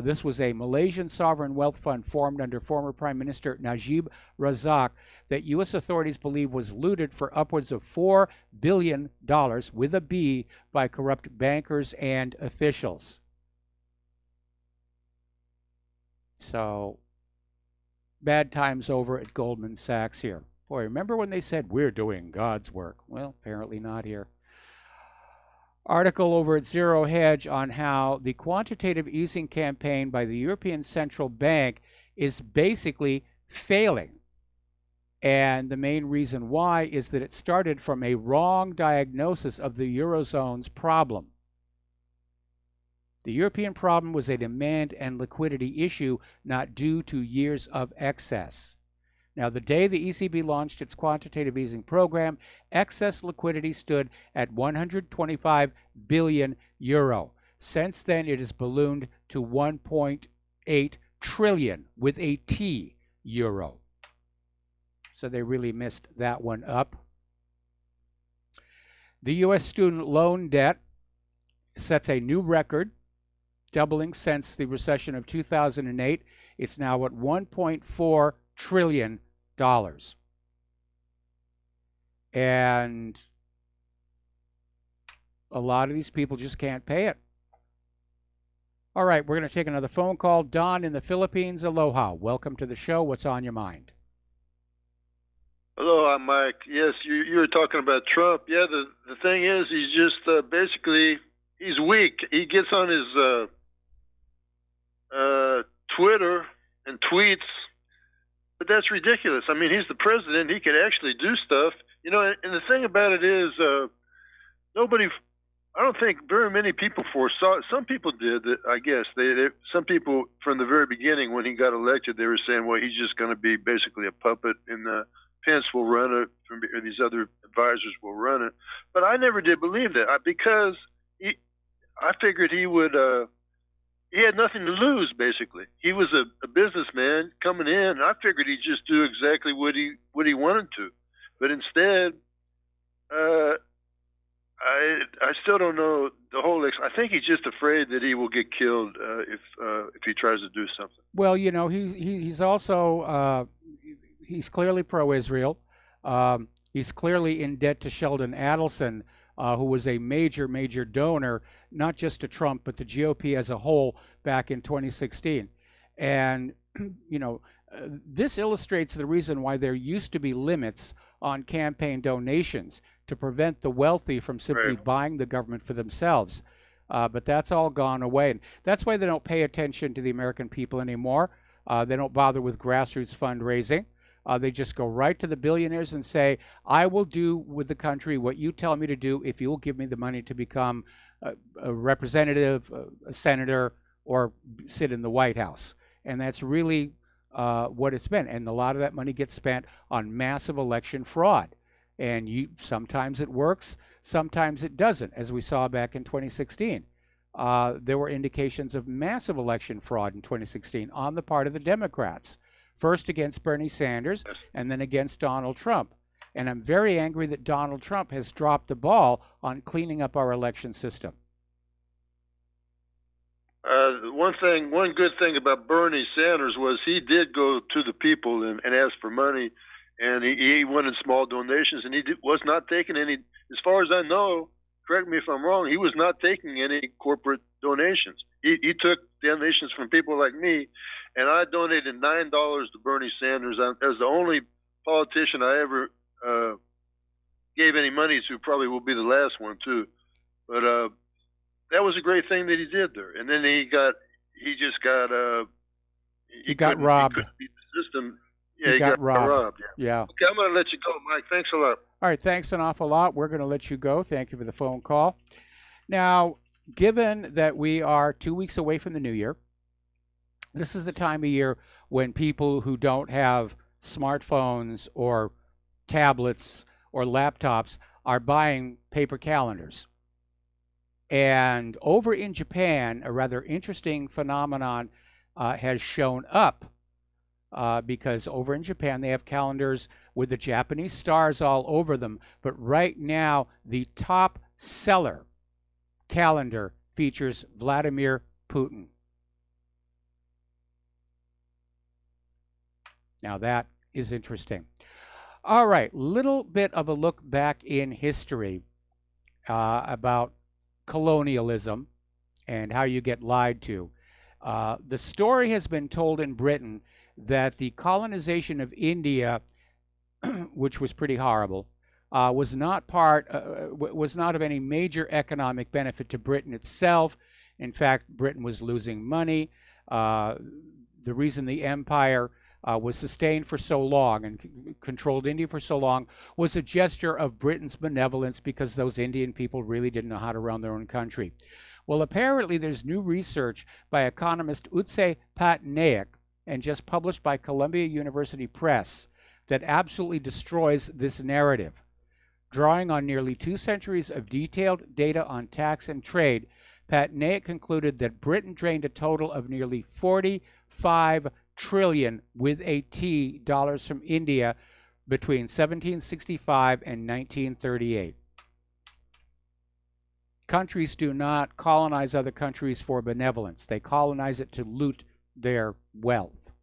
This was a Malaysian sovereign wealth fund formed under former Prime Minister Najib Razak that U.S. authorities believe was looted for upwards of $4 billion with a B by corrupt bankers and officials. So, bad times over at Goldman Sachs here. Boy, remember when they said, we're doing God's work? Well, apparently not here. Article over at Zero Hedge on how the quantitative easing campaign by the European Central Bank is basically failing. And the main reason why is that it started from a wrong diagnosis of the Eurozone's problem. The European problem was a demand and liquidity issue, not due to years of excess. Now, the day the ECB launched its quantitative easing program, excess liquidity stood at 125 billion euro. Since then, it has ballooned to 1.8 trillion with a T euro. So they really missed that one up. The U.S. student loan debt sets a new record, doubling since the recession of 2008. It's now at $1.4 trillion. And a lot of these people just can't pay it. All right, we're going to take another phone call. Don in the Philippines, aloha. Welcome to the show. What's on your mind? Hello, I'm Mike. Yes, you were talking about Trump. Yeah, the thing is, he's just basically, he's weak. He gets on his Twitter and tweets, but that's ridiculous. I mean, he's the president. He could actually do stuff. And the thing about it is, I don't think very many people foresaw. Some people did, I guess. Some people from the very beginning, when he got elected, they were saying, well, he's just going to be basically a puppet, and Pence will run it, or these other advisors will run it. But I never did believe that because I figured he would. He had nothing to lose. Basically, he was a businessman coming in. I figured he'd just do exactly what he wanted to, but instead, I still don't know the whole. I think he's just afraid that he will get killed if he tries to do something. Well, you know, he's also he's clearly pro-Israel. He's clearly in debt to Sheldon Adelson, who was a major donor, not just to Trump, but the GOP as a whole back in 2016. And, you know, this illustrates the reason why there used to be limits on campaign donations to prevent the wealthy from simply buying the government for themselves. But that's all gone away. And that's why they don't pay attention to the American people anymore. They don't bother with grassroots fundraising. They just go right to the billionaires and say, I will do with the country what you tell me to do if you will give me the money to become a representative, a senator, or sit in the White House. And that's really what it's been. And a lot of that money gets spent on massive election fraud. And sometimes it works, sometimes it doesn't, as we saw back in 2016. There were indications of massive election fraud in 2016 on the part of the Democrats. First against Bernie Sanders, and then against Donald Trump. And I'm very angry that Donald Trump has dropped the ball on cleaning up our election system. One good thing about Bernie Sanders was he did go to the people and ask for money, and he wanted small donations, and was not taking any, as far as I know, correct me if I'm wrong, he was not taking any corporate donations. He took donations from people like me, and I donated $9 to Bernie Sanders as the only politician I ever gave any money to. Probably will be the last one too. But that was a great thing that he did there. And then he got robbed. He couldn't beat the system. Yeah, he got robbed. Yeah. Okay, I'm going to let you go, Mike. Thanks a lot. All right, thanks an awful lot. We're going to let you go. Thank you for the phone call. Now, given that we are 2 weeks away from the new year, this is the time of year when people who don't have smartphones or tablets or laptops are buying paper calendars. And over in Japan, a rather interesting phenomenon has shown up because over in Japan, they have calendars with the Japanese stars all over them. But right now, the top seller calendar features Vladimir Putin. Now that is interesting. All right, little bit of a look back in history about colonialism and how you get lied to. The story has been told in Britain that the colonization of India, which was pretty horrible, was not of any major economic benefit to Britain itself. In fact, Britain was losing money. The reason the empire was sustained for so long and controlled India for so long was a gesture of Britain's benevolence because those Indian people really didn't know how to run their own country. Well, apparently there's new research by economist Utse Patnaik and just published by Columbia University Press that absolutely destroys this narrative. Drawing on nearly 2 centuries of detailed data on tax and trade, Patnaik concluded that Britain drained a total of nearly 45 trillion with a T dollars from India between 1765 and 1938. Countries do not colonize other countries for benevolence. They colonize it to loot their wealth.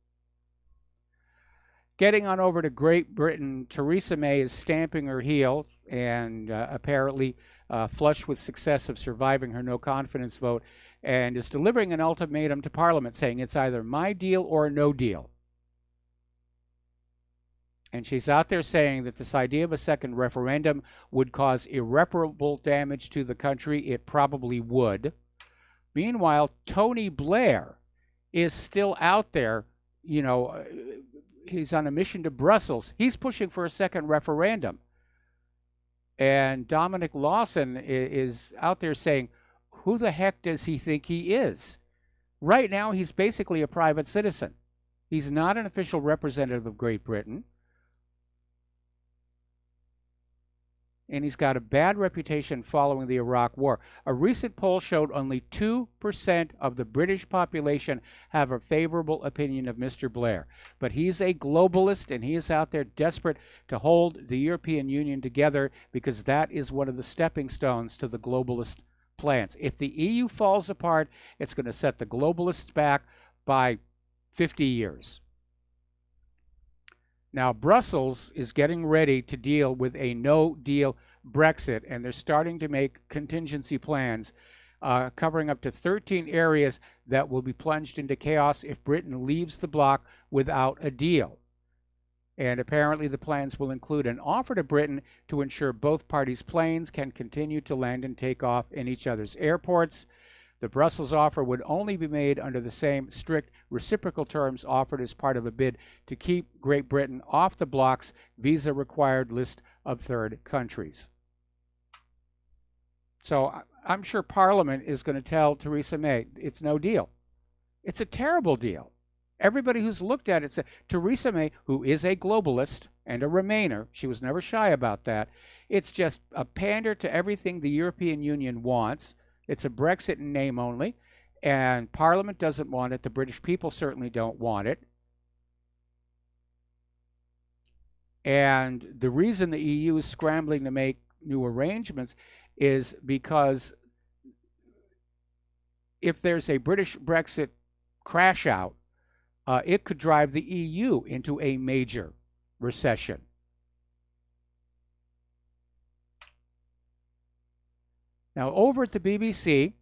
Getting on over to Great Britain, Theresa May is stamping her heels and apparently flushed with success of surviving her no-confidence vote, and is delivering an ultimatum to Parliament saying it's either my deal or no deal. And she's out there saying that this idea of a second referendum would cause irreparable damage to the country. It probably would. Meanwhile, Tony Blair is still out there, you know, he's on a mission to Brussels. He's pushing for a second referendum. And Dominic Lawson is out there saying, who the heck does he think he is? Right now, he's basically a private citizen. He's not an official representative of Great Britain. and he's got a bad reputation following the Iraq War. A recent poll showed only 2% of the British population have a favorable opinion of Mr. Blair. But he's a globalist, and he is out there desperate to hold the European Union together because that is one of the stepping stones to the globalist plans. If the EU falls apart, it's going to set the globalists back by 50 years. Now, Brussels is getting ready to deal with a no-deal Brexit, and they're starting to make contingency plans covering up to 13 areas that will be plunged into chaos if Britain leaves the bloc without a deal. And apparently the plans will include an offer to Britain to ensure both parties' planes can continue to land and take off in each other's airports. The Brussels offer would only be made under the same strict reciprocal terms offered as part of a bid to keep Great Britain off the bloc's visa-required list of third countries. So I'm sure Parliament is going to tell Theresa May it's no deal. It's a terrible deal. Everybody who's looked at it said, Theresa May, who is a globalist and a Remainer, she was never shy about that, it's just a pander to everything the European Union wants. It's a Brexit in name only, and Parliament doesn't want it. The British people certainly don't want it. And the reason the EU is scrambling to make new arrangements is because if there's a British Brexit crash out, it could drive the EU into a major recession. Now, over at the BBC,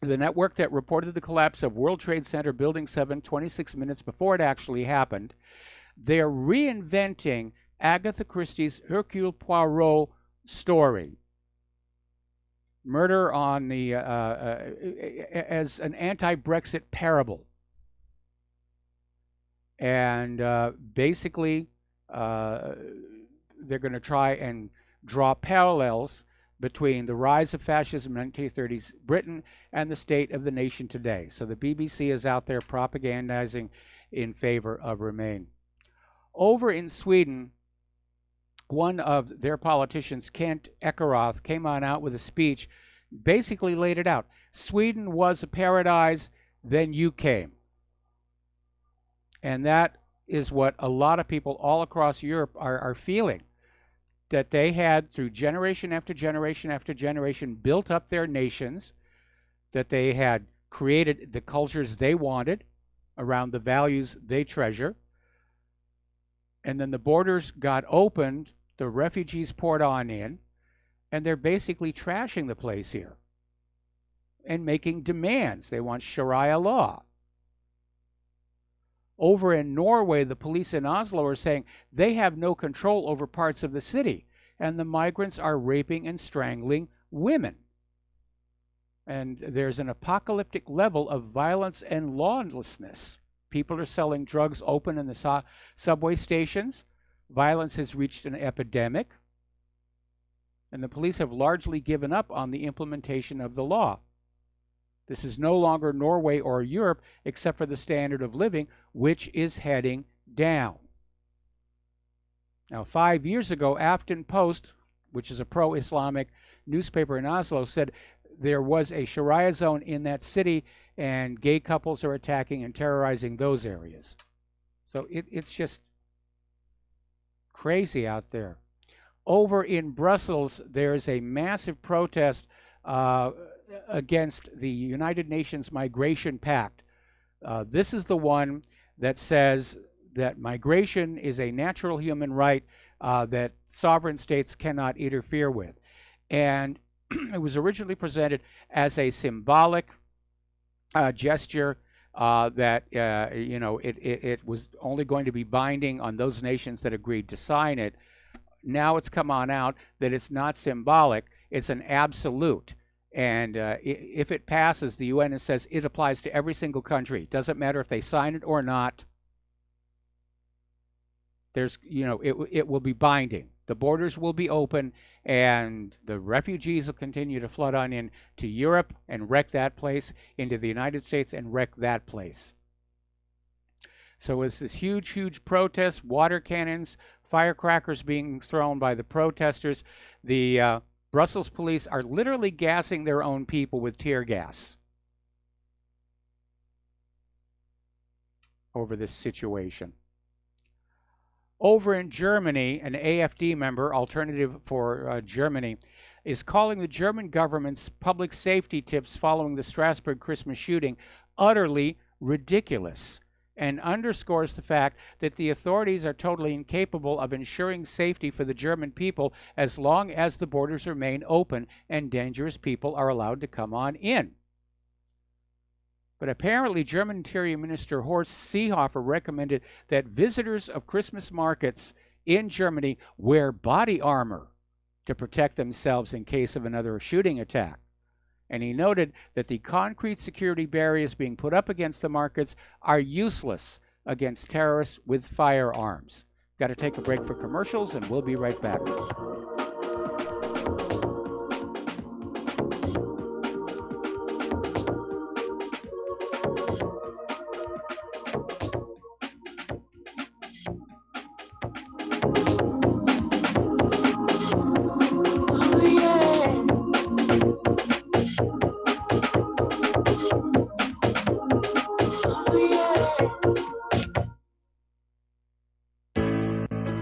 the network that reported the collapse of World Trade Center Building 7 26 minutes before it actually happened, they're reinventing Agatha Christie's Hercule Poirot story. Murder on the as an anti-Brexit parable. And basically, they're going to try and draw parallels between the rise of fascism in 1930s Britain and the state of the nation today. So the BBC is out there propagandizing in favor of Remain. Over in Sweden, one of their politicians, Kent Ekeroth, came on out with a speech, basically laid it out. Sweden was a paradise, then you came. And that is what a lot of people all across Europe are feeling, that they had, through generation after generation after generation, built up their nations, that they had created the cultures they wanted around the values they treasure, and then the borders got opened, the refugees poured on in, and they're basically trashing the place here and making demands. They want Sharia law. Over in Norway, the police in Oslo are saying they have no control over parts of the city, and the migrants are raping and strangling women. And there's an apocalyptic level of violence and lawlessness. People are selling drugs open in the subway stations. Violence has reached an epidemic. And the police have largely given up on the implementation of the law. This is no longer Norway or Europe, except for the standard of living, which is heading down. Now, 5 years ago, Afton Post, which is a pro-Islamic newspaper in Oslo, said there was a Sharia zone in that city, and gay couples are attacking and terrorizing those areas. So it's just crazy out there. Over in Brussels, there's a massive protest against the United Nations Migration Pact. This is the one that says that migration is a natural human right that sovereign states cannot interfere with. And it was originally presented as a symbolic gesture that, it was only going to be binding on those nations that agreed to sign it. Now it's come on out that it's not symbolic, it's an absolute. And if it passes, the UN says it applies to every single country. Doesn't matter if they sign it or not. There's, it will be binding. The borders will be open, and the refugees will continue to flood on in to Europe and wreck that place, into the United States and wreck that place. So it's this huge, huge protest, water cannons firecrackers being thrown by the protesters. The Brussels police are literally gassing their own people with tear gas over this situation. Over in Germany, an AfD member, Alternative for Germany, is calling the German government's public safety tips following the Strasbourg Christmas shooting utterly ridiculous, and underscores the fact that the authorities are totally incapable of ensuring safety for the German people as long as the borders remain open and dangerous people are allowed to come on in. But apparently, German Interior Minister Horst Seehofer recommended that visitors of Christmas markets in Germany wear body armor to protect themselves in case of another shooting attack. And he noted that the concrete security barriers being put up against the markets are useless against terrorists with firearms. Got to take a break for commercials, and we'll be right back.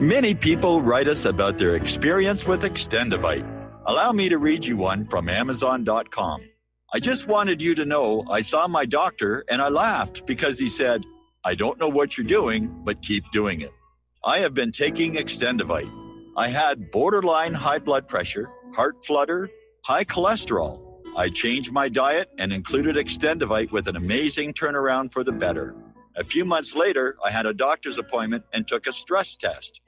Many people write us about their experience with Extendivite. Allow me to read you one from Amazon.com. I just wanted you to know I saw my doctor and I laughed because he said, "I don't know what you're doing, but keep doing it." I have been taking Extendivite. I had borderline high blood pressure, heart flutter, high cholesterol. I changed my diet and included Extendivite with an amazing turnaround for the better. A few months later, I had a doctor's appointment and took a stress test.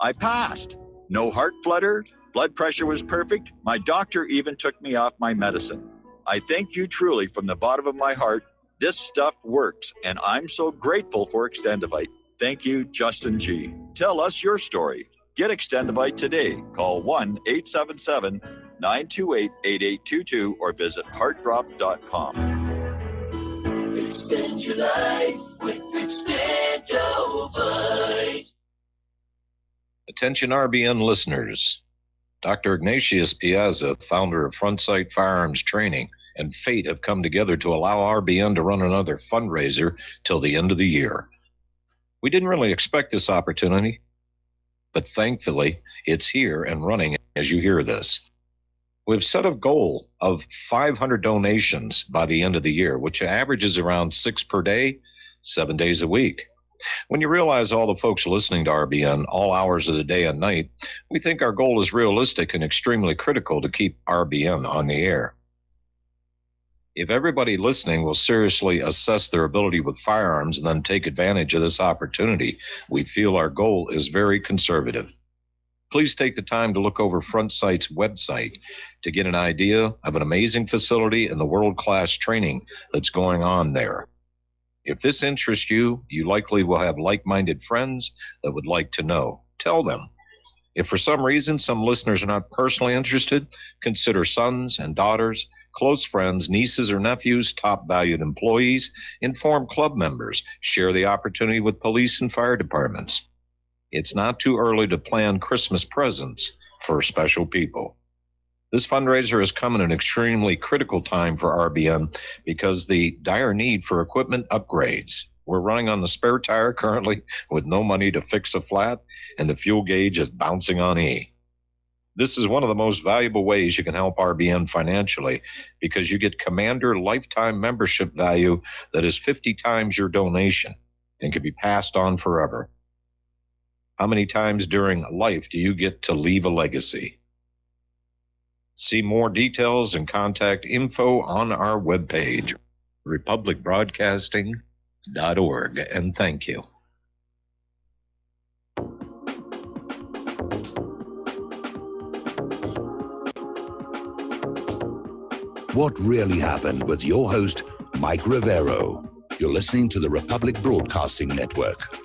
I passed. No heart flutter, blood pressure was perfect. My doctor even took me off my medicine. I thank you truly from the bottom of my heart. This stuff works, and I'm so grateful for Extendivite. Thank you, Justin G. Tell us your story. Get Extendivite today. Call 1-877-928-8822 or visit heartdrop.com. Extend your life with Extendivite. Attention RBN listeners. Dr. Ignatius Piazza, founder of Frontsight Firearms Training, and Fate have come together to allow RBN to run another fundraiser till the end of the year. We didn't really expect this opportunity, but thankfully it's here and running as you hear this. We've set a goal of 500 donations by the end of the year, which averages around 6 per day, 7 days a week. When you realize all the folks listening to RBN all hours of the day and night, we think our goal is realistic and extremely critical to keep RBN on the air. If everybody listening will seriously assess their ability with firearms and then take advantage of this opportunity, we feel our goal is very conservative. Please take the time to look over Frontsight's website to get an idea of an amazing facility and the world-class training that's going on there. If this interests you, you likely will have like-minded friends that would like to know. Tell them. If for some reason some listeners are not personally interested, consider sons and daughters, close friends, nieces or nephews, top valued employees, inform club members, share the opportunity with police and fire departments. It's not too early to plan Christmas presents for special people. This fundraiser has come at an extremely critical time for RBN because the dire need for equipment upgrades. We're running on the spare tire currently with no money to fix a flat, and the fuel gauge is bouncing on E. This is one of the most valuable ways you can help RBN financially because you get Commander lifetime membership value that is 50 times your donation and can be passed on forever. How many times during life do you get to leave a legacy? See more details and contact info on our webpage, republicbroadcasting.org, and thank you. What really happened with your host, Mike Rivero. You're listening to the Republic Broadcasting Network.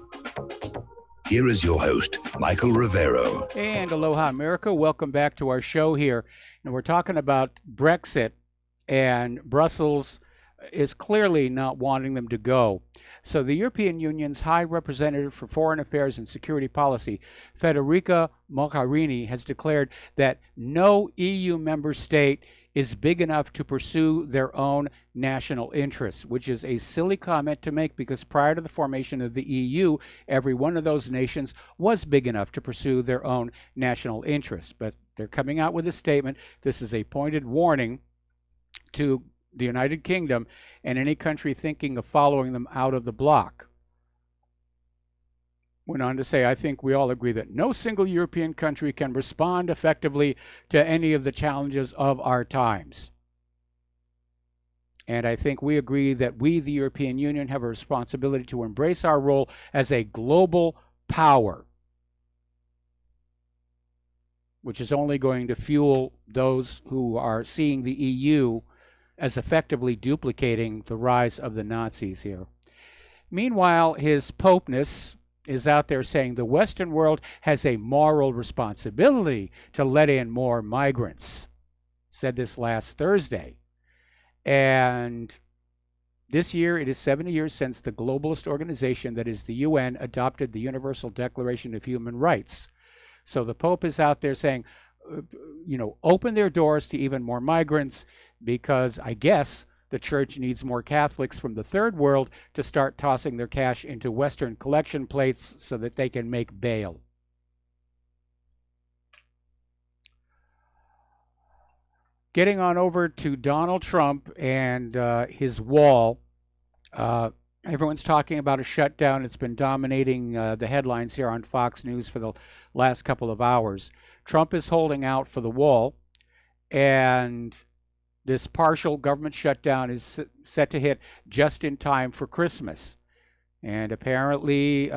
Here is your host, Michael Rivero. And aloha, America. Welcome back to our show here. And we're talking about Brexit and Brussels is clearly not wanting them to go. So the European Union's High Representative for Foreign Affairs and Security Policy, Federica Mogherini, has declared that no EU member state is big enough to pursue their own national interests, which is a silly comment to make because prior to the formation of the EU, every one of those nations was big enough to pursue their own national interests. But they're coming out with a statement. This is a pointed warning to the United Kingdom and any country thinking of following them out of the bloc. Went on to say, I think we all agree that no single European country can respond effectively to any of the challenges of our times. And I think we agree that we, the European Union, have a responsibility to embrace our role as a global power, which is only going to fuel those who are seeing the EU as effectively duplicating the rise of the Nazis here. Meanwhile, his Popeness is out there saying the Western world has a moral responsibility to let in more migrants. Said this last Thursday. And this year, it is 70 years since the globalist organization that is the UN adopted the Universal Declaration of Human Rights. So the Pope is out there saying, open their doors to even more migrants because I guess the church needs more Catholics from the third world to start tossing their cash into Western collection plates so that they can make bail. Getting on over to Donald Trump and his wall. Everyone's talking about a shutdown. It's been dominating the headlines here on Fox News for the last couple of hours. Trump is holding out for the wall, and this partial government shutdown is set to hit just in time for Christmas. And apparently,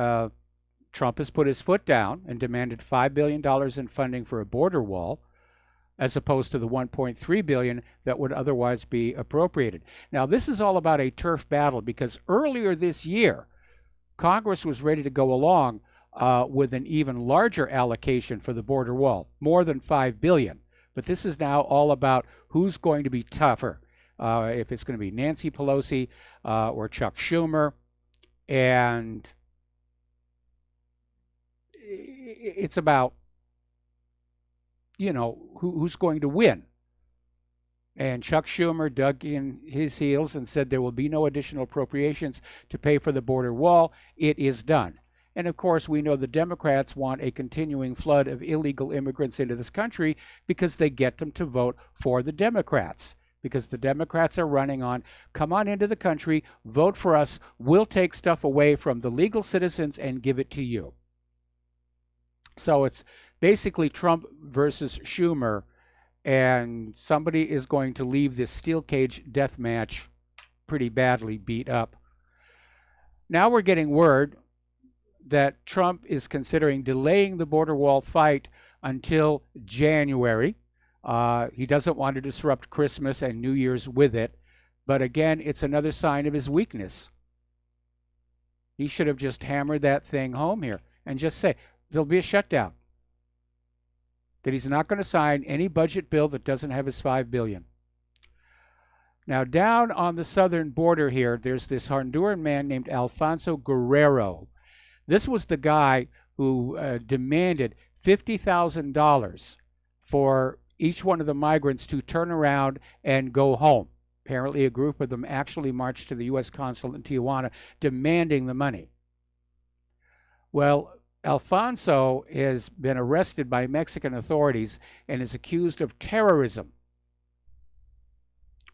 Trump has put his foot down and demanded $5 billion in funding for a border wall, as opposed to the $1.3 billion that would otherwise be appropriated. Now, this is all about a turf battle because earlier this year, Congress was ready to go along with an even larger allocation for the border wall, more than $5 billion. But this is now all about who's going to be tougher, if it's going to be Nancy Pelosi or Chuck Schumer. And it's about, who's going to win. And Chuck Schumer dug in his heels and said there will be no additional appropriations to pay for the border wall. It is done. And of course, we know the Democrats want a continuing flood of illegal immigrants into this country because they get them to vote for the Democrats. Because the Democrats are running on, come on into the country, vote for us, we'll take stuff away from the legal citizens and give it to you. So it's basically Trump versus Schumer, and somebody is going to leave this steel cage death match pretty badly beat up. Now we're getting word that Trump is considering delaying the border wall fight until January. He doesn't want to disrupt Christmas and New Year's with it. But again, it's another sign of his weakness. He should have just hammered that thing home here and just say, there'll be a shutdown. That he's not going to sign any budget bill that doesn't have his $5 billion. Now, down on the southern border here, there's this Honduran man named Alfonso Guerrero. This was the guy who demanded $50,000 for each one of the migrants to turn around and go home. Apparently, a group of them actually marched to the U.S. consulate in Tijuana demanding the money. Well, Alfonso has been arrested by Mexican authorities and is accused of terrorism.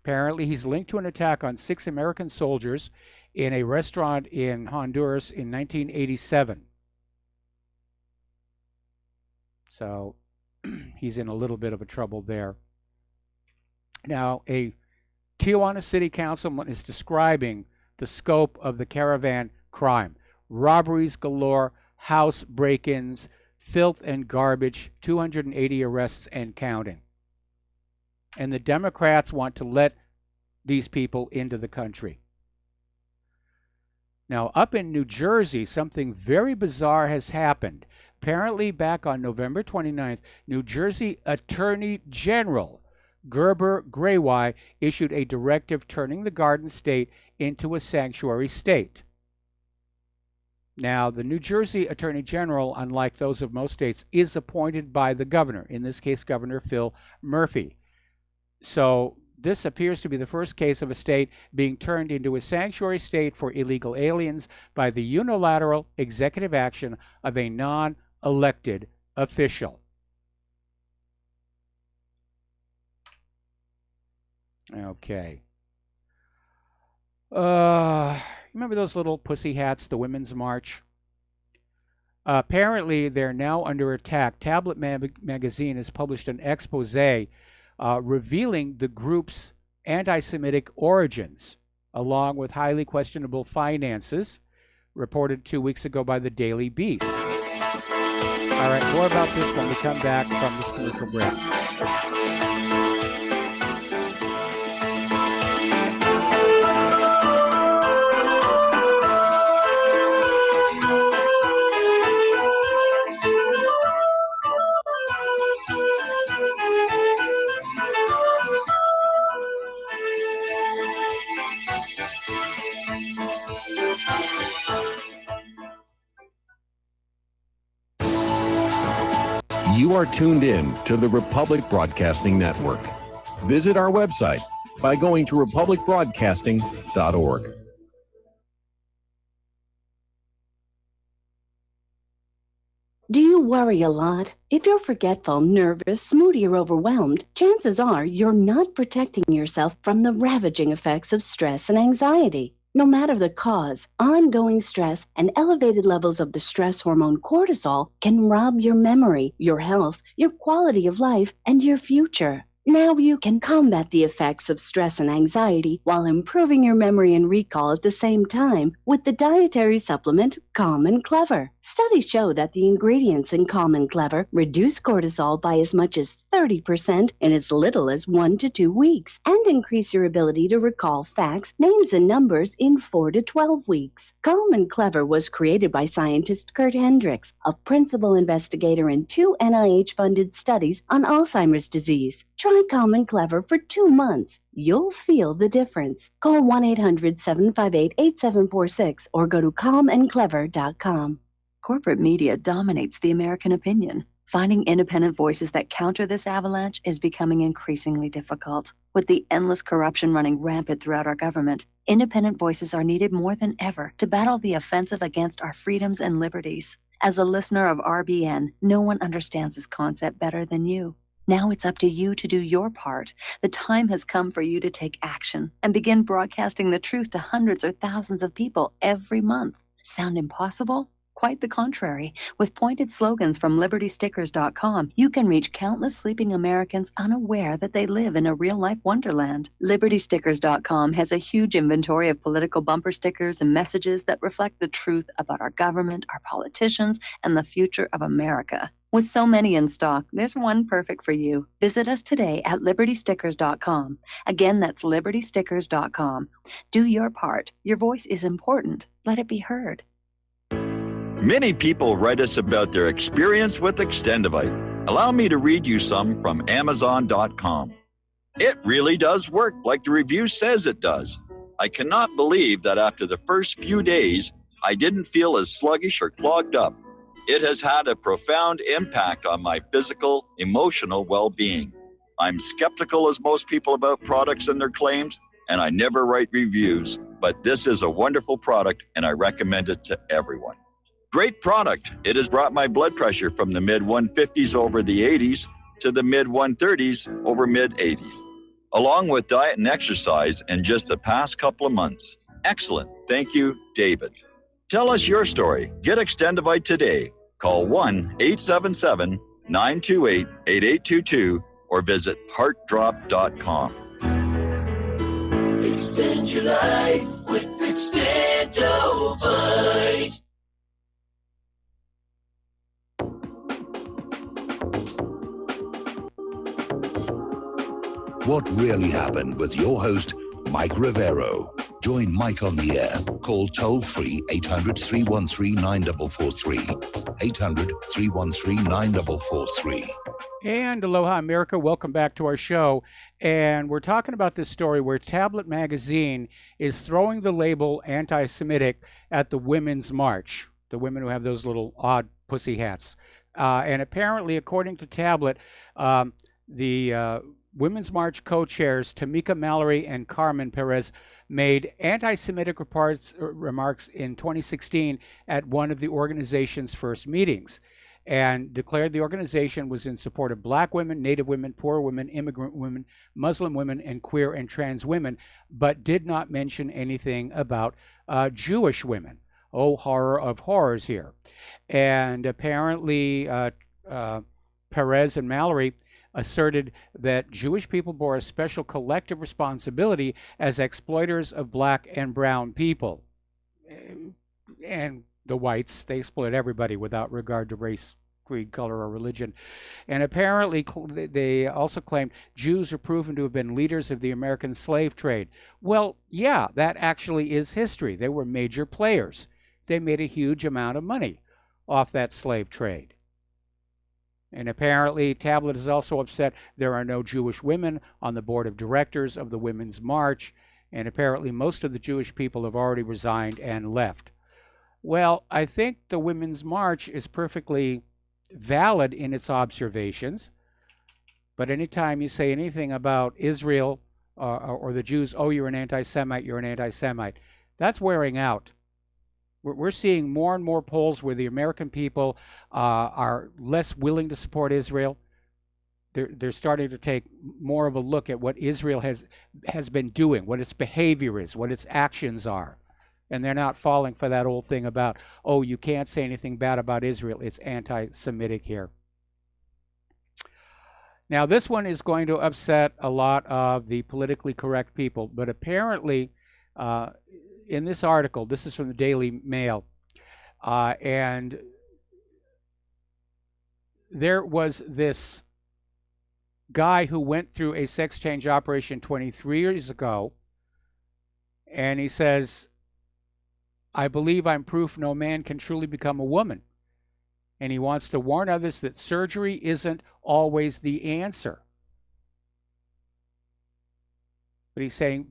Apparently, he's linked to an attack on 6 American soldiers in a restaurant in Honduras in 1987. So he's in a little bit of a trouble there. Now, a Tijuana City Councilman is describing the scope of the caravan crime. Robberies galore, house break-ins, filth and garbage, 280 arrests and counting. And the Democrats want to let these people into the country. Now, up in New Jersey, something very bizarre has happened. Apparently, back on November 29th, New Jersey Attorney General Gerber Graywai issued a directive turning the Garden State into a sanctuary state. Now, the New Jersey Attorney General, unlike those of most states, is appointed by the governor, in this case, Governor Phil Murphy. So this appears to be the first case of a state being turned into a sanctuary state for illegal aliens by the unilateral executive action of a non-elected official. Okay. Remember those little pussy hats, the Women's March? Apparently, they're now under attack. Tablet Magazine has published an expose revealing the group's anti-Semitic origins, along with highly questionable finances, reported 2 weeks ago by the Daily Beast. All right, more about this when we come back from this commercial break. You are tuned in to the Republic Broadcasting Network. Visit our website by going to republicbroadcasting.org. Do you worry a lot? If you're forgetful, nervous, moody, or overwhelmed, chances are you're not protecting yourself from the ravaging effects of stress and anxiety. No matter the cause, ongoing stress and elevated levels of the stress hormone cortisol can rob your memory, your health, your quality of life, and your future. Now you can combat the effects of stress and anxiety while improving your memory and recall at the same time with the dietary supplement Calm and Clever. Studies show that the ingredients in Calm and Clever reduce cortisol by as much as 30% in as little as 1 to 2 weeks and increase your ability to recall facts, names, and numbers in 4 to 12 weeks. Calm and Clever was created by scientist Kurt Hendricks, a principal investigator in 2 NIH-funded studies on Alzheimer's disease. Try Calm and Clever for 2 months. You'll feel the difference. Call 1-800-758-8746 or go to calmandclever.com. Corporate media dominates the American opinion. Finding independent voices that counter this avalanche is becoming increasingly difficult. With the endless corruption running rampant throughout our government, independent voices are needed more than ever to battle the offensive against our freedoms and liberties. As a listener of RBN, no one understands this concept better than you. Now it's up to you to do your part. The time has come for you to take action and begin broadcasting the truth to hundreds or thousands of people every month. Sound impossible? Quite the contrary. With pointed slogans from LibertyStickers.com, you can reach countless sleeping Americans unaware that they live in a real-life wonderland. LibertyStickers.com has a huge inventory of political bumper stickers and messages that reflect the truth about our government, our politicians, and the future of America. With so many in stock, there's one perfect for you. Visit us today at LibertyStickers.com. Again, that's LibertyStickers.com. Do your part. Your voice is important. Let it be heard. Many people write us about their experience with Extendivite. Allow me to read you some from Amazon.com. It really does work like the review says it does. I cannot believe that after the first few days, I didn't feel as sluggish or clogged up. It has had a profound impact on my physical, emotional well-being. I'm skeptical as most people about products and their claims, and I never write reviews, but this is a wonderful product and I recommend it to everyone. Great product. It has brought my blood pressure from the mid-150s over the 80s to the mid-130s over mid-80s, along with diet and exercise in just the past couple of months. Excellent. Thank you, David. Tell us your story. Get Extendivite today. Call 1-877-928-8822 or visit heartdrop.com. Extend your life with Extendivite. What really happened with your host, Mike Rivero. Join Mike on the air. Call toll-free 800-313-9443. 800-313-9443. And aloha, America. Welcome back to our show. And we're talking about this story where Tablet Magazine is throwing the label anti-Semitic at the Women's March, the women who have those little odd pussy hats. And apparently, according to Tablet, the Women's March co-chairs Tamika Mallory and Carmen Perez made anti-Semitic remarks in 2016 at one of the organization's first meetings, and declared the organization was in support of Black women, Native women, poor women, immigrant women, Muslim women, and queer and trans women, but did not mention anything about Jewish women. Oh, horror of horrors here. And apparently Perez and Mallory asserted that Jewish people bore a special collective responsibility as exploiters of Black and brown people. And the whites, they exploit everybody without regard to race, creed, color, or religion. And apparently they also claimed Jews are proven to have been leaders of the American slave trade. Well, yeah, that actually is history. They were major players. They made a huge amount of money off that slave trade. And apparently Tablet is also upset there are no Jewish women on the board of directors of the Women's March, and apparently most of the Jewish people have already resigned and left. Well, I think the Women's March is perfectly valid in its observations, but anytime you say anything about Israel or the Jews, oh, you're an anti-Semite, you're an anti-Semite, that's wearing out. We're seeing more and more polls where the American people are less willing to support Israel. They're starting to take more of a look at what Israel has been doing, what its behavior is, what its actions are. And they're not falling for that old thing about, oh, you can't say anything bad about Israel. It's anti-Semitic here. Now, this one is going to upset a lot of the politically correct people, but apparently in this article, this is from the Daily Mail, and there was this guy who went through a sex change operation 23 years ago, and he says, I believe I'm proof no man can truly become a woman. And he wants to warn others that surgery isn't always the answer. But he's saying,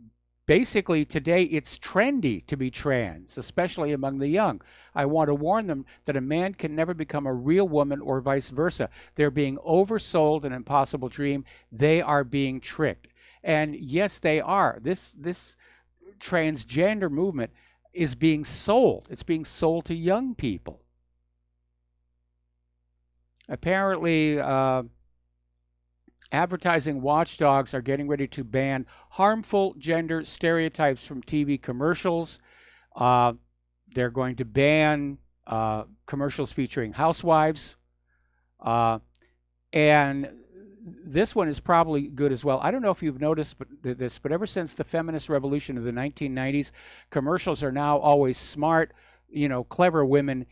basically, today it's trendy to be trans, especially among the young. I want to warn them that a man can never become a real woman or vice versa. They're being oversold an impossible dream. They are being tricked. And yes, they are. This transgender movement is being sold. It's being sold to young people. Apparently, advertising watchdogs are getting ready to ban harmful gender stereotypes from TV commercials. They're going to ban commercials featuring housewives. And this one is probably good as well. I don't know if you've noticed this, but ever since the feminist revolution of the 1990s, commercials are now always smart, clever women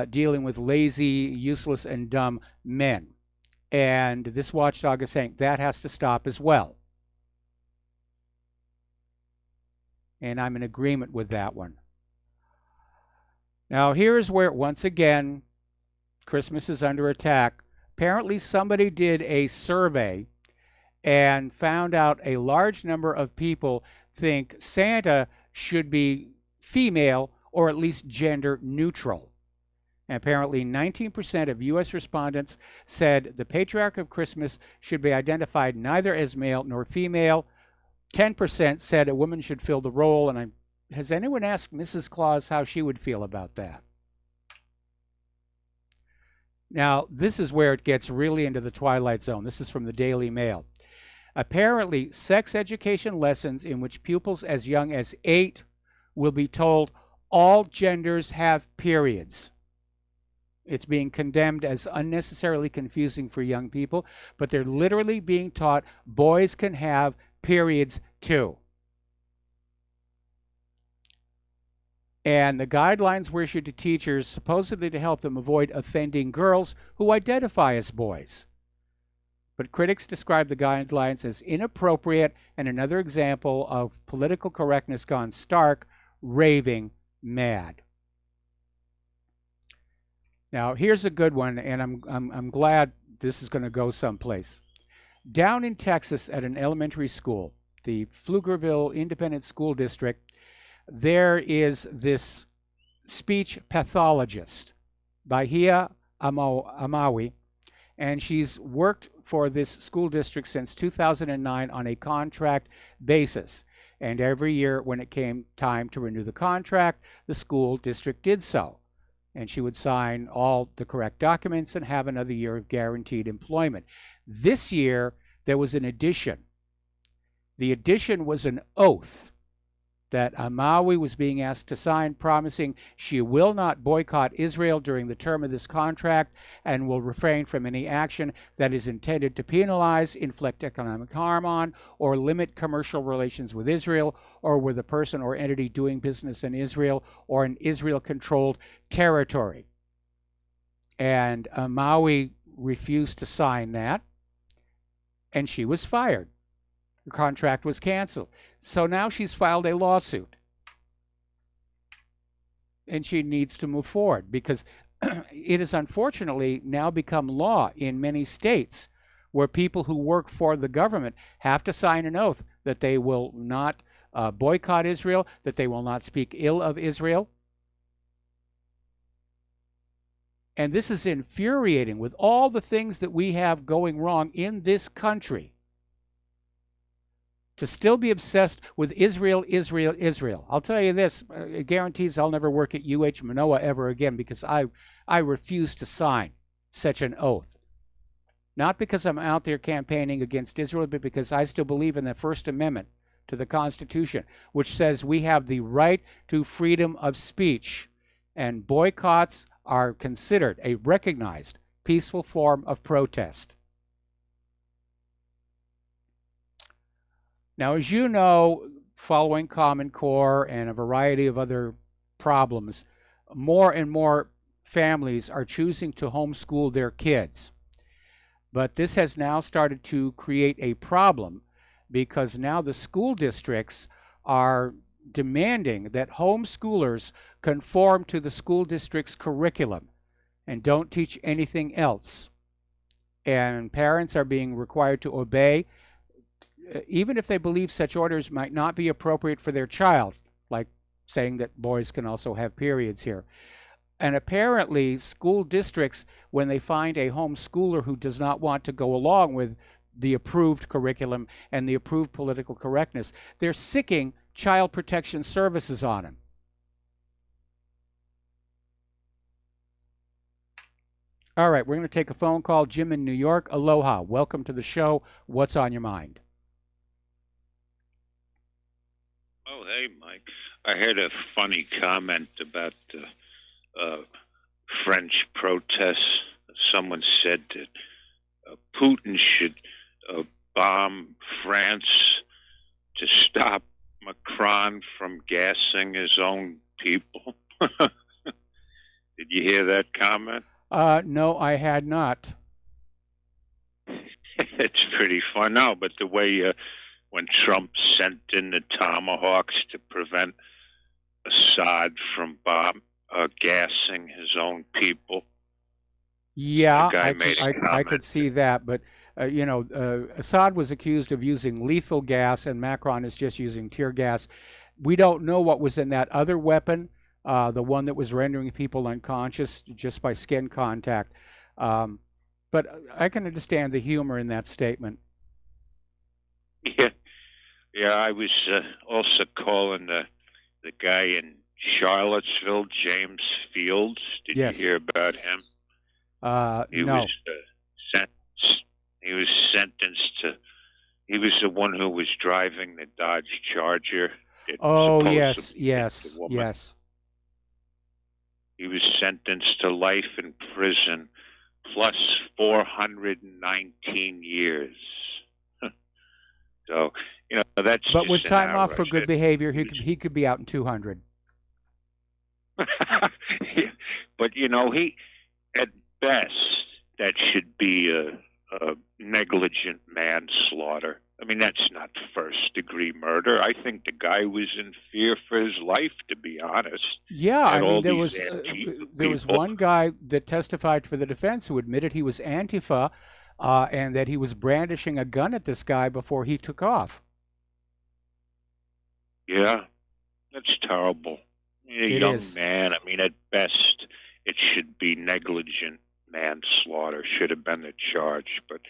dealing with lazy, useless, and dumb men. And this watchdog is saying that has to stop as well. And I'm in agreement with that one. Now, here's where, once again, Christmas is under attack. Apparently, somebody did a survey and found out a large number of people think Santa should be female or at least gender neutral. And apparently 19% of U.S. respondents said the patriarch of Christmas should be identified neither as male nor female. 10% said a woman should fill the role. And has anyone asked Mrs. Claus how she would feel about that? Now, this is where it gets really into the twilight zone. This is from the Daily Mail. Apparently, sex education lessons in which pupils as young as 8 will be told all genders have periods. It's being condemned as unnecessarily confusing for young people, but they're literally being taught boys can have periods too. And the guidelines were issued to teachers supposedly to help them avoid offending girls who identify as boys. But critics describe the guidelines as inappropriate and another example of political correctness gone stark, raving mad. Now, here's a good one, and I'm glad this is going to go someplace. Down in Texas at an elementary school, the Pflugerville Independent School District, there is this speech pathologist, Bahia Amawi, and she's worked for this school district since 2009 on a contract basis. And every year when it came time to renew the contract, the school district did so. And she would sign all the correct documents and have another year of guaranteed employment. This year, there was an addition. The addition was an oath that Amawi was being asked to sign, promising she will not boycott Israel during the term of this contract and will refrain from any action that is intended to penalize, inflict economic harm on, or limit commercial relations with Israel or with a person or entity doing business in Israel or in Israel-controlled territory. And Amawi refused to sign that, and she was fired. Her contract was canceled. So now she's filed a lawsuit. And she needs to move forward because it has unfortunately now become law in many states where people who work for the government have to sign an oath that they will not boycott Israel, that they will not speak ill of Israel. And this is infuriating with all the things that we have going wrong in this country. To still be obsessed with Israel, Israel, Israel. I'll tell you this, it guarantees I'll never work at UH Manoa ever again because I refuse to sign such an oath. Not because I'm out there campaigning against Israel, but because I still believe in the First Amendment to the Constitution, which says we have the right to freedom of speech, and boycotts are considered a recognized peaceful form of protest. Now, as you know, following Common Core and a variety of other problems, more and more families are choosing to homeschool their kids. But this has now started to create a problem because now the school districts are demanding that homeschoolers conform to the school district's curriculum and don't teach anything else. And parents are being required to obey even if they believe such orders might not be appropriate for their child, like saying that boys can also have periods here. And apparently, school districts, when they find a homeschooler who does not want to go along with the approved curriculum and the approved political correctness, they're sicking child protection services on him. All right, we're going to take a phone call. Jim in New York. Aloha. Welcome to the show. What's on your mind? Oh, hey, Mike. I heard a funny comment about French protests. Someone said that Putin should bomb France to stop Macron from gassing his own people. Did you hear that comment? No, I had not. It's pretty fun. No, but the way when Trump sent in the Tomahawks to prevent Assad from gassing his own people. Yeah, I could see that. But, Assad was accused of using lethal gas and Macron is just using tear gas. We don't know what was in that other weapon, the one that was rendering people unconscious just by skin contact. But I can understand the humor in that statement. Yeah, I was also calling the guy in Charlottesville, James Fields. Did you hear about him? No. He was sentenced to. He was the one who was driving the Dodge Charger. Oh, yes. He was sentenced to life in prison plus 419 years. So, that's. But with time off for good behavior, he could be out in 200. But he, at best, that should be a negligent manslaughter. I mean, that's not first-degree murder. I think the guy was in fear for his life, to be honest. Yeah, I And mean, all there these was Antifa people. one guy that testified for the defense who admitted he was Antifa, and that he was brandishing a gun at this guy before he took off. Yeah, that's terrible. A It young is. man, I mean, at best, it should be negligent manslaughter, should have been the charge. But,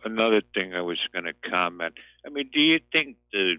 another thing I was going to comment, I mean, do you think the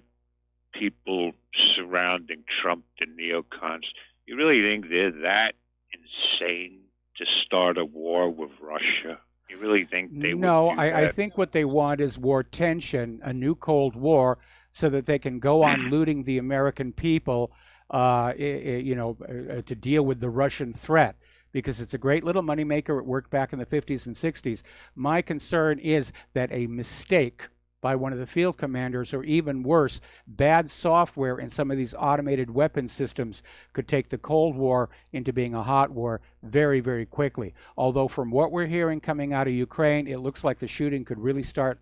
people surrounding Trump, the neocons, you really think they're that insane to start a war with Russia? You really think they No, would do I that? think what they want is war tension, a new Cold War, so that they can go on looting the American people, to deal with the Russian threat, because it's a great little moneymaker. It worked back in the 50s and 60s. My concern is that a mistake by one of the field commanders, or even worse, bad software in some of these automated weapon systems, could take the Cold War into being a hot war very, very quickly. Although from what we're hearing coming out of Ukraine, it looks like the shooting could really start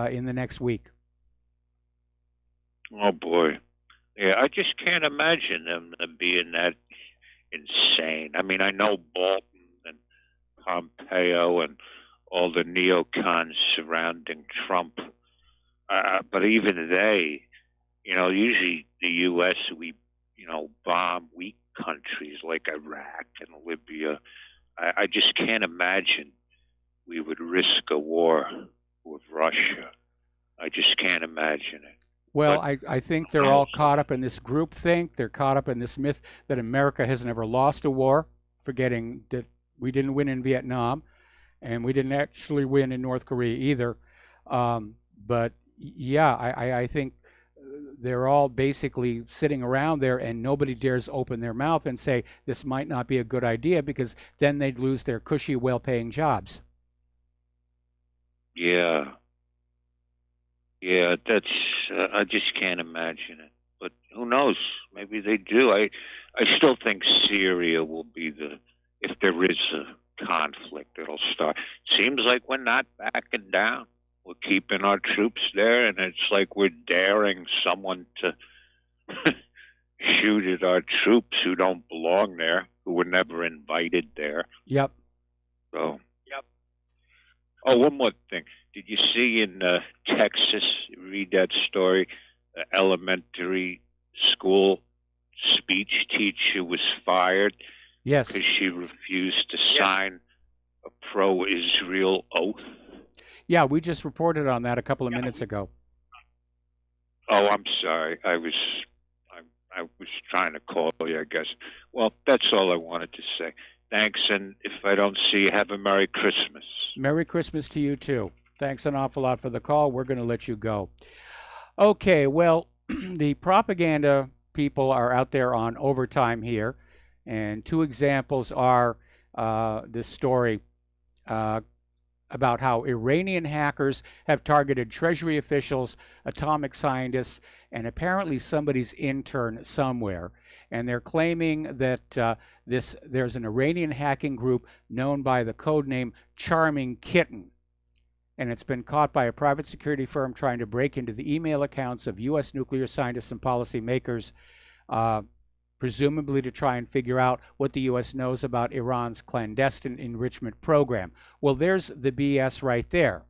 in the next week. Oh, boy. Yeah, I just can't imagine them being that insane. I mean, I know Bolton and Pompeo and all the neocons surrounding Trump, but even they, usually the U.S., we, bomb weak countries like Iraq and Libya. I just can't imagine we would risk a war with Russia. I just can't imagine it. Well, I think they're all caught up in this groupthink. They're caught up in this myth that America has never lost a war, forgetting that we didn't win in Vietnam, and we didn't actually win in North Korea either. But yeah, I think they're all basically sitting around there, and nobody dares open their mouth and say this might not be a good idea, because then they'd lose their cushy, well-paying jobs. Yeah. Yeah, that's, I just can't imagine it. But who knows? Maybe they do. I still think Syria will be if there is a conflict, it'll start. Seems like we're not backing down. We're keeping our troops there, and it's like we're daring someone to shoot at our troops who don't belong there, who were never invited there. Yep. So, yep. Oh, one more thing. Did you see in Texas, read that story, the elementary school speech teacher was fired? Yes. Because she refused to sign a pro-Israel oath? Yeah, we just reported on that a couple of minutes ago. Oh, I'm sorry. I was trying to call you, I guess. Well, that's all I wanted to say. Thanks, and if I don't see you, have a Merry Christmas. Merry Christmas to you, too. Thanks an awful lot for the call. We're going to let you go. Okay, well, the propaganda people are out there on overtime here, and two examples are this story about how Iranian hackers have targeted Treasury officials, atomic scientists, and apparently somebody's intern somewhere. And they're claiming that there's an Iranian hacking group known by the code name Charming Kitten. And it's been caught by a private security firm trying to break into the email accounts of U.S. nuclear scientists and policymakers, presumably to try and figure out what the U.S. knows about Iran's clandestine enrichment program. Well, there's the BS right there.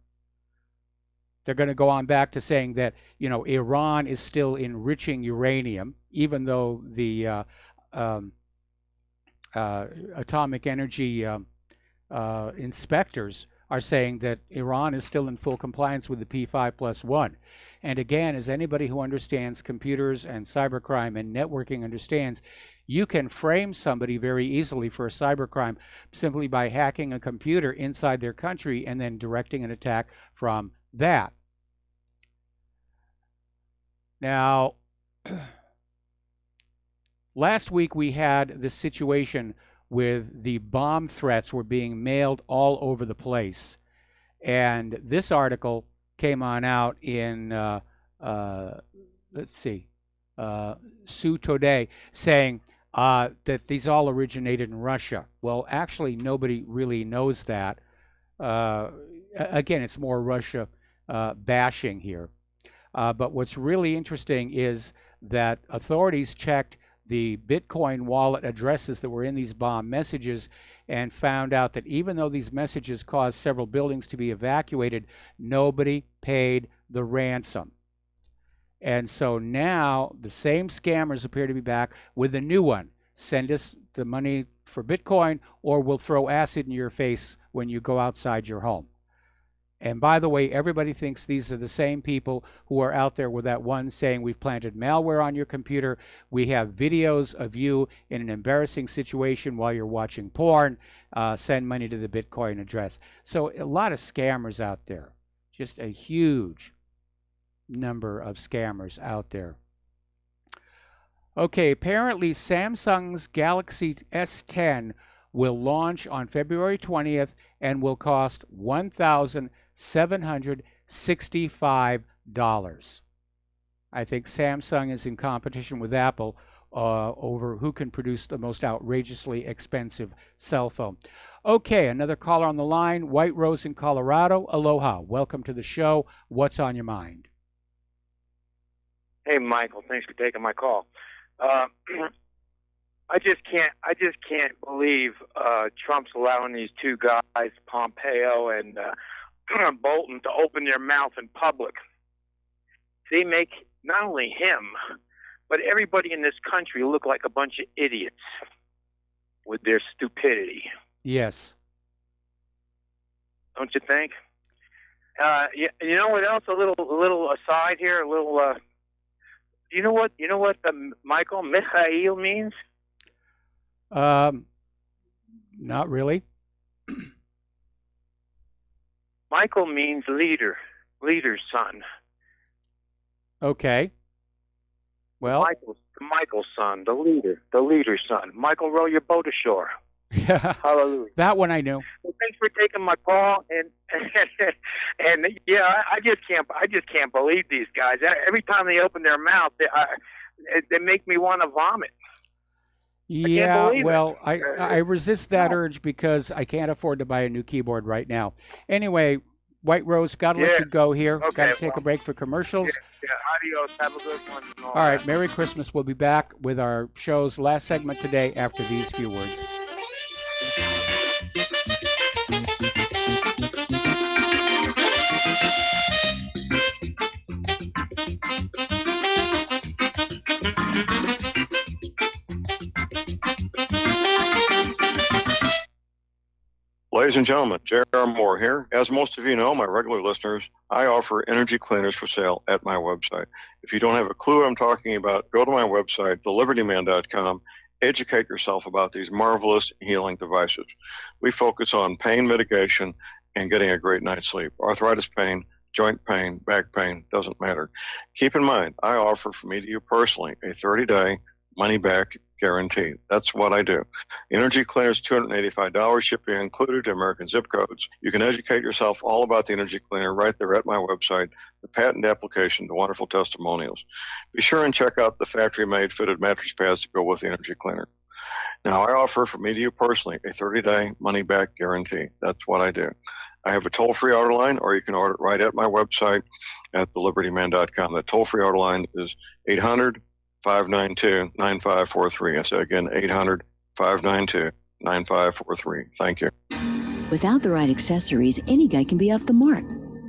They're going to go on back to saying that, Iran is still enriching uranium, even though the atomic energy inspectors are saying that Iran is still in full compliance with the P5+1. And again, as anybody who understands computers and cybercrime and networking understands, you can frame somebody very easily for a cybercrime simply by hacking a computer inside their country and then directing an attack from that. Now, last week we had this situation with the bomb threats were being mailed all over the place. And this article came on out in, Sioux Today, saying that these all originated in Russia. Well, actually, nobody really knows that. Again, it's more Russia bashing here. But what's really interesting is that authorities checked the Bitcoin wallet addresses that were in these bomb messages and found out that even though these messages caused several buildings to be evacuated, nobody paid the ransom. And so now the same scammers appear to be back with a new one. Send us the money for Bitcoin or we'll throw acid in your face when you go outside your home. And by the way, everybody thinks these are the same people who are out there with that one saying, we've planted malware on your computer. We have videos of you in an embarrassing situation while you're watching porn. Send money to the Bitcoin address. So a lot of scammers out there. Just a huge number of scammers out there. Okay, apparently Samsung's Galaxy S10 will launch on February 20th and will cost $1,765. I think Samsung is in competition with Apple over who can produce the most outrageously expensive cell phone. Okay, another caller on the line, White Rose in Colorado. Aloha, welcome to the show. What's on your mind? Hey, Michael, thanks for taking my call. I just can't believe Trump's allowing these two guys, Pompeo and Bolton, to open their mouth in public. They make not only him, but everybody in this country look like a bunch of idiots with their stupidity. Yes. Don't you think? You know what else? A little aside here. A little. You know what? Michael, Mikhail means? Not really. Michael means leader's son. Okay. Well, Michael's son, the leader's son. Michael, row your boat ashore. Yeah. Hallelujah. That one I knew. Well, thanks for taking my call, and yeah, I just can't believe these guys. Every time they open their mouth, they make me want to vomit. Yeah, well, I resist that urge because I can't afford to buy a new keyboard right now. Anyway, White Rose, got to let you go here. Okay, Got to take a break for commercials. Yeah, adios. Have a good one. All right, Merry Christmas. We'll be back with our show's last segment today after these few words. Ladies and gentlemen, J.R. Moore here. As most of you know, my regular listeners, I offer energy cleaners for sale at my website. If you don't have a clue what I'm talking about, go to my website, thelibertyman.com, educate yourself about these marvelous healing devices. We focus on pain mitigation and getting a great night's sleep. Arthritis pain, joint pain, back pain, doesn't matter. Keep in mind, I offer from me to you personally a 30-day money-back guarantee. That's what I do. Energy cleaners, $285, shipping included to American zip codes. You can educate yourself all about the energy cleaner right there at my website, the patent application, the wonderful testimonials. Be sure and check out the factory-made fitted mattress pads to go with the energy cleaner. Now, I offer from me to you personally a 30-day money-back guarantee. That's what I do. I have a toll-free order line, or you can order it right at my website at thelibertyman.com. That toll-free order line is 800-592-9543. I say again, 800-592-9543. Thank you. Without the right accessories, any guy can be off the mark.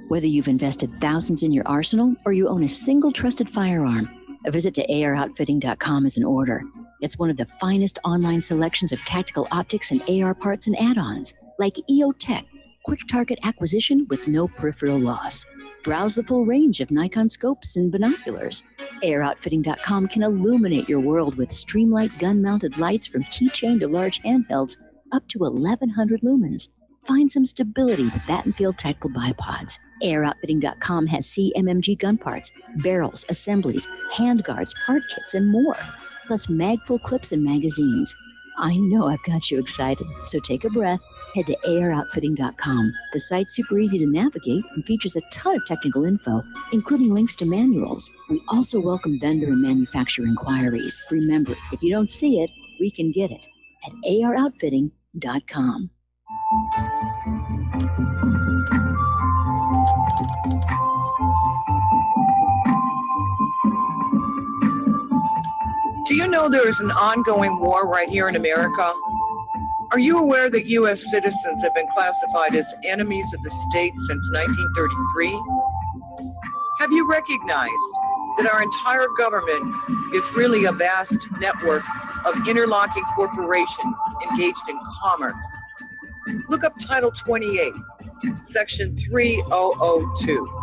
Whether you've invested thousands in your arsenal or you own a single trusted firearm, a visit to AROutfitting.com is in order. It's one of the finest online selections of tactical optics and AR parts and add-ons, like EOTech, quick target acquisition with no peripheral loss. Browse the full range of Nikon scopes and binoculars. AROutfitting.com can illuminate your world with Streamlight gun-mounted lights from keychain to large handhelds up to 1,100 lumens. Find some stability with Battenfield tactical bipods. AROutfitting.com has CMMG gun parts, barrels, assemblies, handguards, part kits, and more, plus mag-full clips and magazines. I know I've got you excited, so take a breath. Head to AROutfitting.com. The site's super easy to navigate and features a ton of technical info, including links to manuals. We also welcome vendor and manufacturer inquiries. Remember, if you don't see it, we can get it at AROutfitting.com. Do you know there is an ongoing war right here in America? Are you aware that U.S. citizens have been classified as enemies of the state since 1933? Have you recognized that our entire government is really a vast network of interlocking corporations engaged in commerce? Look up Title 28, Section 3002.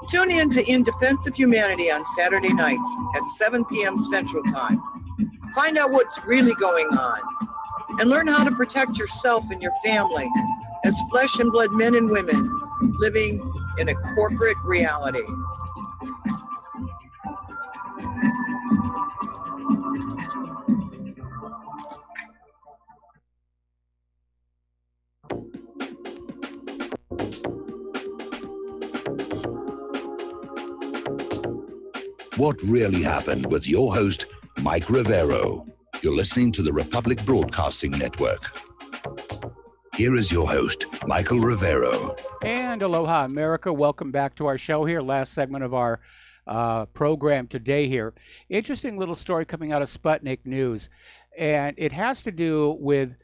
Tune in to In Defense of Humanity on Saturday nights at 7 p.m. Central Time. Find out what's really going on and learn how to protect yourself and your family as flesh and blood men and women living in a corporate reality. What really happened with your host, Mike Rivero. You're listening to the Republic Broadcasting Network. Here is your host, Michael Rivero. And aloha, America. Welcome back to our show here. Last segment of our program today here. Interesting little story coming out of Sputnik News. And it has to do with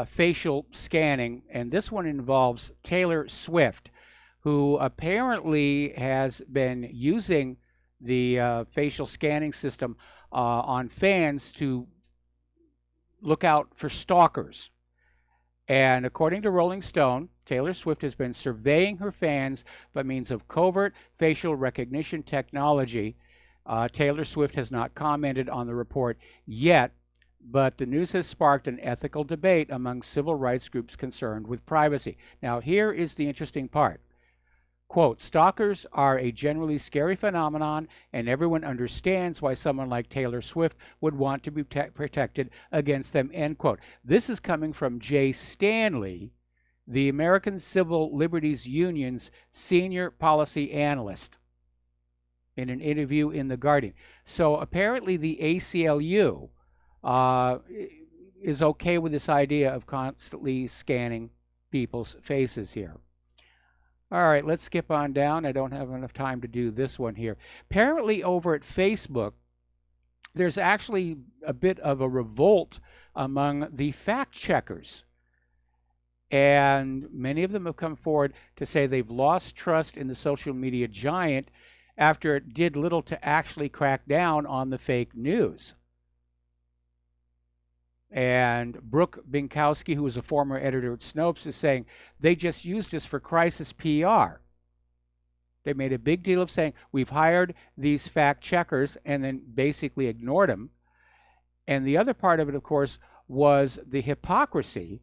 facial scanning. And this one involves Taylor Swift, who apparently has been using the facial scanning system on fans to look out for stalkers. And according to Rolling Stone, Taylor Swift has been surveying her fans by means of covert facial recognition technology. Taylor Swift has not commented on the report yet, but the news has sparked an ethical debate among civil rights groups concerned with privacy. Now, here is the interesting part. Quote, stalkers are a generally scary phenomenon, and everyone understands why someone like Taylor Swift would want to be protected against them, end quote. This is coming from Jay Stanley, the American Civil Liberties Union's senior policy analyst, in an interview in The Guardian. So apparently the ACLU is okay with this idea of constantly scanning people's faces here. All right, let's skip on down. I don't have enough time to do this one here. Apparently over at Facebook, there's actually a bit of a revolt among the fact checkers. And many of them have come forward to say they've lost trust in the social media giant after it did little to actually crack down on the fake news. And Brooke Binkowski, who is a former editor at Snopes, is saying they just used this for crisis PR. They made a big deal of saying, we've hired these fact checkers, and then basically ignored them. And the other part of it, of course, was the hypocrisy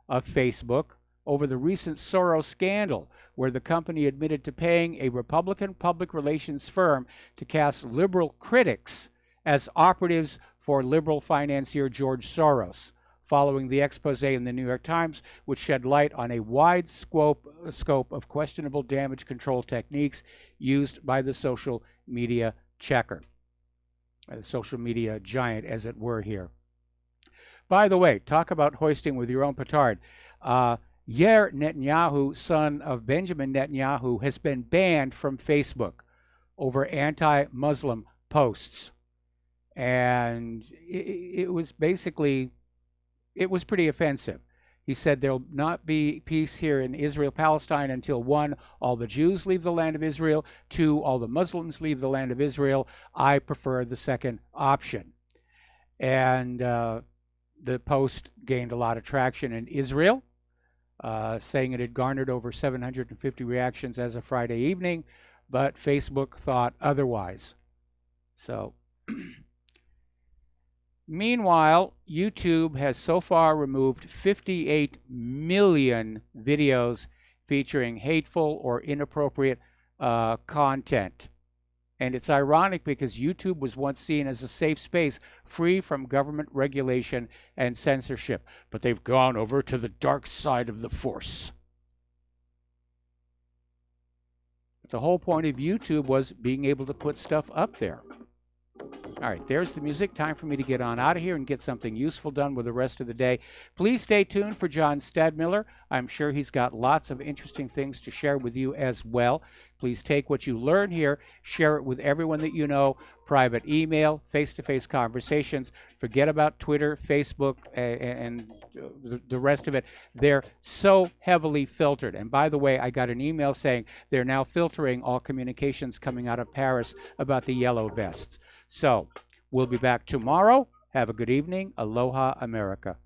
of Facebook over the recent Soros scandal, where the company admitted to paying a Republican public relations firm to cast liberal critics as operatives for liberal financier George Soros, following the expose in the New York Times, which shed light on a wide scope of questionable damage control techniques used by the social media checker, the social media giant, as it were here. By the way, talk about hoisting with your own petard. Yair Netanyahu, son of Benjamin Netanyahu, has been banned from Facebook over anti-Muslim posts. And it was basically, it was pretty offensive. He said there'll not be peace here in Israel-Palestine until 1, all the Jews leave the land of Israel, 2, all the Muslims leave the land of Israel. I prefer the second option. And the post gained a lot of traction in Israel, saying it had garnered over 750 reactions as of Friday evening, but Facebook thought otherwise. So... Meanwhile, YouTube has so far removed 58 million videos featuring hateful or inappropriate content. And it's ironic because YouTube was once seen as a safe space free from government regulation and censorship. But they've gone over to the dark side of the force. The whole point of YouTube was being able to put stuff up there. All right, there's the music. Time for me to get on out of here and get something useful done with the rest of the day. Please stay tuned for John Stadmiller. I'm sure he's got lots of interesting things to share with you as well. Please take what you learn here, share it with everyone that you know, private email, face-to-face conversations. Forget about Twitter, Facebook, and the rest of it. They're so heavily filtered. And by the way, I got an email saying they're now filtering all communications coming out of Paris about the yellow vests. So we'll be back tomorrow. Have a good evening. Aloha, America.